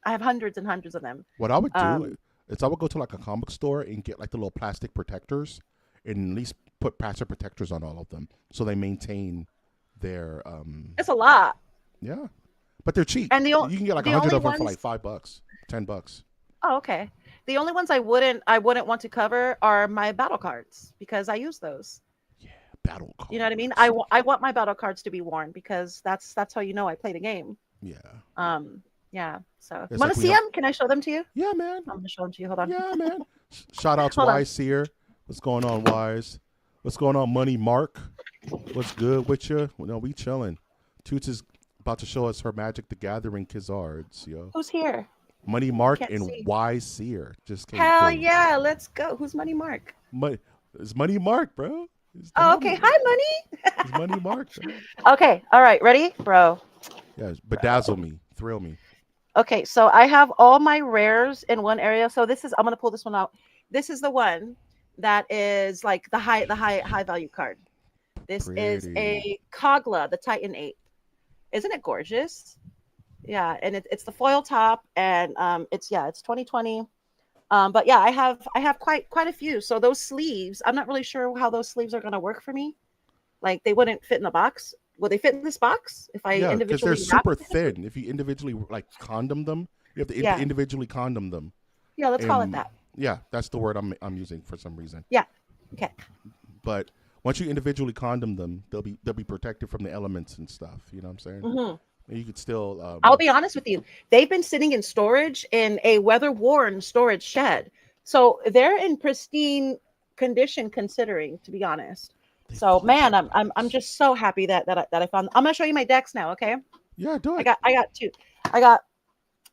I have hundreds and hundreds of them. What I would do Um, is I would go to like a comic store and get like the little plastic protectors and at least put plastic protectors on all of them so they maintain their it's a lot, yeah. But they're cheap. and You can get like a the hundred only of them for ones. like $5, $10. Oh, okay. The only ones I wouldn't want to cover are my battle cards because I use those. Yeah, battle You know what I mean? I, cards. wa- I want my battle cards to be worn because that's how I play the game. Yeah. Um, Yeah. So, It's want like to we see have. them? Can I show them to you? Yeah, man. I'm gonna show them to you. Hold on. Yeah, man. Shout out to Hold on. Wise Seer. What's going on, Wise? What's going on, Money Mark? What's good with you? Well, no, we chilling. Toots is about to show us her Magic the Gathering Kizards, yo. Who's here? Money I Mark can't and see. Wise Seer just came Hell through. yeah! Let's go. Who's Money Mark? It's Money Mark, bro. It's the Oh, okay. homie. Hi, Money. It's Money Mark, bro. Okay. All right. Ready, bro? Yeah, bedazzle me, thrill me. Okay. So I have all my rares in one area. So this is. I'm gonna pull this one out. This is the one that is like the high value card. This is Pretty. a Kogla, the Titan 8. Isn't it gorgeous? Yeah, and it's the foil top, and it's 2020. But yeah, I have quite a few. So those sleeves, I'm not really sure how those sleeves are gonna work for me. Like they wouldn't fit in the box. Will they fit in this box if I Yeah, because they're individually wrap super it? thin. If you individually like condom them, you have to Yeah. individually condom them. Yeah, let's call it And that. yeah, that's the word I'm using for some reason. Yeah. Okay. But once you individually condom them, they'll be protected from the elements and stuff. You know what I'm saying? Mhm. And you could still. I'll be honest with you. They've been sitting in storage in a weather-worn storage shed. So they're in pristine condition considering, to be honest. they So feel man, so I'm nice. just so happy that I found. I'm gonna show you my decks now, okay? Yeah, do it. I got two. I got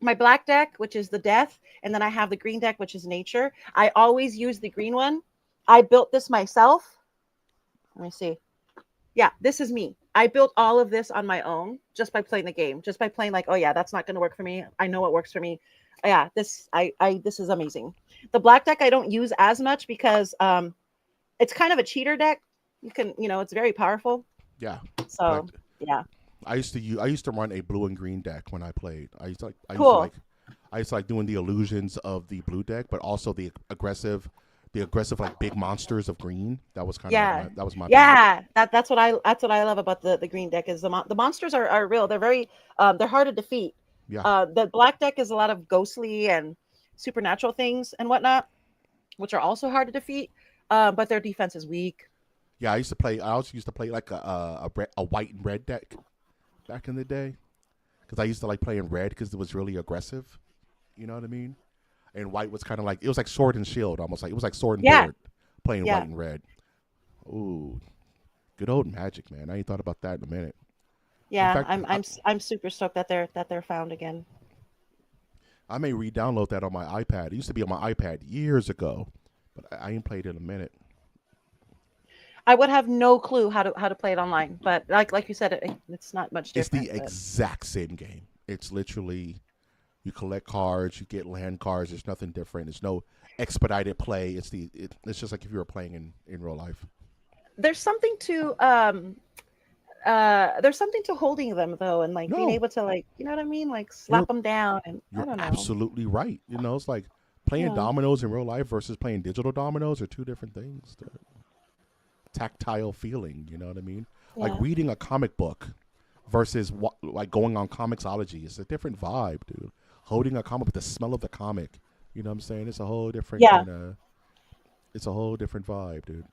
my black deck, which is the death, and then I have the green deck, which is nature. I always use the green one. I built this myself. Let me see. Yeah, this is me. I built all of this on my own just by playing the game, just by playing like, oh yeah, that's not going to work for me. I know what works for me. Yeah, this is amazing. The black deck I don't use as much because it's kind of a cheater deck. It's very powerful. Yeah, So but yeah, I used to run a blue and green deck when I played. Cool. I used to like doing the illusions of the blue deck, but also the aggressive like big monsters of green. That was kind of yeah, that was my build. yeah. That's what I love about the green deck is the monsters are real. They're very they're hard to defeat. Yeah, The black deck is a lot of ghostly and supernatural things and whatnot, which are also hard to defeat. But their defense is weak. yeah. I also used to play like a white and red deck back in the day because I used to like playing red because it was really aggressive. You know what I mean? And white was kind of like it was like sword and shield almost like it was like sword and Yeah. board playing Yeah. white and red. Ooh, good old Magic, man. I ain't thought about that in a minute. Yeah, fact, I'm super stoked that they're found again. I may re-download that on my iPad. It used to be on my iPad years ago, but I ain't played it in a minute. I would have no clue how to play it online, but like you said, it's not much It's different. the exact same game. It's literally you collect cards, you get land cards. There's nothing different. There's no expedited play. It's just like if you were playing in real life. There's something to holding them though, and like being No, able to like you know what I mean, like slap them down, and I you're don't know. absolutely right. You know, it's like playing Yeah. dominoes in real life versus playing digital dominoes are two different things. The tactile feeling, you know what I mean? Like Yeah. reading a comic book versus like going on Comixology. It's a different vibe, dude. Holding a comic, the smell of the comic. You know what I'm saying? It's a whole different Yeah. kind of. It's a whole different vibe, dude.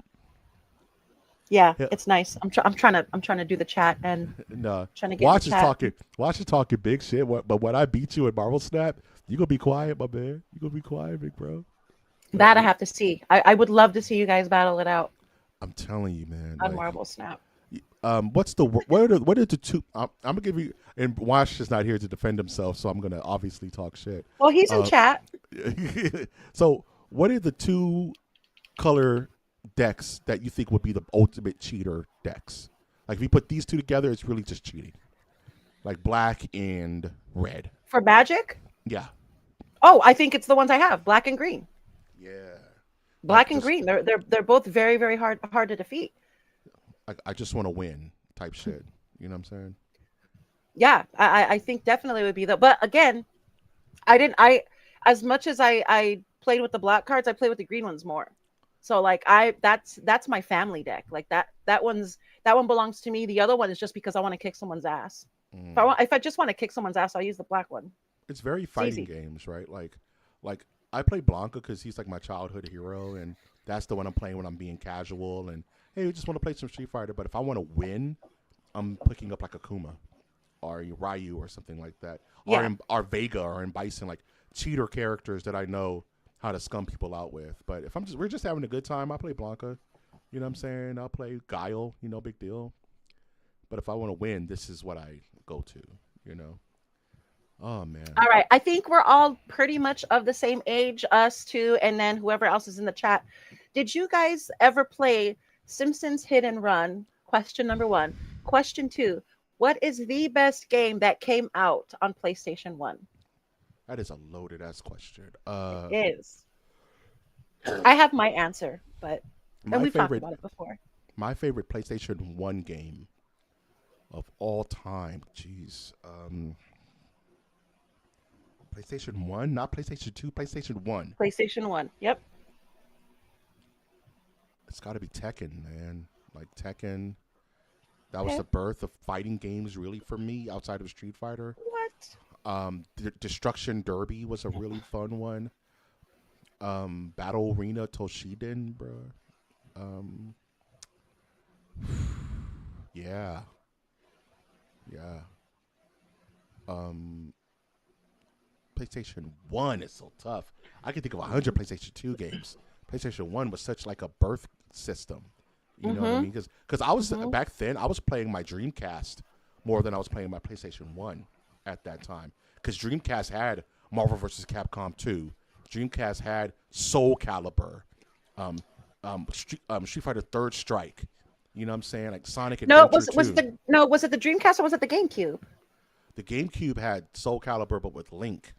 Yeah, Yeah. it's nice. I'm trying to do the chat and No, trying to get Watch the is chat. talking. Watch is talking big shit. But when I beat you in Marvel Snap, you gonna be quiet, my man. You gonna be quiet, big bro. That I have to see. I would love to see you guys battle it out I'm telling you, man. on Like, Marvel Snap. what are the two? I'm gonna give you. And Wash is not here to defend himself, so I'm gonna obviously talk shit. Well, he's in chat. So, what are the two color decks that you think would be the ultimate cheater decks? Like, if you put these two together, it's really just cheating. Like black and red. For Magic? Yeah. Oh, I think it's the ones I have, black and green. Yeah. Black Like, and just- green. They're both very, very hard to defeat. Like, I just want to win type shit. You know what I'm saying? Yeah, I think definitely would be but again, I as much as I played with the black cards, I play with the green ones more. So like that's my family deck. Like that one belongs to me. The other one is just because I want to kick someone's ass. If I just want to kick someone's ass, I'll use the black one. It's very fighting easy. games, right? Like I play Blanca because he's like my childhood hero, and that's the one I'm playing when I'm being casual and hey, we just want to play some Street Fighter. But if I want to win, I'm picking up like a Kuma. or Ryu or something like that, Yeah. or Vega or in Bison, like cheater characters that I know how to scum people out with. But if we're just having a good time, I play Blanca. You know what I'm saying? I'll play Guile. Big deal. But if I want to win, this is what I go to. You know. Oh man. All right. I think we're all pretty much of the same age, us two, and then whoever else is in the chat. Did you guys ever play Simpsons Hit and Run? Question number 1. Question 2. What is the best game that came out on PlayStation 1? That is a loaded ass question. It is. I have my answer, but and My we've talked favorite, about it before. my favorite PlayStation 1 game of all time. Jeez. PlayStation 1, not PlayStation 2, PlayStation 1. PlayStation 1. Yep. It's got to be Tekken, man. Like Tekken. That was Okay. the birth of fighting games, really, for me, outside of Street Fighter. What? Destruction Derby was a really fun one. Battle Arena Toshiden, bro. Yeah. Yeah. PlayStation 1 is so tough. I can think of 100 PlayStation 2 games. PlayStation 1 was such like a birth system. You know what I mean? Because I was back then, I was playing my Dreamcast more than I was playing my PlayStation 1 at that time. Because Dreamcast had Marvel vs. Capcom 2. Dreamcast had Soul Calibur, Street Fighter Third Strike. You know what I'm saying? Like Sonic No, Adventure 2. was it the Dreamcast or was it the GameCube? The GameCube had Soul Calibur, but with Link.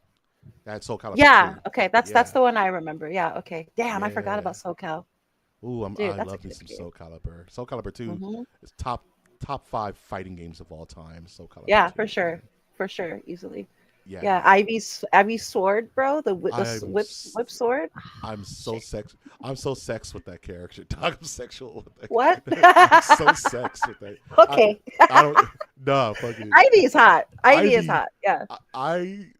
That had Soul Calibur Yeah. 2. Okay. That's Yeah. the one I remember. Yeah. Okay. Damn, I forgot Yeah. about SoCal. Ooh, Dude, I that's a love me good some game. Soul Calibur. Soul Calibur 2 Mhm. is top 5 fighting games of all time. Soul Calibur Yeah, 2. for sure. For sure. Easily. Yeah. Yeah. Ivy's sword, bro. The I'm whip s- sword. I'm so sex with that character. Dog, I'm sexual with that What? character. I'm so sex with that. Okay. I don't nah, fuck it. Ivy is hot. Ivy is Ivy- hot. Yeah.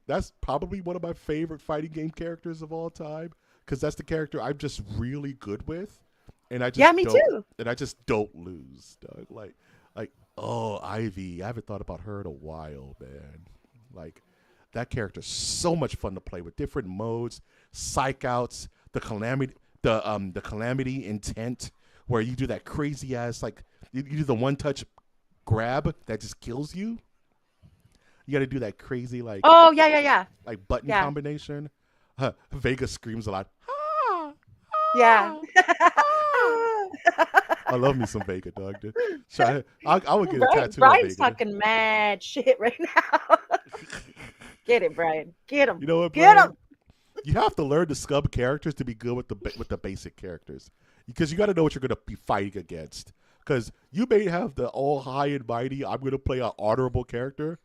That's probably one of my favorite fighting game characters of all time because that's the character I'm just really good with, and I just Yeah, me don't, too. and I just don't lose, dog. Like oh Ivy, I haven't thought about her in a while, man. Like that character's so much fun to play with, different modes, psych outs, the calamity intent, where you do that crazy ass like you do the one touch grab that just kills you. You got to do that crazy Oh, yeah. like button Yeah. combination. Vega screams a lot. Yeah. I love me some Vega, dog. Dude. So I would get a tattoo of Brian's Vega. talking mad shit right now. Get it, Brian. Get him. You know what, Get Brian? him. You have to learn the scub characters to be good with the basic characters, because you got to know what you're going to be fighting against. Because you may have the all high and mighty, I'm going to play an honorable character,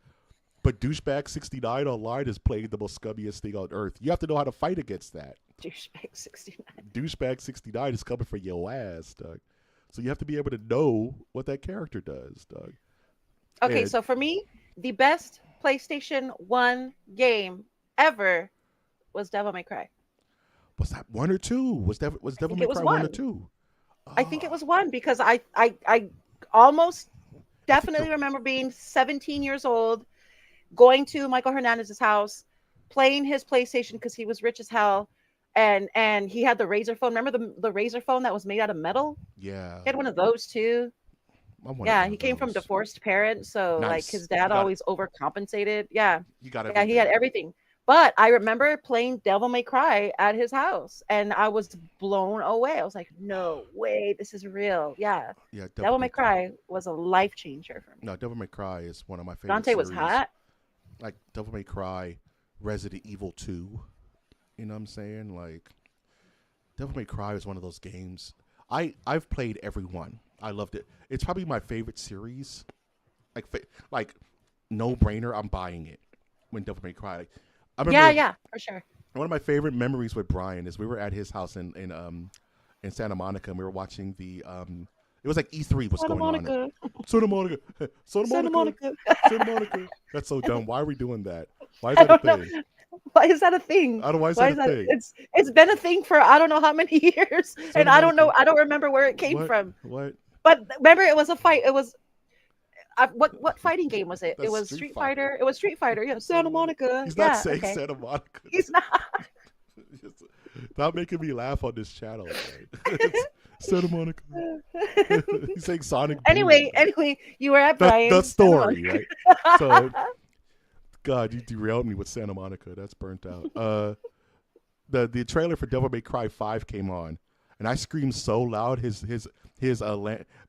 but Douchebag 69 online is playing the most scummiest thing on earth. You have to know how to fight against that. Douchebag 69. Douchebag 69 is coming for your ass, dog. So you have to be able to know what that character does, dog. Okay, And- so for me, the best PlayStation 1 game ever was Devil May Cry. Was that 1 or 2? Was Devil think May it was Cry 1 or 1. 2? I think it was 1 because I almost I think definitely remember being 17 years old, going to Michael Hernandez's house, playing his PlayStation because he was rich as hell, and he had the Razor phone. Remember the Razor phone that was made out of metal? Yeah. He had one of those too. I wanted Yeah, one he of came from those. divorced parents, so like Nice. his You dad got always overcompensated. Yeah, You got yeah, everything. he had everything. But I remember playing Devil May Cry at his house, and I was blown away. I was like, "No way, this is real." Yeah, Yeah, Devil May Cry was a life changer for me. No, Devil May Cry is one of my favorite Dante was series. hot. Like Devil May Cry, Resident Evil 2. You know what I'm saying? Like Devil May Cry is one of those games. I've played every one. I loved it. It's probably my favorite series. Like no brainer. I'm buying it when Devil May Cry. Like, I remember Yeah, for sure. one of my favorite memories with Brian is we were at his house in Santa Monica, and we were watching the it was like E3 was going on. Santa Monica. Santa Monica. Santa Monica. That's so dumb. Why are we doing that? Why is I that a don't know. thing? Why is that a thing? I don't know why is Why that is a that? thing. It's been a thing for I don't know how many years, and I don't know. Monica. I don't remember where it came What? from. What? But remember, it was a fight. It was What fighting game was it? It That's was Street Street Fighter. Fighter. It was Street Fighter. Yeah, Santa Monica. He's not Yeah, saying okay. Santa Monica. He's not. Stop making me laugh on this channel. Right? Santa Monica. He's saying Sonic. Anyway, Boom. you were at The Brian's. story, right? So, God, you derailed me with Santa Monica. That's burnt out. The trailer for Devil May Cry 5 came on, and I screamed so loud.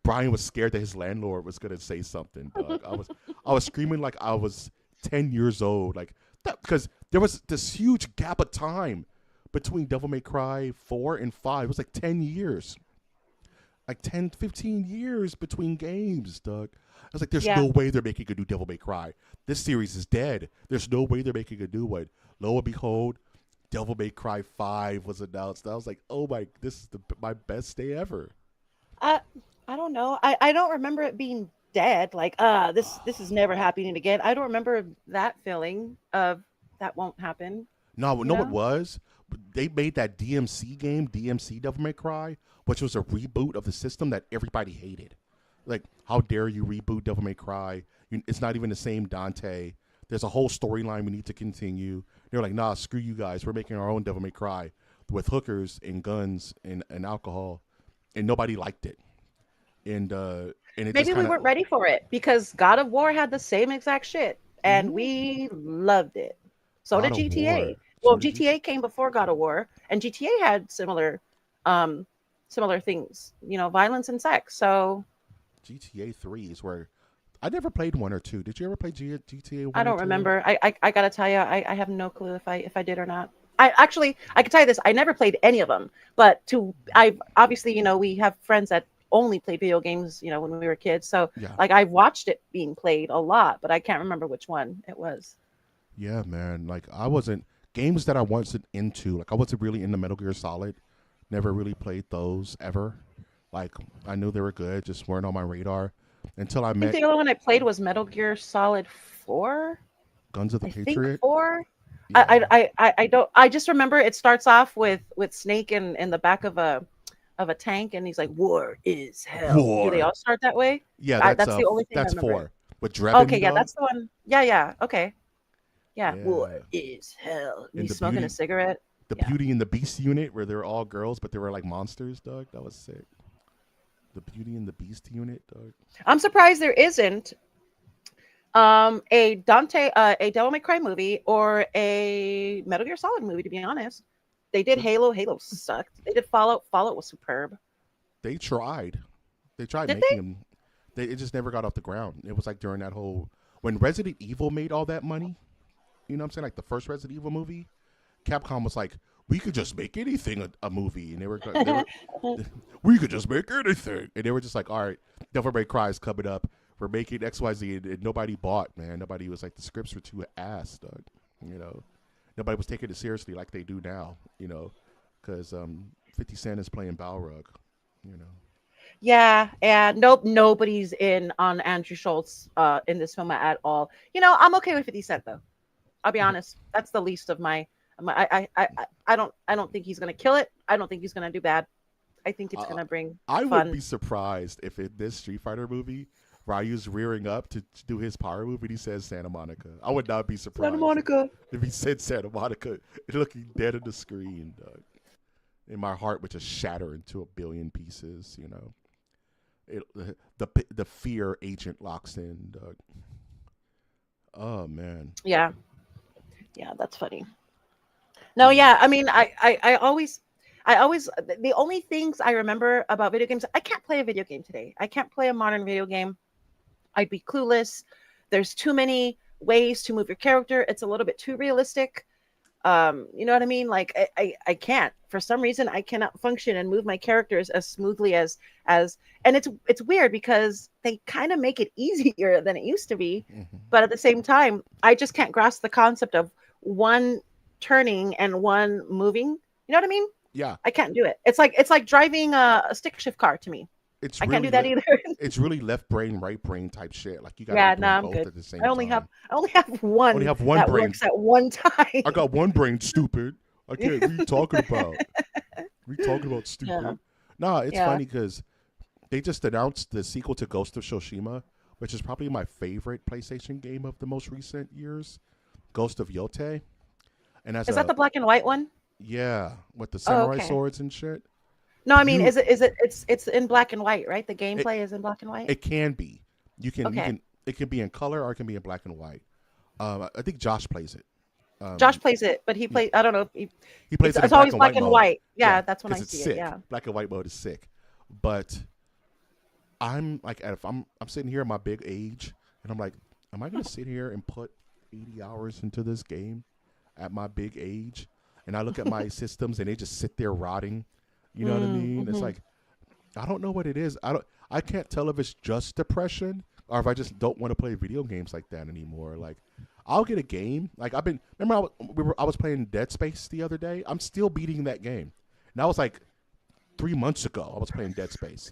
Brian was scared that his landlord was gonna say something. Dog. I was screaming like I was 10 years old, like that, because there was this huge gap of time between Devil May Cry 4 and 5. It was like 10 years. Like 10, 15 years between games, Doug. I was like, there's no way they're making a new Devil May Cry. This series is dead. There's no way they're making a new one. Lo and behold, Devil May Cry 5 was announced. I was like, oh my, this is my best day ever. I don't know. I don't remember it being dead. Like, this is never happening again. I don't remember that feeling of that won't happen. No, what was? They made that DMC game, DMC Devil May Cry, which was a reboot of the system that everybody hated. Like, how dare you reboot Devil May Cry? It's not even the same Dante. There's a whole storyline we need to continue. They're like, nah, screw you guys. We're making our own Devil May Cry with hookers and guns and alcohol. And nobody liked it. And it Maybe we weren't ready for it because God of War had the same exact shit and we loved it. So did GTA. Well, GTA came before God of War, and GTA had similar things, violence and sex. So GTA 3 is where I never played 1 or 2. Did you ever play GTA 1? I don't remember. I gotta tell you, I have no clue if I did or not. I can tell you this: I never played any of them. But I obviously, we have friends that only played video games, when we were kids. So like I watched it being played a lot, but I can't remember which one it was. Yeah, man. Like I wasn't games that I wasn't into. Like I wasn't really into Metal Gear Solid. Never really played those ever. Like I knew they were good, just weren't on my radar until I met. The only one I played was Metal Gear Solid 4. Guns of the Patriot. Think 4. Yeah. I don't. I just remember it starts off with Snake in the back of a tank, and he's like, "War is hell." War. Do they all start that way? Yeah, that's the only thing. That's I remember. 4. With Drebin. Okay, yeah, that's the one. Yeah. Okay. Yeah. Yeah. War is hell. And He's smoking a cigarette. The Beauty and the Beast unit, where they were all girls, but they were like monsters, Doug. That was sick. The Beauty and the Beast unit, Doug. I'm surprised there isn't a Devil May Cry movie or a Metal Gear Solid movie, to be honest. They did Halo. Halo sucked. They did Fallout. Fallout was superb. They tried. Making them. It just never got off the ground. It was like during that whole when Resident Evil made all that money. You know what I'm saying? Like the first Resident Evil movie, Capcom was like, we could just make anything a movie, and they were we could just make anything, and they were just like, all right, Devil May Cry is coming up. We're making XYZ, and nobody bought, man. Nobody was like, the scripts were too ass, Doug. Nobody was taking it seriously like they do now, because 50 Cent is playing Balrog, Yeah, and nobody's in on Andrew Schultz in this film at all. I'm okay with 50 Cent though. I'll be honest. That's the least of my. I don't think he's gonna kill it. I don't think he's gonna do bad. I think it's gonna bring. I fun. wouldn't be surprised if in this Street Fighter movie, Ryu's rearing up to do his power move and he says Santa Monica. I would not be surprised. Santa Monica. If he said Santa Monica, looking dead in the screen, Doug. And my heart would just shatter into a billion pieces, The fear agent locks in, Doug. Oh man. Yeah, that's funny. No, yeah. I mean, I always the only things I remember about video games. I can't play a video game today. I can't play a modern video game. I'd be clueless. There's too many ways to move your character. It's a little bit too realistic. You know what I mean? Like I can't, for some reason, I cannot function and move my characters as smoothly as, and it's weird because they kind of make it easier than it used to be. Mm-hmm. But at the same time, I just can't grasp the concept of one turning and one moving. You know what I mean? Yeah. I can't do it. It's like driving a stick shift car to me. I can't do that either. It's really left brain, right brain type shit. Like you got to do both at the same time. I only have one. Only have one that brain. Works at one time. I got one brain, stupid. I can't. What are you talking about? Stupid? Yeah. Nah, it's funny because they just announced the sequel to Ghost of Tsushima, which is probably my favorite PlayStation game of the most recent years, Ghost of Yote. And as Is that the black and white one? yeah, with the Oh, samurai okay. swords and shit. No, I mean, You it's in black and white, right? The it, gameplay is in black and white. it can be. You Okay. can it can be in color or it can be in black and white. I think Josh plays it. Josh plays it, but he yeah, plays. I don't know. If he, he plays it in it's black always and black white and mode. white. Yeah, Yeah, that's when I because it's see it. sick. Yeah. Black and white mode is sick. But I'm like, if I'm sitting here at my big age, and I'm like, am I gonna sit here and put 80 hours into this game at my big age? And I look at my systems, and they just sit there rotting. You know what I mean? It's Mm-hmm. like I don't know what it is. I can't tell if it's just depression or if I just don't want to play video games like that anymore. Like I'll get a game. Like I was playing Dead Space the other day. I'm still beating that game. And that was like 3 months ago. I was playing Dead Space.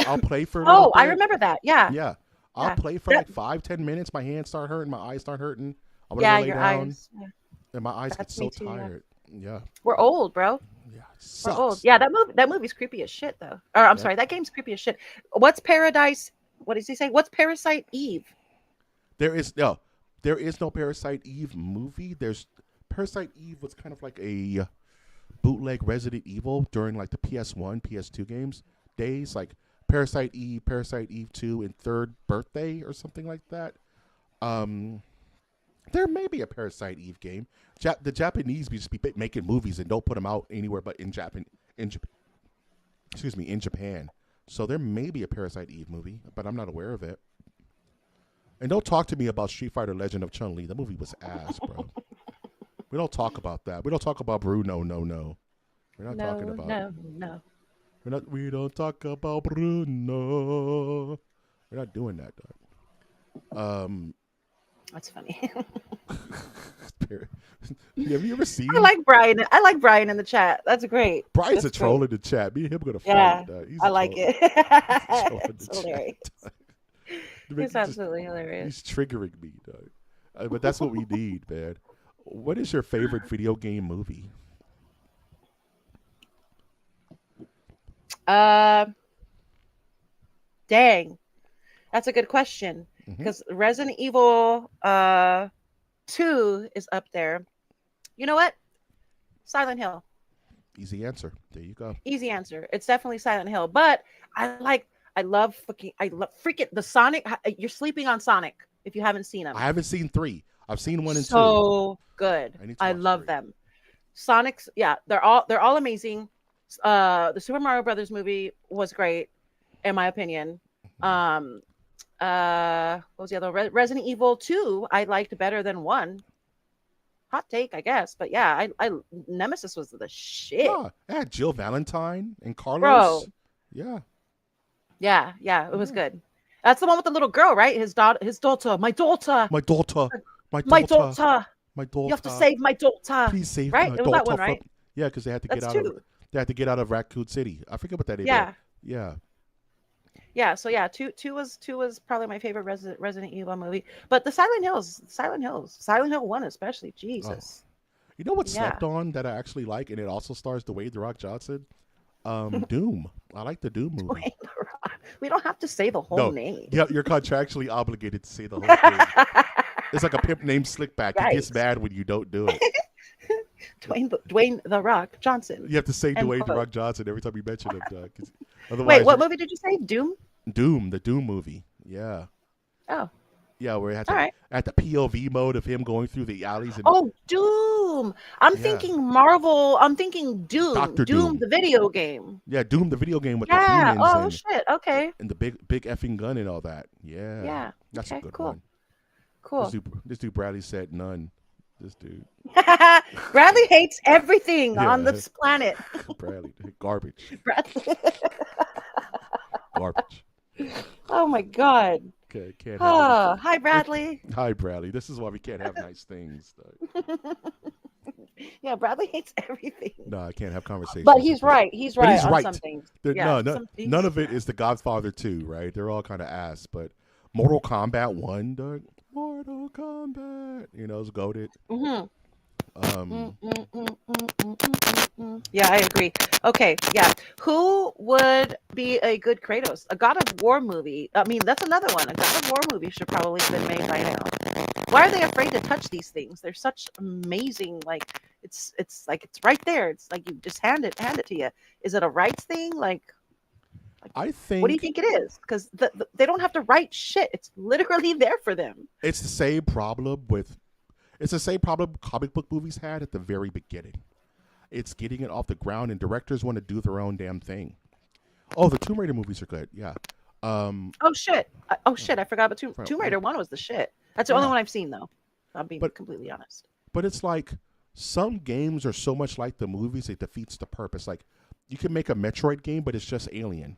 I'll play for a little Oh, I bit. remember that. Yeah. Yeah. I'll Yeah. play for That- like 5-10 minutes. My hands start hurting. My eyes start hurting. I want to yeah, lay your down, eyes. Yeah. and my eyes get That's so me too, yeah. tired. Yeah. We're old, bro. Yeah. It We're old. sucks. Yeah, that movie's creepy as shit, though. Or I'm Yep. sorry, that game's creepy as shit. What's Paradise? What does he say? What's Parasite Eve? There is no Parasite Eve movie. There's Parasite Eve was kind of like a bootleg Resident Evil during like the PS1, PS2 games days, like Parasite Eve 2, and Third Birthday or something like that. There may be a Parasite Eve game. The Japanese be just be making movies and don't put them out anywhere but in Japan. So there may be a Parasite Eve movie, but I'm not aware of it. And don't talk to me about Street Fighter Legend of Chun-Li. The movie was ass, bro. We don't talk about that. We don't talk about Bruno. No. We're not talking about. No. We don't talk about Bruno. We're not doing that, dog. That's funny. Have you ever seen? I like Brian. I like Brian in the chat. That's great. Brian's That's a troll great. in the chat. Me and him gonna fight. Yeah, He's I a like troll. it. He's a troll in the It's chat, hilarious. dog. It's absolutely hilarious. He's triggering me, dog. But that's what we need, man. What is your favorite video game movie? Dang, that's a good question because Resident Evil 2 is up there. You know what? Silent Hill. Easy answer. There you go. Easy answer. It's definitely Silent Hill. But I love freaking the Sonic. You're sleeping on Sonic if you haven't seen him. I haven't seen 3. I've seen 1 and 2. So good. I need to I watch love 3. them. Sonic's, yeah, they're all amazing. The Super Mario Brothers movie was great, in my opinion. What was the other? Resident Evil 2 I liked better than 1. Hot take, I guess, but yeah, I Nemesis was the shit. Yeah, it had Jill Valentine and Carlos. Bro. Yeah. Yeah, it was good. That's the one with the little girl, right? His daughter, my daughter. My daughter. My daughter. My daughter. You have to save my daughter. Please save right? my It was that one, daughter right? from. Yeah, because they had to That's get out 2. of. They had to get out of Raccoon City. I forget what that is. Yeah. Yeah. Yeah, so yeah, two was probably my favorite Resident Evil movie. But the Silent Hill 1 especially, Jesus. You know what Yeah. slept on that I actually like, and it also stars Dwayne The Rock Johnson? Doom. I like the Doom movie. Dwayne The Rock. We don't have to say the whole No, name. yeah, you're contractually obligated to say the whole thing. It's like a pimp named Slickback. He gets Yikes. mad when you don't do it. Dwayne The Rock Johnson. You have to say And Dwayne The quote. Rock Johnson every time you mention him, Doug. Otherwise, Wait, what movie did you say? Doom? Doom, the Doom movie. Yeah. Oh. Yeah, where it had All right. at the POV mode of him going through the alleys and Oh, Doom. I'm Yeah. thinking Marvel. I'm thinking Doom. Dr. Doom, Doom. the video game. yeah, Doom the video game with Yeah. the Oh humans shit. Okay. and the big effing gun and all that. Yeah. Yeah. That's a Okay, good cool. one. Cool. This dude Bradley said none. This dude Bradley hates everything Yeah. on this planet. Bradley garbage. Bradley. Garbage. Oh my god. Okay, can't have Oh, hi Bradley. Hi Bradley. This is why we can't have nice things. Yeah, Bradley hates everything. No, I can't have conversations. But with he's him. right. He's But right he's on right. some things. There- Yeah, no, some things. none of it is The Godfather 2, right? They're all kind of ass. But Mortal Kombat 1, Doug. Mortal Kombat. You know, it's goated. Mhm. Yeah, I agree. Okay, yeah. Who would be a good Kratos? A God of War movie. I mean, that's another one. A God of War movie should probably have been made by now. Why are they afraid to touch these things? They're such amazing. Like it's like it's right there. It's like you just hand it to you. Is it a rights thing? Like I what do you think think it is? Because they don't have to write shit. It's literally there for them. it's the same problem with it's the same problem comic book movies had at the very beginning. It's getting it off the ground, and directors want to do their own damn thing. Oh, the Tomb Raider movies are good. Yeah. Oh shit! Oh shit! I forgot about Tomb Yeah. Raider one was the shit. That's the only Yeah. one I've seen though. I'll be But completely honest. but it's like some games are so much like the movies it defeats the purpose. Like you can make a Metroid game, but it's just Alien.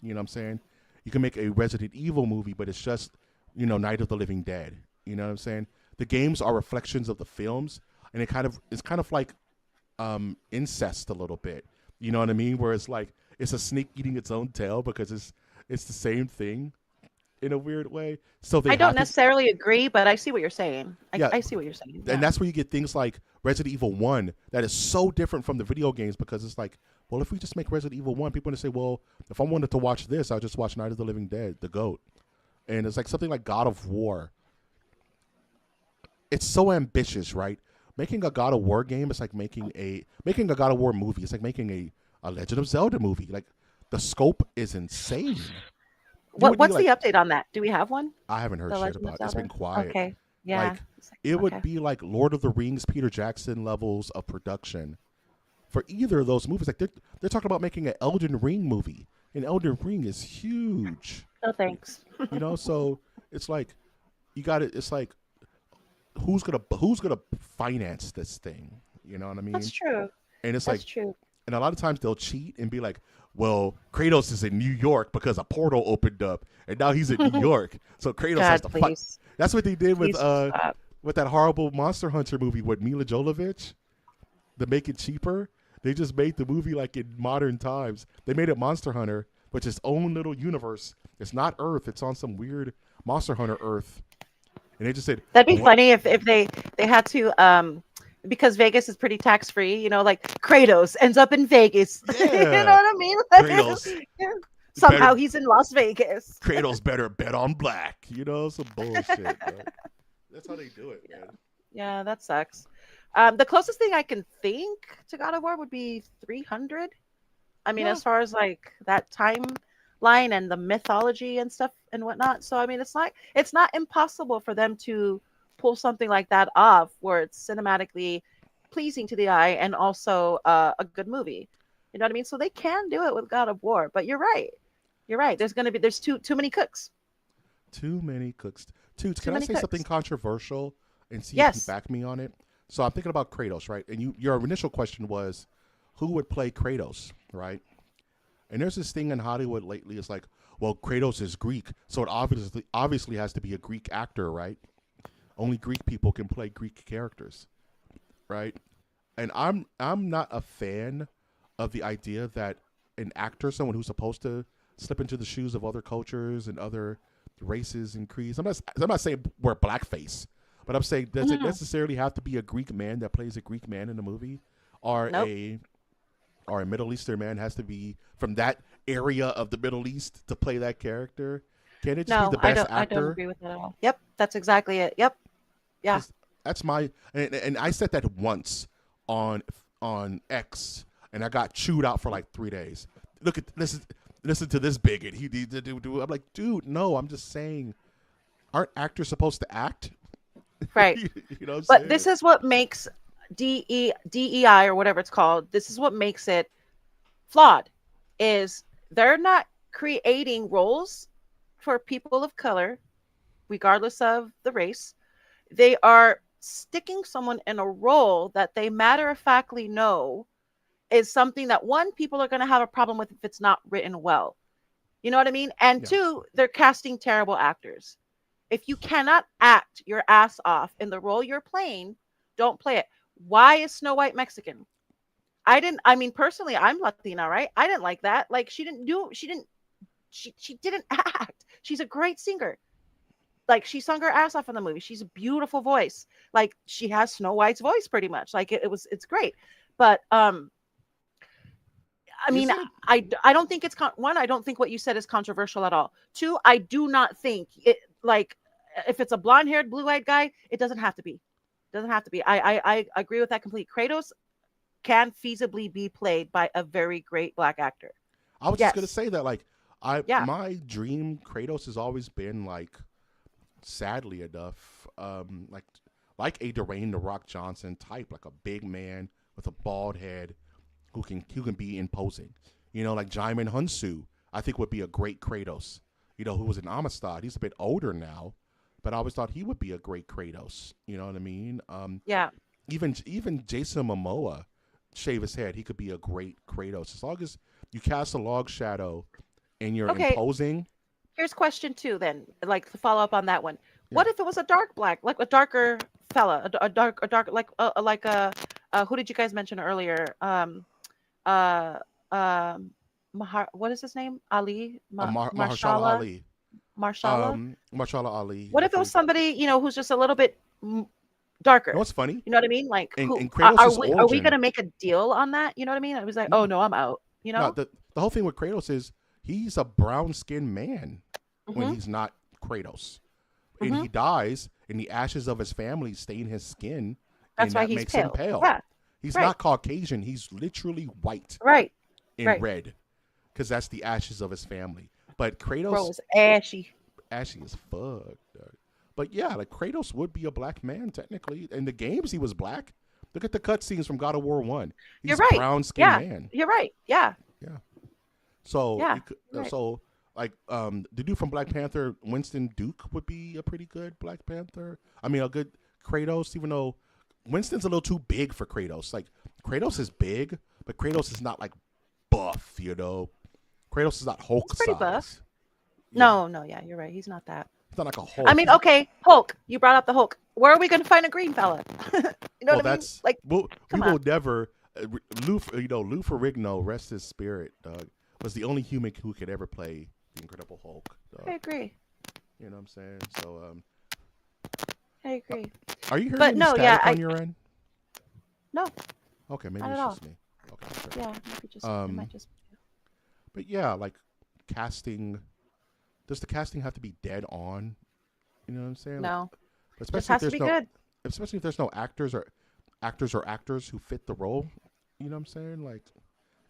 You know what I'm saying? You can make a Resident Evil movie, but it's just Night of the Living Dead. You know what I'm saying? The games are reflections of the films, and it's kind of like incest a little bit. You know what I mean? Where it's like it's a snake eating its own tail because it's the same thing in a weird way. So they I don't have to, necessarily agree, but I see what you're saying. yeah, I see what you're saying. and Yeah. that's where you get things like Resident Evil 1 that is so different from the video games because it's like, well, if we just make Resident Evil 1, people are going to say, well, if I wanted to watch this, I'll just watch Night of the Living Dead, the GOAT. And it's like something like God of War. It's so ambitious, right? Making a God of War game is like making a God of War movie. It's like making a Legend of Zelda movie. Like the scope is insane. You would be What's the like, update on that? Do we have one? I haven't heard The shit Legend of about it. It's been Zelda? quiet. Okay. Yeah. Like it would Okay. be like Lord of the Rings, Peter Jackson levels of production for either of those movies. Like they're talking about making an Elden Ring movie, and Elden Ring is huge. No thanks. So it's like you got it. It's like who's gonna finance this thing? You know what I mean? That's true. And it's That's like, true. and a lot of times they'll cheat and be like, well, Kratos is in New York because a portal opened up, and now he's in New York, so Kratos has God, to fight. please. That's what they did Please stop. with that horrible Monster Hunter movie with Mila Jovovich. To make it cheaper, they just made the movie like in modern times. They made it Monster Hunter, which is its own little universe. It's not Earth. It's on some weird Monster Hunter Earth. And they just said, That'd be "What?" funny if they had to because Vegas is pretty tax free, like Kratos ends up in Vegas. You know Yeah, what I mean? Kratos Yeah. Somehow better. he's in Las Vegas. Kratos better bet on black. Some bullshit. Bro. That's how they do it, man. Yeah, that sucks. The closest thing I can think to God of War would be 300. I mean, Yeah. as far as like that timeline and the mythology and stuff and whatnot. So I mean, it's not impossible for them to pull something like that off where it's cinematically pleasing to the eye and also a good movie. You know what I mean? So they can do it with God of War. But you're right. You're right. There's too many cooks. Too many cooks. Toots, Too can I many say cooks. something controversial and see if Yes. you back me on it? So I'm thinking about Kratos, right? And your initial question was, who would play Kratos, right? And there's this thing in Hollywood lately. It's like, well, Kratos is Greek, so it obviously has to be a Greek actor, right? Only Greek people can play Greek characters, right? And I'm not a fan of the idea that an actor, someone who's supposed to slip into the shoes of other cultures and other races and creeds. I'm not saying wear blackface, but I'm saying does it necessarily have to be a Greek man that plays a Greek man in a movie, or Nope. a Middle Eastern man has to be from that area of the Middle East to play that character? Can it just No, be the best I don't actor? agree with that at all. Yep, that's exactly it. Yep. Yeah. That's my and I said that once on X, and I got chewed out for like 3 days. Listen to this bigot. He needs to do. I'm like, dude, no. I'm just saying, aren't actors supposed to act? Right. You know what I'm But saying? this is what makes DEI or whatever it's called. This is what makes it flawed. Is they're not creating roles for people of color, regardless of the race. They are sticking someone in a role that they matter of factly know is something that one, people are going to have a problem with if it's not written well. You know what I mean? And Yeah. two, they're casting terrible actors. If you cannot act your ass off in the role you're playing, don't play it. Why is Snow White Mexican? I mean, personally, I'm Latina, right? I didn't like that. Like she didn't act. She's a great singer. like she sung her ass off in the movie. She's a beautiful voice. Like she has Snow White's voice pretty much. Like it's great. But I mean, Isn't it? I don't think it's one. I don't think what you said is controversial at all. Two, I do not think it like if it's a blonde haired, blue eyed guy, it doesn't have to be. Doesn't have to be. I agree with that completely. Kratos can feasibly be played by a very great black actor. I was just gonna say that, like, Yeah. my dream Kratos has always been like, sadly enough, like a Dwayne the Rock Johnson type, like a big man with a bald head who can be imposing. You know, like Jaimin Hunsu, I think would be a great Kratos. You know, who was in Amistad. He's a bit older now, but I always thought he would be a great Kratos. You know what I mean? Yeah. Even Jason Momoa, shave his head, he could be a great Kratos as long as you cast a log shadow and you're Okay. imposing. Here's question 2 then, like to follow up on that one. Yeah. What if it was a dark black, like a darker fella, a dark, like who did you guys mention earlier? What is his name? Ali? Mahershala Ali. Marshala? Mahershala Ali. What if it was somebody, who's just a little bit darker? You know what's funny? You know what I mean? Like, In are Kratos' we origin- going to make a deal on that? You know what I mean? I was like, No. oh no, I'm out. You know? No, the whole thing with Kratos is he's a brown-skinned man when he's not Kratos. And he dies, and the ashes of his family stain his skin. That's and why that he's makes pale. him pale. Yeah. He's Right. not Caucasian. He's literally white Right. and red, because that's the ashes of his family. But Kratos, Bro is ashy. ashy as fuck. Dog. But yeah, like Kratos would be a black man technically. In the games, he was black. Look at the cutscenes from God of War 1. He's You're right. a brown-skinned Yeah. man. You're right. Yeah. So, Yeah, right. so like the dude from Black Panther, Winston Duke, would be a pretty good Black Panther. I mean, a good Kratos, even though Winston's a little too big for Kratos. Like Kratos is big, but Kratos is not like buff. You know, Kratos is not Hulk He's pretty size. buff. Yeah. No, yeah, you're right. He's not that. It's not like a Hulk. I mean, okay, Hulk. You brought up the Hulk. Where are we going to find a green fella? You know well, what I mean? that's Like, we come will on. never. Lou Ferrigno, rest his spirit, dog, was the only human who could ever play the Incredible Hulk. Dog. I agree. You know what I'm saying? So, I agree. are you hearing But any no, static yeah, on your end? No, Okay, maybe not it's at just me. Okay, sure. yeah, maybe just it might just. But yeah, like casting. Does the casting have to be dead on? You know what I'm saying? No, Like, just has to be good. especially if there's no actors who fit the role. You know what I'm saying? Like,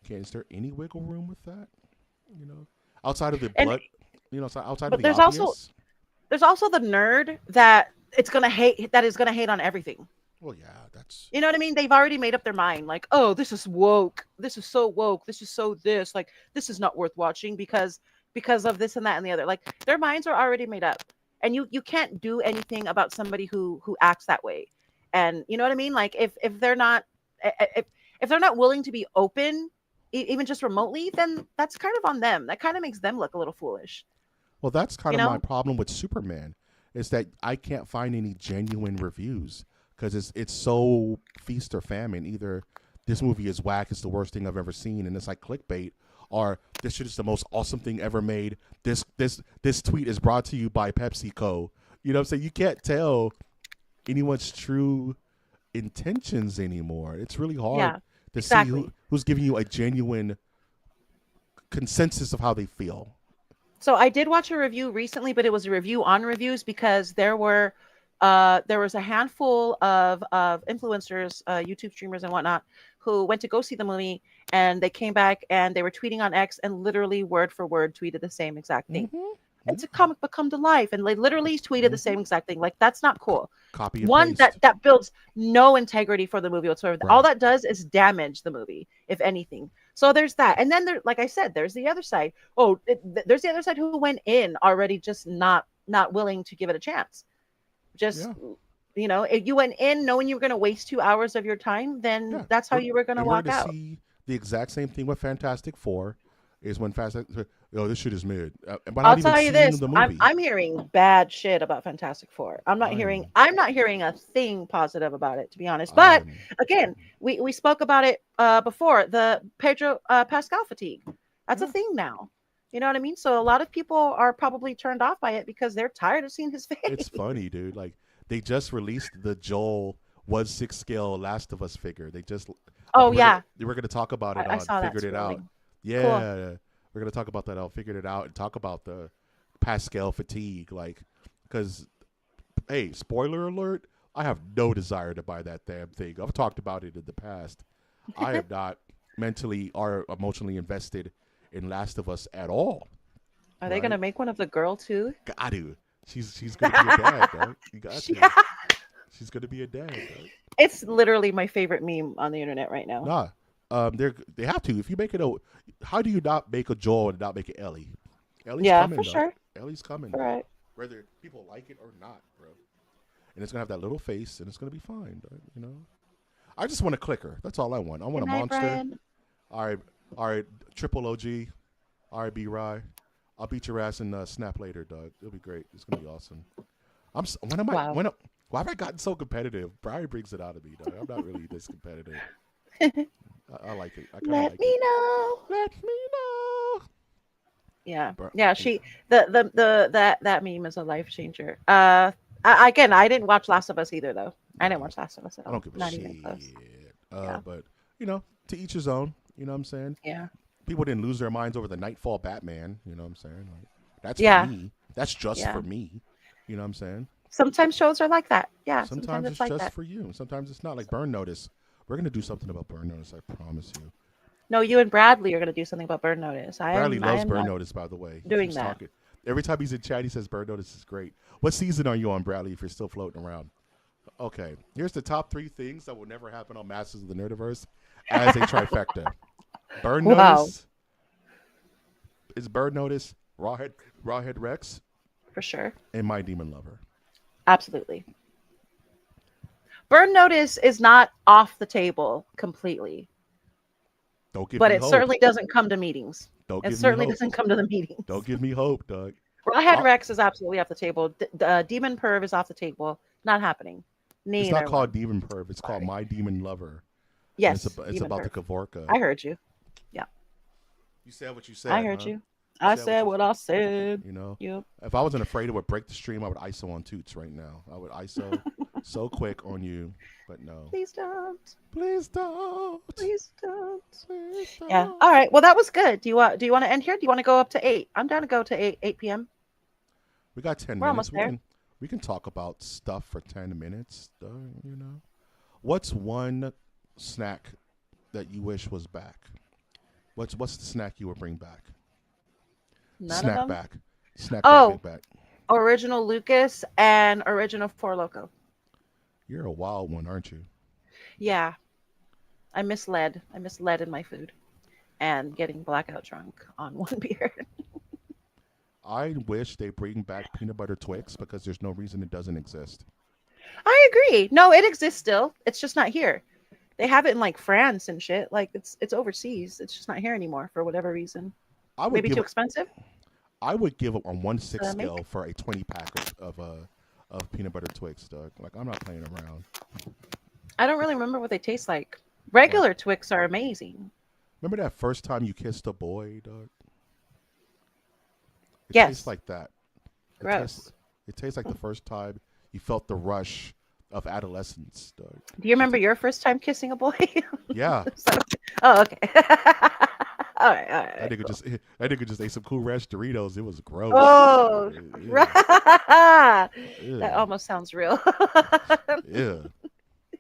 is there any wiggle room with that? You know, outside of the And- blood. You know, outside but of the there's obvious. There's also the nerd that is gonna hate on everything. Well, yeah, that's You know what I mean? They've already made up their mind. Like, oh, this is woke. This is so woke. This is so this. Like, this is not worth watching because of this and that and the other. Like, their minds are already made up, and you can't do anything about somebody who acts that way. And you know what I mean? Like, if they're not if they're not willing to be open, even just remotely, then that's kind of on them. That kind of makes them look a little foolish. Well, that's kind You of know? my problem with Superman, is that I can't find any genuine reviews because it's so feast or famine. Either this movie is whack, it's the worst thing I've ever seen, and it's like clickbait, or this shit is the most awesome thing ever made. This tweet is brought to you by PepsiCo. You know what I'm saying? You can't tell anyone's true intentions anymore. It's really hard Yeah, to exactly. see who's giving you a genuine consensus of how they feel. So I did watch a review recently, but it was a review on reviews because there was a handful of influencers, YouTube streamers and whatnot, who went to go see the movie, and they came back and they were tweeting on X and literally word for word tweeted the same exact thing. It's a comic book come to life, and they literally tweeted the same exact thing. Like, that's not cool. Copy and One paste. that builds no integrity for the movie whatsoever. Right. All that does is damage the movie, if anything. So there's that, and then there, like I said, there's the other side. Oh, there's the other side who went in already just not willing to give it a chance. Just if you went in knowing you were going to waste 2 hours of your time, then Yeah. that's how you were going to And we're walk gonna out. see the exact same thing with Fantastic Four. Is when this shit is mid. But I'll tell you this: the movie. I'm hearing bad shit about Fantastic Four. I'm not I hearing know. I'm not hearing a thing positive about it, to be honest. But again, we spoke about it before, the Pedro Pascal fatigue. That's a thing now. You know what I mean? So a lot of people are probably turned off by it because they're tired of seeing his face. It's funny, dude. Like they just released the Joel 1/6 scale Last of Us figure. They just Oh yeah, we're gonna talk about it I on saw that Figured It Out. scrolling. Cool. Yeah, we're gonna talk about that on Figured It Out and talk about the Pascal fatigue. Like, because hey, spoiler alert, I have no desire to buy that damn thing. I've talked about it in the past. I am not mentally or emotionally invested in Last of Us at all. Are they Right? gonna make one of the girl too? Got to. She's gonna be a dad, dog. You got to. Yeah. She's gonna be a dad, dog. It's literally my favorite meme on the internet right now. Nah. They have to. If you make it how do you not make a Joel and not make it Ellie? Ellie's Yeah, coming, for dog. sure. Ellie's coming. All dog. right. Whether people like it or not, bro. And it's gonna have that little face, and it's gonna be fine, dog, you know. I just want a clicker. That's all I want. I want Good a night, monster. Brian. All right, triple OG. All right, B Rye. I'll beat your ass in Snap later, dog. It'll be great. It's gonna be awesome. Wow. Why have I gotten so competitive? Brian brings it out of me, dog. I'm not really this competitive. I like it. I kind of Let like me it. know. Let me know. Yeah, Bro- yeah. That meme is a life changer. Again, I didn't watch Last of Us either, though. I didn't watch Last of Us at I all. don't give a Not shit. even close. Yeah. But you know, to each his own. You know what I'm saying? Yeah. People didn't lose their minds over the Nightfall Batman. You know what I'm saying? Like, that's Yeah. for me. That's just Yeah. for me. You know what I'm saying? Sometimes shows are like that. Yeah. Sometimes it's like just that. for you. Sometimes it's not. Like Burn Notice. We're gonna do something about Burn Notice. I promise you. No, you and Bradley are gonna do something about Burn Notice. Bradley loves Burn not Notice, by the way. He doing keeps that. talking. Every time he's in chat, he says Burn Notice is great. What season are you on, Bradley? If you're still floating around. Okay, here's the top 3 things that will never happen on Masters of the Nerdiverse as a trifecta. Burn Wow. Notice. It's Burn Notice, Rawhead Rex, For sure. and My Demon Lover. Absolutely. Burn Notice is not off the table completely, Don't give but me it hope. certainly doesn't come to meetings. Don't It give me certainly hope. doesn't come to the meetings. Don't give me hope, Doug. Rawhead I'll- Rex is absolutely off the table. Demon Perv is off the table. Not happening. Neither It's not called one. Demon Perv. It's called Sorry. My Demon Lover. And Yes. it's Demon about the Perv. Kavorka. I heard you. You said what you said. I heard huh? you. I said said what what I said. You know, Yep. if I wasn't afraid it would break the stream, I would ISO on Toots right now. I would ISO so quick on you, but no. Please don't. Please don't. Please don't. Please don't. Yeah. All right. Well, that was good. Do you want to end here? Do you want to go up to 8? I'm down to go to 8 p.m. We got 10 We're minutes. almost there. We can talk about stuff for 10 minutes, though, you know. What's one snack that you wish was back? What's the snack you would bring back? None Snack of them. back. Snack Oh. back. Original Lucas and original Four Loko. You're a wild one, aren't you? Yeah. I miss lead. I miss lead in my food and getting blackout drunk on one beer. I wish they bring back peanut butter Twix because there's no reason it doesn't exist. I agree. No, it exists still. It's just not here. They have it in like France and shit. Like it's overseas. It's just not here anymore for whatever reason. I would Maybe give too expensive. I would give a 1/6 make? scale for a 20-pack of peanut butter Twix, Doug. Like I'm not playing around. I don't really remember what they taste like. Regular Twix are amazing. Remember that first time you kissed a boy, Doug? It Yes. tastes like that. Gross. It tastes like the first time you felt the rush of adolescence, Doug. Do you remember your first time kissing a boy? Yeah. Oh, okay. all right. That nigga just ate some Cool Ranch Doritos. It was gross. Oh, Yeah. that almost sounds real. Yeah.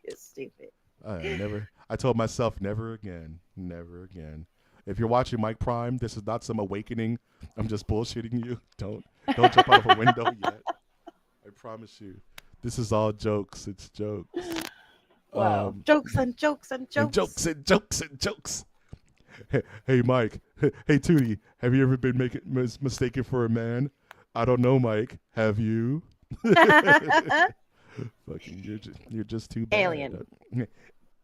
It's stupid. I told myself never again. Never again. If you're watching Mike Prime, this is not some awakening. I'm just bullshitting you. Don't jump out of a window yet. I promise you. This is all jokes. It's jokes. Wow. Jokes and jokes and jokes. And jokes and jokes and jokes. Hey Mike. Hey Tootie. Have you ever been mistaken for a man? I don't know, Mike. Have you? Fucking, you're just too bad. Alien.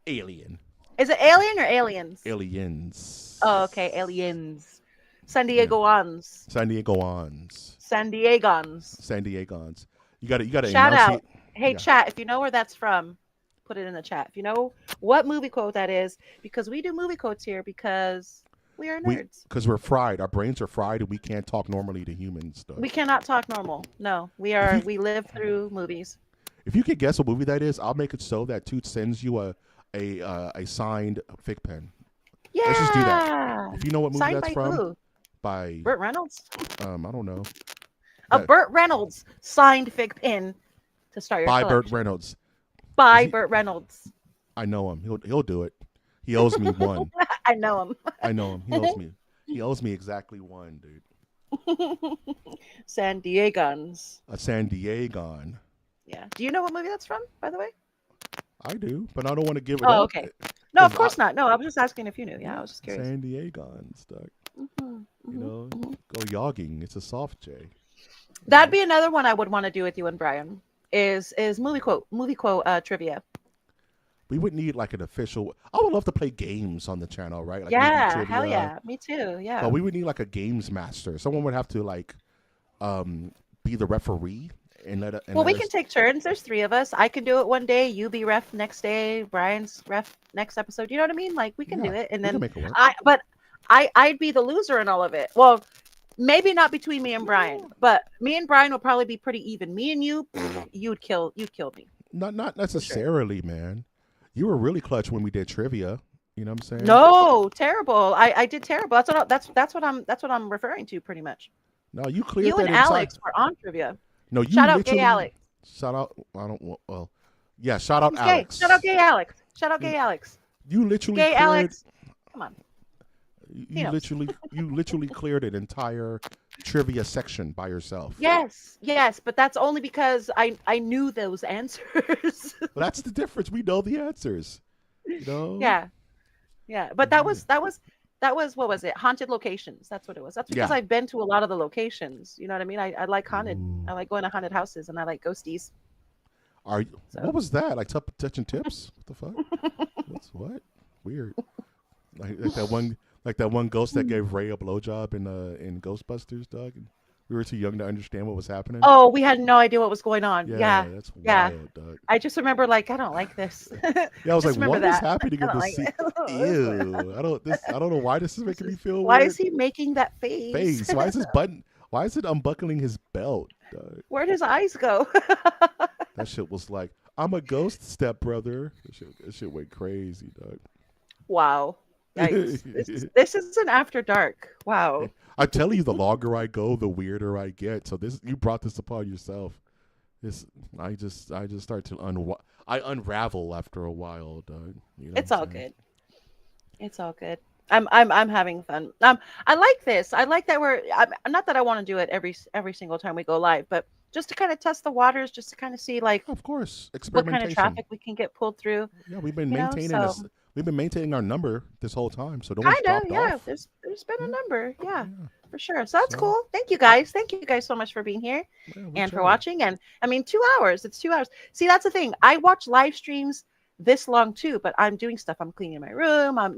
Alien. Is it alien or aliens? Aliens. Oh, okay. Aliens. San Diegoans. San Diegoans. San Diegans. San Diegans. You gotta Shout out. enunciate. Hey, Yeah. chat, if you know where that's from, put it in the chat. If you know what movie quote that is, because we do movie quotes here because We are We nerds. because we're fried. Our brains are fried, and we can't talk normally to humans. Though. We cannot talk normal. No, we If are. you We live through movies. if you could guess what movie that is, I'll make it so that Toot sends you a signed fig pen. Let's just do that. Yeah. If you know what movie Signed that's by from, who? by Burt Reynolds. I don't know. A That, Burt Reynolds signed fig pin to start your by collection. Burt Reynolds. By he- Burt Reynolds. I know him. He'll do it. He owes me one. I know him. I know him. He owes me. He owes me exactly one, dude. San Diegans. A San Diegon. Yeah. Do you know what movie that's from, by the way? I do, but I don't want to give it Oh, up. okay. No, of 'Cause course not. No, I was just asking if you knew. Yeah, I was just curious. San Diegon stuff. Mhm, You mhm, know, mhm. go yogging. It's a soft J. That'd be another one I would want to do with you and Brian. Is movie quote trivia. We would need like an official. I would love to play games on the channel, right? Like movie Yeah, hell trivia. yeah. Me too. Yeah. But we would need like a games master. Someone would have to like be the referee and let. And Well, let we can take turns. There's 3 of us. I can do it one day. You be ref next day. Brian's ref next episode. You know what I mean? Like we can do Yeah, it, and we can then make it work. I'd be the loser in all of it. Well, maybe not between me and Brian, but me and Brian will probably be pretty even. Me and you, you'd kill me. Not necessarily, man. You were really clutch when we did trivia. You know what I'm saying? No, terrible. I did terrible. That's what I'm referring to pretty much. No, you cleared You that and entire. Alex were on trivia. No, you Shout out gay literally. Alex. Shout out. I don't. Well, yeah. Shout out He's Alex. gay. Shout out gay Alex. Shout out gay Alex. You literally Gay cleared. Alex. Come on. You knows. literally cleared an entire trivia section by yourself. Yes, but that's only because I knew those answers. But that's the difference. We know the answers. You know. Yeah. But that was what was it? Haunted locations. That's what it was. That's because Yeah. I've been to a lot of the locations. You know what I mean? I like haunted. Ooh. I like going to haunted houses, and I like ghosties. Are you, So. What was that? Like touching tips? What the fuck? That's what? Weird. Like that one ghost that gave Ray a blowjob in Ghostbusters, dog. And we were too young to understand what was happening. Oh, we had no idea what was going on. Yeah. That's yeah. wild, dog. I just remember I don't like this. Yeah, I was Just like, remember what is that. happening in I don't this like scene? it. Ew. I don't know why this is making me feel Why weird. is he making that face? Why is his button? Why is it unbuckling his belt, dog? Where'd his eyes go? That shit was like, I'm a ghost stepbrother. That shit went crazy, dog. Wow. Yikes. This is an after dark. Wow. I'm telling you, the longer I go, the weirder I get. So you brought this upon yourself. I just start to unravel after a while, dog. You know It's what all I'm saying? good. It's all good. I'm having fun. I like this. I like that not that I want to do it every single time we go live, but just to kind of test the waters, just to kind of see Of course, what experimentation. kind of traffic we can get pulled through. Yeah, we've been you know, maintaining so- this. We've been maintaining our number this whole time, so no one's Kind of, dropped yeah. off. There's been a number, yeah, Yeah. for sure. So that's So- cool. Thank you guys. Thank you guys so much for being here Yeah, we and for chilling. watching. And I mean, 2 hours. It's 2 hours. See, that's the thing. I watch live streams this long too, but I'm doing stuff. I'm cleaning my room. I'm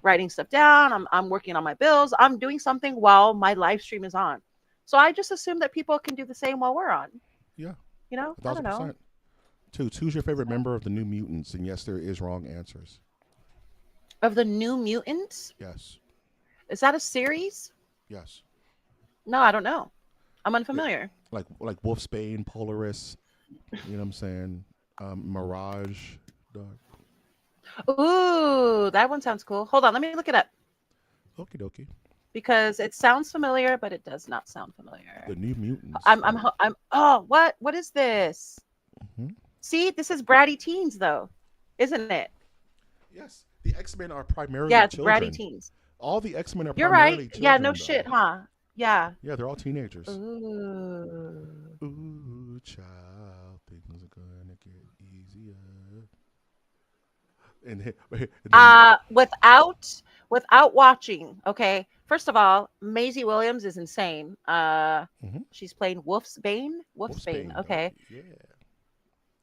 writing stuff down. I'm working on my bills. I'm doing something while my live stream is on. So I just assume that people can do the same while we're on. Yeah, I don't know. 1,000%. Toots, who's your favorite member of the New Mutants? And yes, there is wrong answers. Of the New Mutants, Yes, is that a series? yes. No, I don't know. I'm unfamiliar. Like Wolfsbane, Polaris. You know what I'm saying? Mirage. Dog. Ooh, that one sounds cool. Hold on, let me look it up Okie dokie. because it sounds familiar, but it does not sound familiar. The New Mutants. I'm. Oh, what is this? Mhm. See, this is bratty teens, though, isn't it? Yes, the X-Men are primarily Yeah, it's children. bratty teens. All the X-Men are You're primarily right. children. Yeah, no though. shit, huh? Yeah. Yeah, they're all teenagers. Ooh. Ooh, child, things are gonna get easier. And Without watching, okay. First of all, Maisie Williams is insane. She's playing Wolfsbane. Wolfsbane. dog. Okay. Yeah.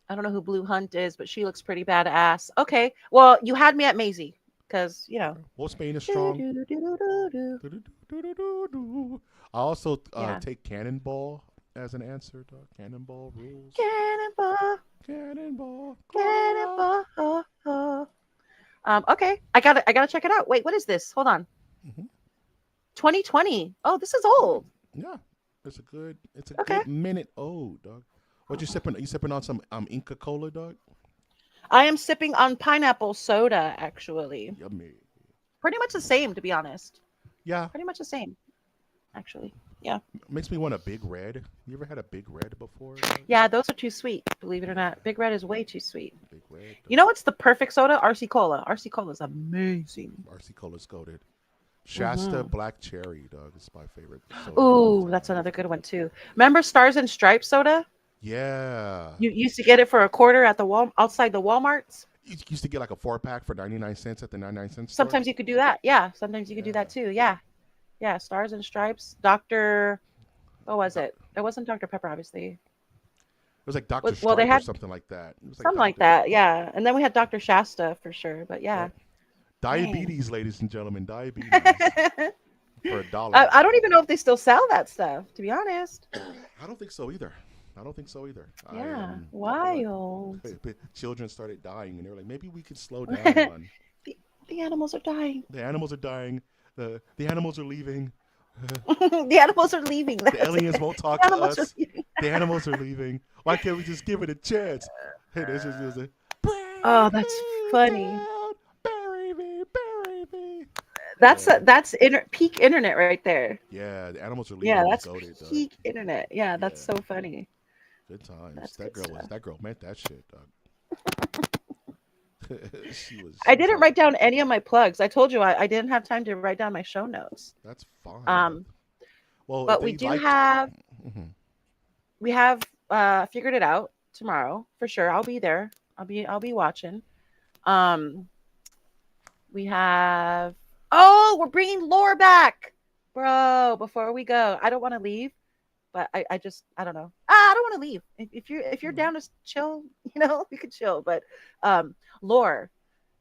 I don't know who Blue Hunt is, but she looks pretty badass. Okay. Well, you had me at Maisie because Wolfsbane is strong. Do-do-do-do-do. I also Yeah. take Cannonball as an answer, dog. Cannonball rules. Cannonball, Cannonball. cannonball. Okay, I gotta check it out. Wait, what is this? Hold on. Mhm. 2020. Oh, this is old. Yeah, it's a good Okay. good minute old, dog. What you sipping? You sipping on some Inca Cola, dog? I am sipping on pineapple soda, actually. Yummy. Pretty much the same, to be honest. Yeah, Pretty much the same, actually. Yeah. makes me want a Big Red. You ever had a Big Red before, dog? Yeah, those are too sweet, believe it or Yeah, not. Big Red is way too sweet. Big Red. You know what's the perfect soda? RC Cola. RC Cola is amazing. RC Cola's goated. Shasta Hmm. Black Cherry, dog, is my favorite soda of all Ooh, that's time. another good one too. Remember Stars and Stripes soda? Yeah. You used to get it for a quarter at the outside the Walmarts. You used to get like a 4-pack for 99 cents at the 99-cent store. Sometimes you could do that. Yeah, sometimes you could do Yeah. that too. Yeah, yeah. Stars and Stripes. Doctor, what was Doc- it? It wasn't Dr Pepper, obviously. It was like Dr. Well, they Stripe or had something like that. It was like something like Dr. that. Yeah, and then we had Dr Shasta for sure. But Yeah. yeah, dang. Diabetes, ladies and gentlemen, diabetes I, for $1. I don't even know if they still sell that stuff. To be honest. I don't think so either. I don't think so either. Yeah, Like, wild. children started dying, and they were like, maybe we could slow down on the, the animals are dying. the animals are dying, the animals are leaving, The animals are leaving. the That's aliens it. won't talk The to animals are us. leaving. The animals are leaving. Why can't we just give it a chance? Hey, this is a Oh, bring that's me funny. down, bury me, bury me. That's Yeah, peak internet right there. yeah. The animals are Yeah, leaving. Was that's goaded, dog. peak internet. Yeah, that's Yeah, so funny. good times. That's That good girl stuff. that girl meant that shit, dog. she I was didn't like, write down any of my plugs. I told you I didn't have time to write down my show notes. that's fine, dog. Um, Well, if but we they do liked, have mhm. we have figured it out tomorrow for sure. I'll be there. I'll be watching. Um, we have we're bringing Lore back, bro. Before we go, I don't want to leave, but I just I don't know. I don't want to leave. If you're Mhm. down to chill, you could chill. But Lore,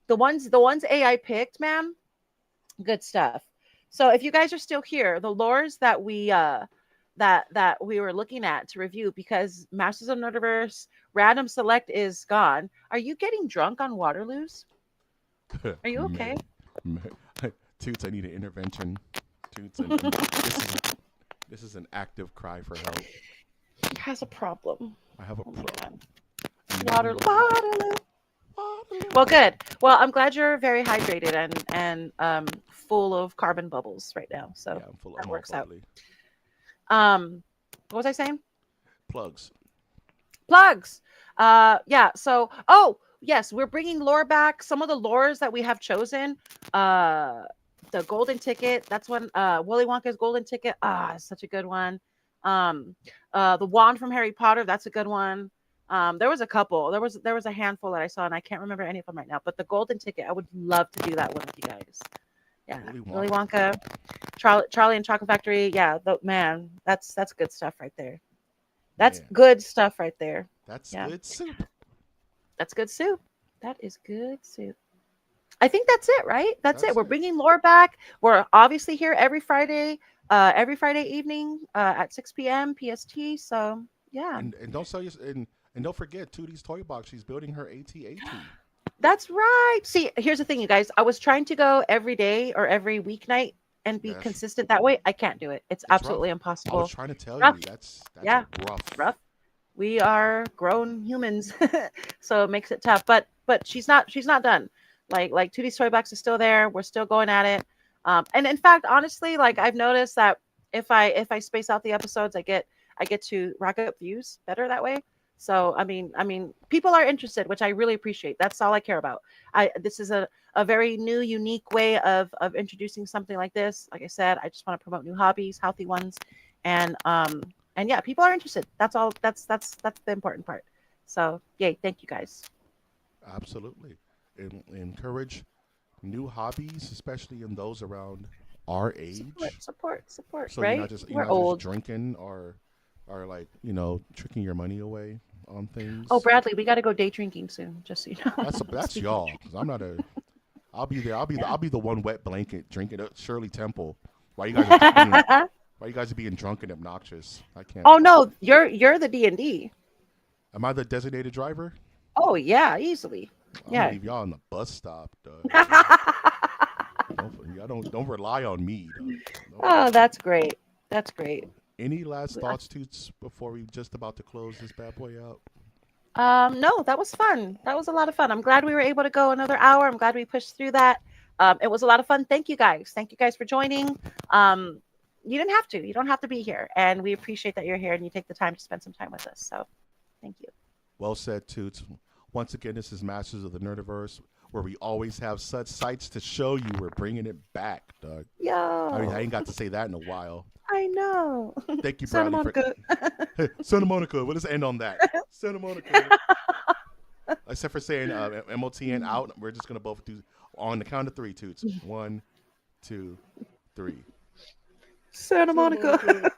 the ones AI picked, man, good stuff. So if you guys are still here, the lores that we were looking at to review, because Masters of Nerdiverse Random Select is gone. Are you getting drunk on Waterloos? Are you okay? Man, man. Toots, I need an intervention. Toots, and this is an active cry for help. He has a problem. I have a Oh my problem. god. Waterloo. Well, good. Well, I'm glad you're very hydrated and full of carbon bubbles right now. So Yeah, I'm full. that I'm all works out. bubbly. What was I saying? Plugs. Plugs. Yeah. So, yes, we're bringing lore back. Some of the lores that we have chosen. The golden ticket. That's one. Willy Wonka's golden ticket. It's such a good one. The wand from Harry Potter. That's a good one. There was a couple. There was a handful that I saw, and I can't remember any of them right now. But the golden ticket, I would love to do that one with you guys. Yeah, Willy Willy Wonka. Wonka, Charlie and Chocolate Factory. Yeah, man, that's good stuff right there. That's Man, good stuff right there. that's Yeah. good soup. That's good soup. That is good soup. I think that's it, right? That's it. That's We're it. bringing Lore back. We're obviously here every Friday evening at 6 p.m. PST. So yeah, And don't sell your and don't forget Tootie's Toy Box. She's building her AT-AT. that's right. See, here's the thing, you guys. I was trying to go every day or every weeknight and be Yes, consistent that way. I can't do it. It's it's rough. absolutely I was impossible. trying to tell Rough. you that's Yeah, rough. rough. We are grown humans, so it makes it tough. But she's not done. Like 2D's Toy Box is still there. We're still going at it. And in fact, honestly, like I've noticed that if I space out the episodes, I get to rack up views better that way. So I mean, people are interested, which I really appreciate. That's all I care about. This is a very new, unique way of introducing something like this. Like I said, I just want to promote new hobbies, healthy ones, and yeah, people are interested. That's all. That's the important part. So yay, thank you guys. Absolutely. And encourage new hobbies, especially in those around our age. Support. So Right? you're We're not just old. drinking or like tricking your money away on Oh, things. Bradley, we got to go day drinking soon. Just so you know. That's Speaking of y'all. 'Cause I'm not a. I'll be there. I'll be the one wet blanket drinking at Shirley Temple. Why you guys are being, drinking. why you guys are being drunk and obnoxious? I can't. Oh no, you're the D&D. Am I the designated driver? Oh yeah, easily. I'm gonna Yeah. leave y'all on the bus stop, dog. I don't rely on mead. Oh, that's great. That's great. Any last thoughts, Toots, before we just about to close this bad boy out? No, that was fun. That was a lot of fun. I'm glad we were able to go another hour. I'm glad we pushed through that. It was a lot of fun. Thank you guys. Thank you guys for joining. You didn't have to. You don't have to be here. And we appreciate that you're here and you take the time to spend some time with us. So thank you. Well said, Toots. Once again, this is Masters of the Nerdiverse, where we always have such sights to show you. We're bringing it back, Doug. Yeah. I mean, I ain't got to say that in a while. I know. Thank you, Santa Bradley. Monica. Santa Monica. Let us end on that. Santa Monica. Except for saying MOTN out, we're just going to both do on the count of three, Toots. 1, 2, 3. Santa Monica.